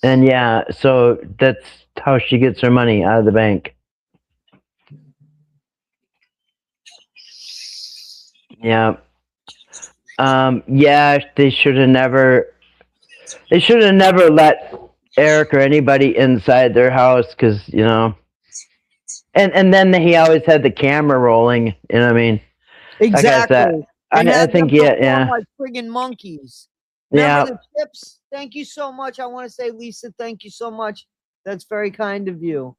And yeah, so that's how she gets her money out of the bank. Yeah. Yeah, they should have never let Eric or anybody inside their house because, and then he always had the camera rolling, you know what I mean? Exactly. I think, yeah. Like friggin' monkeys. Remember the tips? Thank you so much. I want to say, Lisa, thank you so much. That's very kind of you.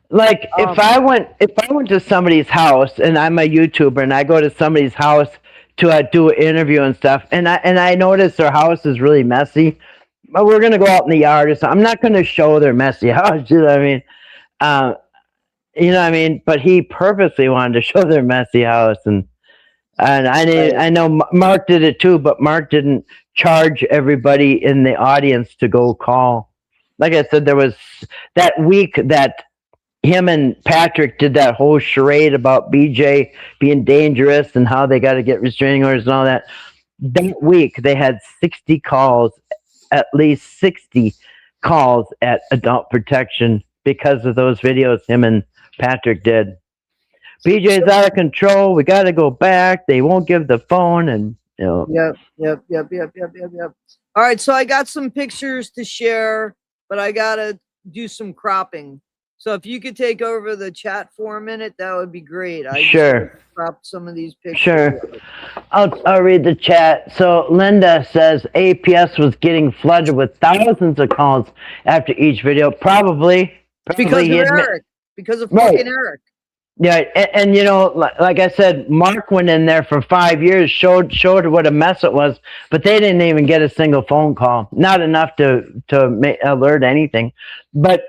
Like if I went to somebody's house and I'm a YouTuber and I go to somebody's house to do an interview and stuff, and I notice their house is really messy, but we're gonna go out in the yard or something. I'm not gonna show their messy house. You know what I mean? You know what I mean? But he purposely wanted to show their messy house, and I know Mark did it too, but Mark didn't charge everybody in the audience to go call. Like I said, there was that week that him and Patrick did that whole charade about BJ being dangerous and how they got to get restraining orders and all that. That week, they had 60 calls, at least 60 calls at Adult Protection because of those videos him and Patrick did. BJ's out of control. We got to go back. They won't give the phone, and Yep. All right, so I got some pictures to share, but I gotta do some cropping. So if you could take over the chat for a minute, that would be great. I Sure. Crop some of these pictures. Sure. I'll read the chat. So Linda says APS was getting flooded with thousands of calls after each video. Probably because of Eric. Because of fucking Eric. Yeah, and you know, like I said, Mark went in there for 5 years, showed what a mess it was, but they didn't even get a single phone call, not enough to alert anything. But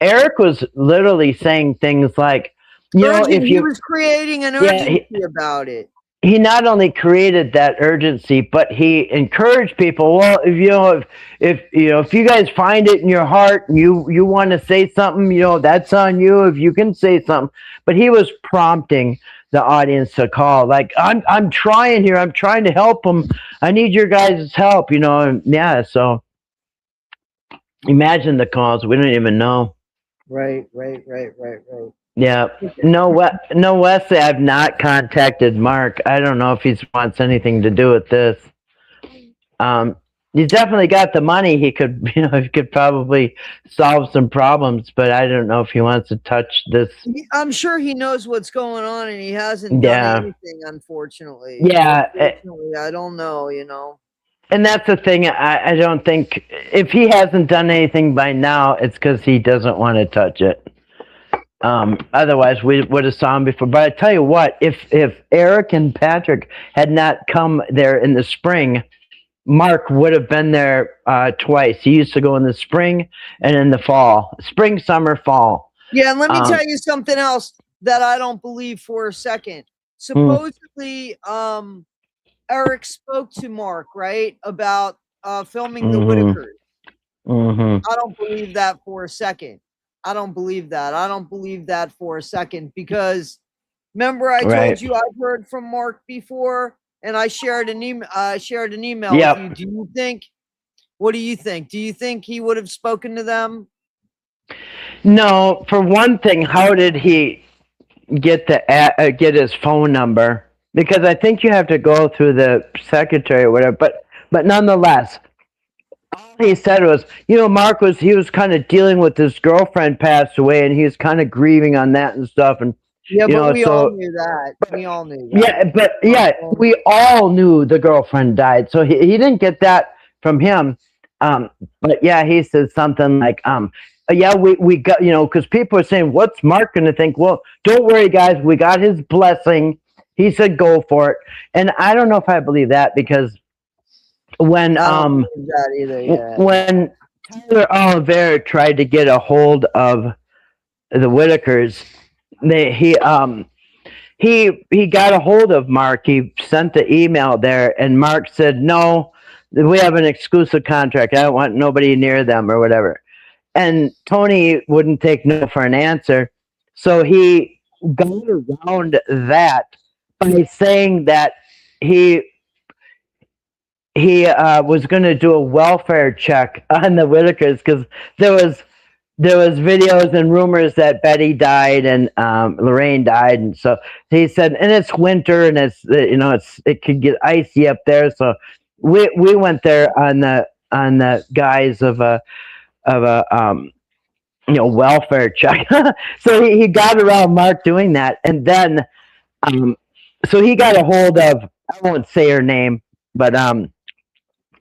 Eric was literally saying things like, you know, if he was creating an urgency about it. He not only created that urgency, but he encouraged people. Well, if you guys find it in your heart and you want to say something, you know, that's on you. If you can say something, but he was prompting the audience to call. Like, I'm trying here. I'm trying to help them. I need your guys' help. You know, and yeah. So imagine the calls. We don't even know. Right. Yeah. No, Wesley, I've not contacted Mark. I don't know if he wants anything to do with this. He's definitely got the money. He could probably solve some problems, but I don't know if he wants to touch this. I'm sure he knows what's going on, and he hasn't done anything, unfortunately. Yeah. Unfortunately, I don't know, you know. And that's the thing. I don't think, if he hasn't done anything by now, it's because he doesn't want to touch it. Otherwise we would have saw him before. But I tell you what, if Eric and Patrick had not come there in the spring, Mark would have been there twice. He used to go in the spring and in the fall. Spring, summer, fall. Yeah, and let me tell you something else that I don't believe for a second. Supposedly, Eric spoke to Mark, right, about filming the Whittakers. I don't believe that for a second. I don't believe that. I don't believe that for a second, because remember I told you I've heard from Mark before, and I shared an email. With you. Do you think? What do you think? Do you think he would have spoken to them? No. For one thing, how did he get get his phone number? Because I think you have to go through the secretary or whatever. But nonetheless, all he said was, you know, Mark was kind of dealing with his girlfriend passed away, and he was kind of grieving on that and stuff. And yeah, but we all knew that. We all knew that. Yeah, we all knew the girlfriend died, so he didn't get that from him. But yeah, he said something like, yeah, we got, you know, because people are saying, what's Mark going to think? Well, don't worry, guys, we got his blessing. He said, go for it. And I don't know if I believe that, because when when Tyler Oliveira tried to get a hold of the Whittakers, he got a hold of Mark. He sent the email there, and Mark said, no, we have an exclusive contract. I don't want nobody near them or whatever. And Tony wouldn't take no for an answer, so he got around that by saying that he was going to do a welfare check on the Whittakers, because there was videos and rumors that Betty died and Lorraine died, and so he said, and it's winter and it's, you know, it could get icy up there, so we went there on the guise of a you know, welfare check. So he got around Mark doing that, and then so he got a hold of, I won't say her name, but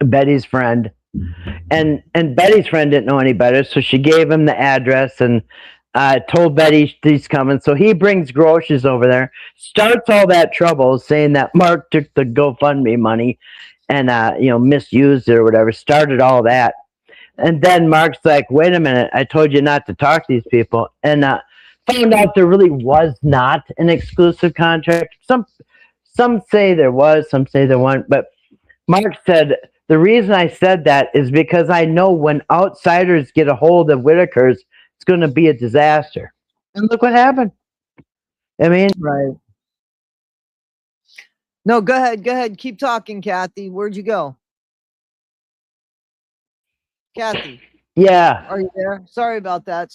Betty's friend, and Betty's friend didn't know any better, so she gave him the address and told Betty he's coming. So he brings groceries over there, starts all that trouble, saying that Mark took the GoFundMe money and you know, misused it or whatever, started all that. And then Mark's like, wait a minute, I told you not to talk to these people, and found out there really was not an exclusive contract. Some say there was, some say there wasn't, but Mark said, the reason I said that is because I know when outsiders get a hold of Whittakers, it's going to be a disaster. And look what happened. I mean, right. No, go ahead. Keep talking, Kathy. Where'd you go? Kathy. Yeah. Are you there? Sorry about that.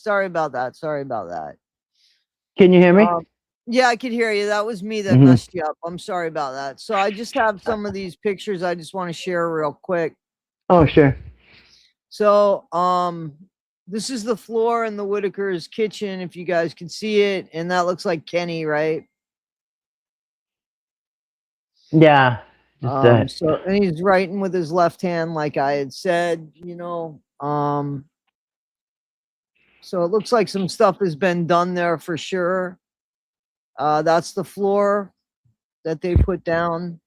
Can you hear me? Yeah, I could hear you. That was me that messed you up. I'm sorry about that. So I just have some of these pictures I just want to share real quick. Oh, sure. So, This is the floor in the Whittaker's kitchen, if you guys can see it, and that looks like Kenny, right? Yeah. So, and he's writing with his left hand, like I had said, you know. So it looks like some stuff has been done there for sure. That's the floor that they put down.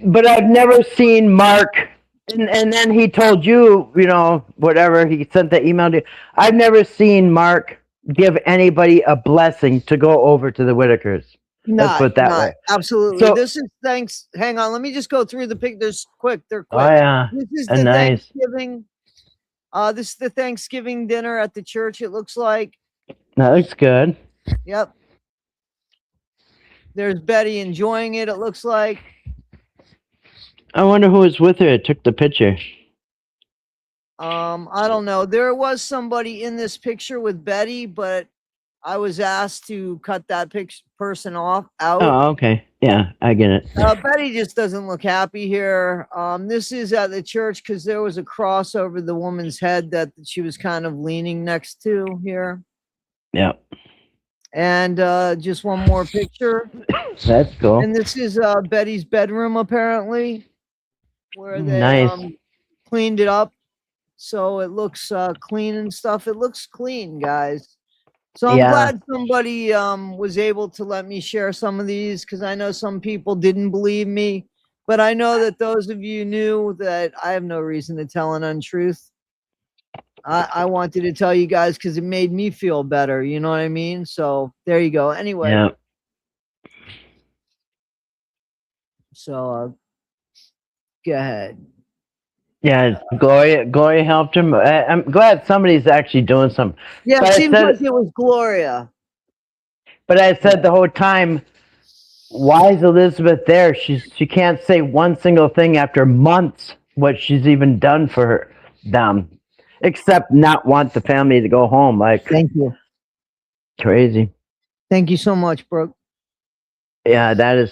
But I've never seen Mark, and then he told you, you know, whatever, he sent the email to you. I've never seen Mark give anybody a blessing to go over to the Whittakers. Let's put it that way. Absolutely. So, this is thanks. Hang on, let me just go through the pictures quick. They're quick. Oh yeah. This is the Thanksgiving. This is the Thanksgiving dinner at the church. It looks like. That looks good. Yep. There's Betty enjoying it. It looks like. I wonder who was with her. Took the picture. I don't know. There was somebody in this picture with Betty, but I was asked to cut that person out. Oh, okay. Yeah, I get it. Betty just doesn't look happy here. This is at the church because there was a cross over the woman's head that she was kind of leaning next to here. Yeah. And just one more picture. That's cool. And this is Betty's bedroom, apparently, where they cleaned it up. So it looks clean and stuff. It looks clean, guys. So I'm glad somebody was able to let me share some of these, because I know some people didn't believe me. But I know that those of you knew that I have no reason to tell an untruth. I wanted to tell you guys because it made me feel better. You know what I mean? So there you go. Anyway. Yeah. So go ahead. Yeah, Gloria helped him. I'm glad somebody's actually doing something. Yeah, it seems like it was Gloria. But I said the whole time, why is Elizabeth there? She can't say one single thing after months what she's even done for them, except not want the family to go home. Like, thank you. Crazy. Thank you so much, Brooke. Yeah, that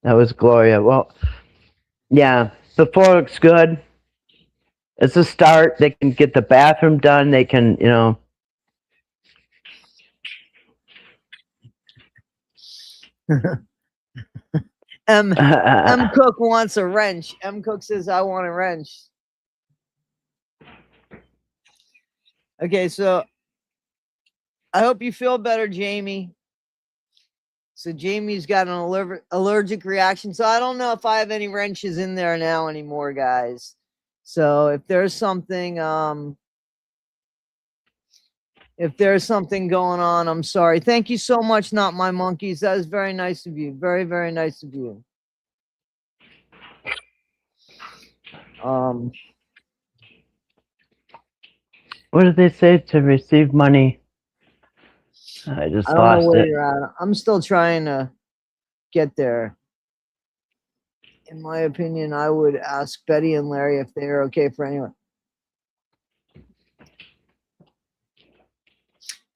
was Gloria. Well, yeah. The floor looks good. It's a start. They can get the bathroom done. They can, you know. M Cook wants a wrench. M Cook says, I want a wrench. Okay, so I hope you feel better, Jamie. So Jamie's got an allergic reaction. So I don't know if I have any wrenches in there now anymore, guys. So if there's something, going on, I'm sorry. Thank you so much, Not My Monkeys. That is very nice of you. Very, very nice of you. What did they say to receive money? I just lost don't know where it. you're at. I'm still trying to get there. In my opinion, I would ask Betty and Larry if they're okay for anyone.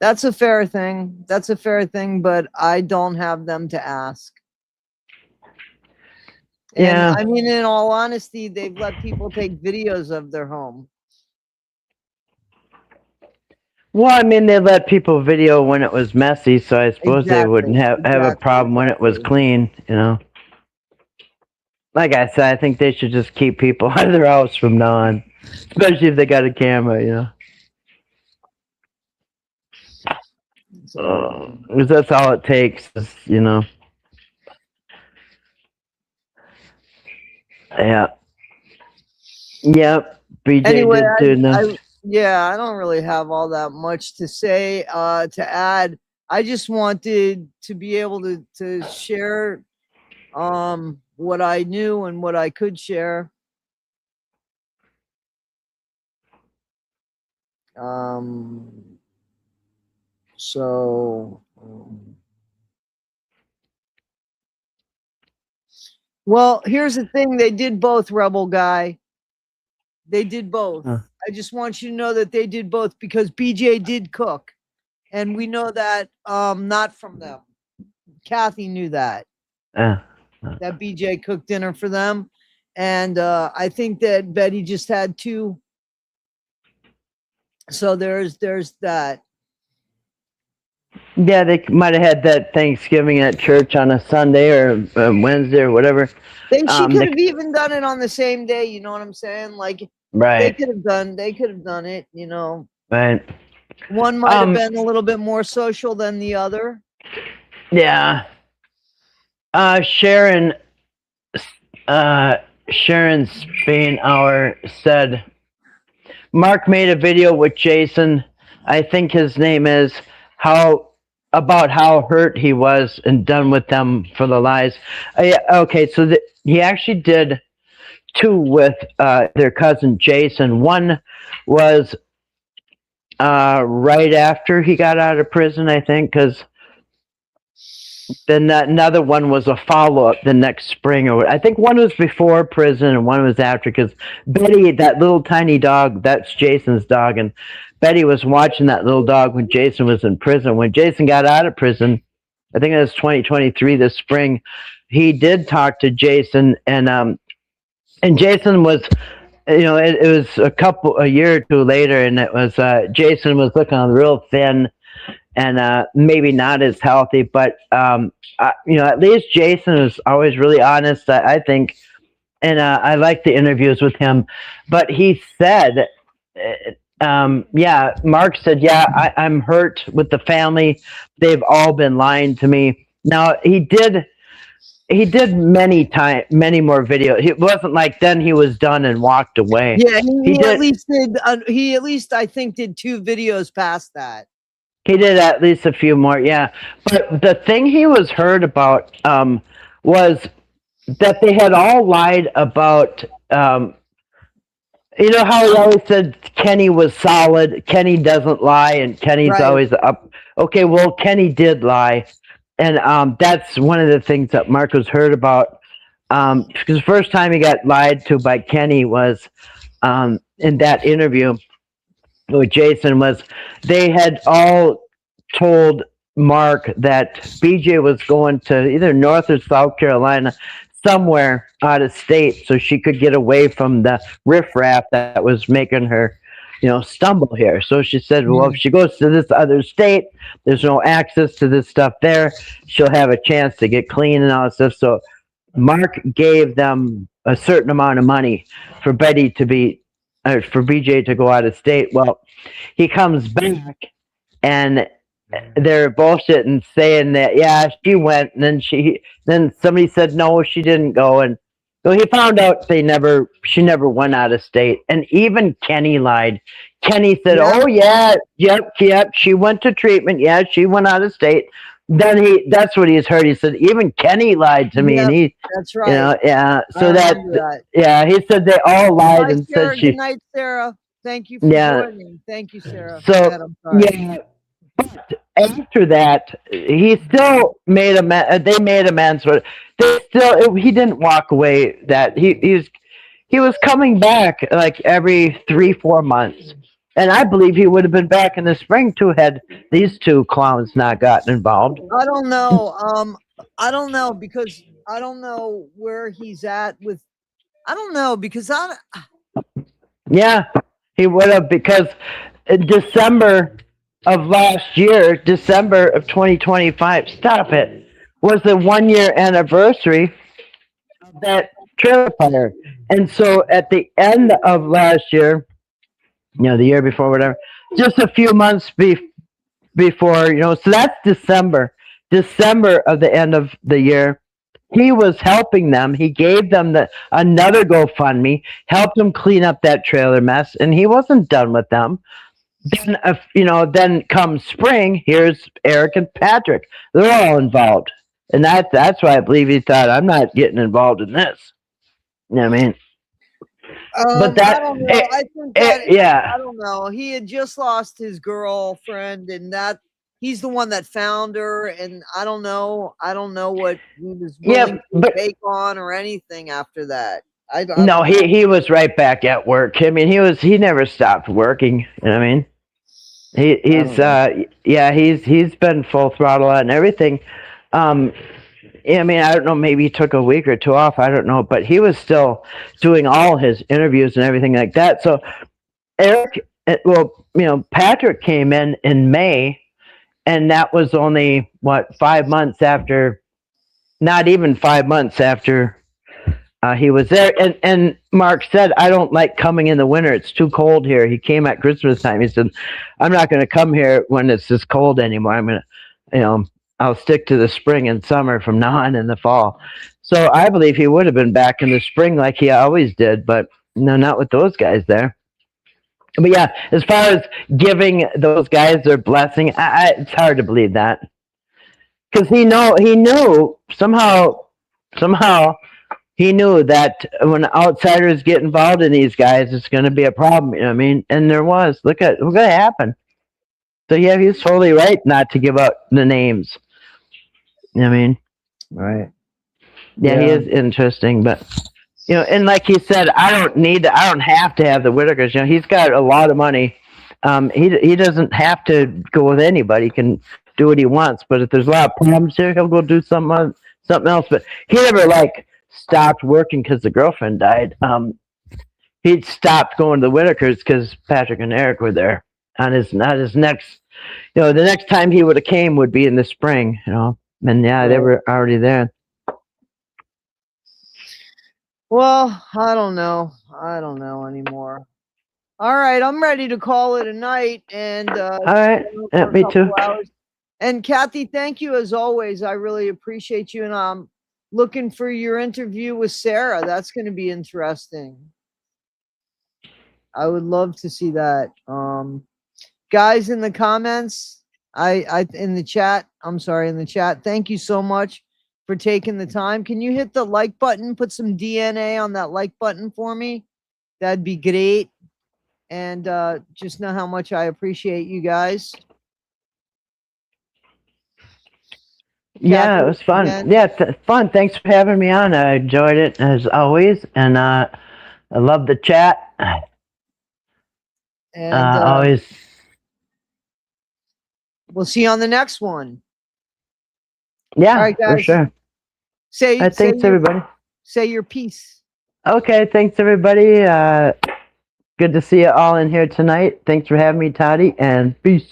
That's a fair thing. But I don't have them to ask. And I mean, in all honesty, they've let people take videos of their home. Well, I mean, they let people video when it was messy, so I suppose they wouldn't have a problem when it was clean, you know. Like I said, I think they should just keep people out of their house from now on, especially if they got a camera, you know. Because that's all it takes, is, you know. Yeah. Yep. BJ anyway, did I don't really have all that much to say, to add. I just wanted to be able to share what I knew and what I could share. Well, here's the thing. They did both, Rebel Guy. They did both. I just want you to know that they did both, because BJ did cook. And we know that not from them. Kathy knew that. That BJ cooked dinner for them. And I think that Betty just had 2. So there's that. Yeah, they might have had that Thanksgiving at church on a Sunday or Wednesday or whatever. Then she could have even done it on the same day. You know what I'm saying? Like, right. They could have done it. You know. Right. One might have been a little bit more social than the other. Yeah. Sharon Spainhour said, Mark made a video with Jason, I think his name is, about how hurt he was and done with them for the lies. Okay, so he actually did 2 with their cousin Jason. One was right after he got out of prison, I think, because then another one was a follow-up the next spring, or I think one was before prison and one was after, because Betty, that little tiny dog, that's Jason's dog, and Betty was watching that little dog when Jason was in prison. When Jason got out of prison, I think it was 2023 this spring, he did talk to Jason, and Jason was, it was a year or 2 later, and it was Jason was looking real thin and maybe not as healthy, but at least Jason was always really honest, I think, and I like the interviews with him. But he said, Mark said, I'm hurt with the family. They've all been lying to me. Now he did many more videos. It wasn't like then he was done and walked away. Yeah, he at least did. He at least, I think, did 2 videos past that. He did at least a few more, yeah. But the thing he was heard about was that they had all lied about, how he always said Kenny was solid, Kenny doesn't lie, and Kenny's always up. Okay, well, Kenny did lie. And that's one of the things that Marcos heard about. Because the first time he got lied to by Kenny was in that interview with Jason, was they had all told Mark that BJ was going to either North or South Carolina, somewhere out of state, so she could get away from the riffraff that was making her, stumble here. So she said, well, if she goes to this other state, there's no access to this stuff there. She'll have a chance to get clean and all that stuff. So Mark gave them a certain amount of money for Betty to be, for BJ to go out of state. Well, he comes back and they're bullshitting, saying that, she went, and then somebody said, no, she didn't go. And so he found out she never went out of state. And even Kenny lied. Kenny said, yep, she went to treatment. Yeah, she went out of state. Then that's what he's heard. He said, even Kenny lied to me. And that's right. So he said they all lied and Sarah, said good night, Sarah. Thank you for joining. Thank you, Sarah. So, but after that, he still made they made amends, but he didn't walk away. That he was coming back like every 3-4 months, and I believe he would have been back in the spring too had these 2 clowns not gotten involved. I don't know. I don't know, because I don't know where he's at with. I don't know, because Yeah, he would have, because in December of last year, December of 2025, stop it, was the 1-year anniversary of that trailer fire. And so at the end of last year, the year before, whatever, just a few months before, so that's December of the end of the year, he was helping them. He gave them another GoFundMe, helped them clean up that trailer mess, and he wasn't done with them. Then, then come spring, here's Eric and Patrick. They're all involved. And that's why I believe he thought, I'm not getting involved in this. You know what I mean? But I don't know. I think I don't know. He had just lost his girlfriend, and he's the one that found her. And I don't know what he was willing to take on or anything after that. He was right back at work. I mean, he never stopped working. You know what I mean? He's been full throttle and everything. I mean, I don't know, maybe he took a week or two off, I don't know, but he was still doing all his interviews and everything like that. So Eric, well, Patrick came in May, and that was only, what, 5 months after, not even 5 months after he was there. And Mark said, I don't like coming in the winter. It's too cold here. He came at Christmas time. He said, I'm not going to come here when it's this cold anymore. I'm going to, I'll stick to the spring and summer from now on in the fall. So I believe he would have been back in the spring like he always did, but no, not with those guys there. But yeah, as far as giving those guys their blessing, it's hard to believe that, because he knew somehow he knew that when outsiders get involved in these guys, it's going to be a problem. You know what I mean? And there was. Look at what happened. So yeah, he's totally right not to give out the names. You know what I mean? Right. Yeah, he is interesting, but and like he said, I don't have to have the Whittakers. He's got a lot of money. He doesn't have to go with anybody. He can do what he wants. But if there's a lot of problems here, he'll go do something else. But he never stopped working because the girlfriend died. He stopped going to the Whittakers because Patrick and Eric were there. On his next, the next time he would have came would be in the spring. And yeah, they were already there. Well, I don't know anymore. All right, I'm ready to call it a night. And all right, me too. And Kathy, thank you as always. I really appreciate you, and I'm looking for your interview with Sarah. That's going to be interesting. I would love to see that. Guys in the comments, in the chat. Thank you so much for taking the time. Can you hit the like button? Put some DNA on that like button for me. That'd be great. And just know how much I appreciate you guys. Yeah, it was fun. Again. Yeah, fun. Thanks for having me on. I enjoyed it as always, and I love the chat. And always. We'll see you on the next one. Yeah, all right, guys. For sure. Thanks, everybody. Say your piece. Okay, thanks, everybody. Good to see you all in here tonight. Thanks for having me, Toddie, and peace.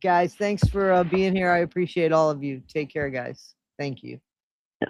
Guys, thanks for being here. I appreciate all of you. Take care, guys. Thank you. Yeah.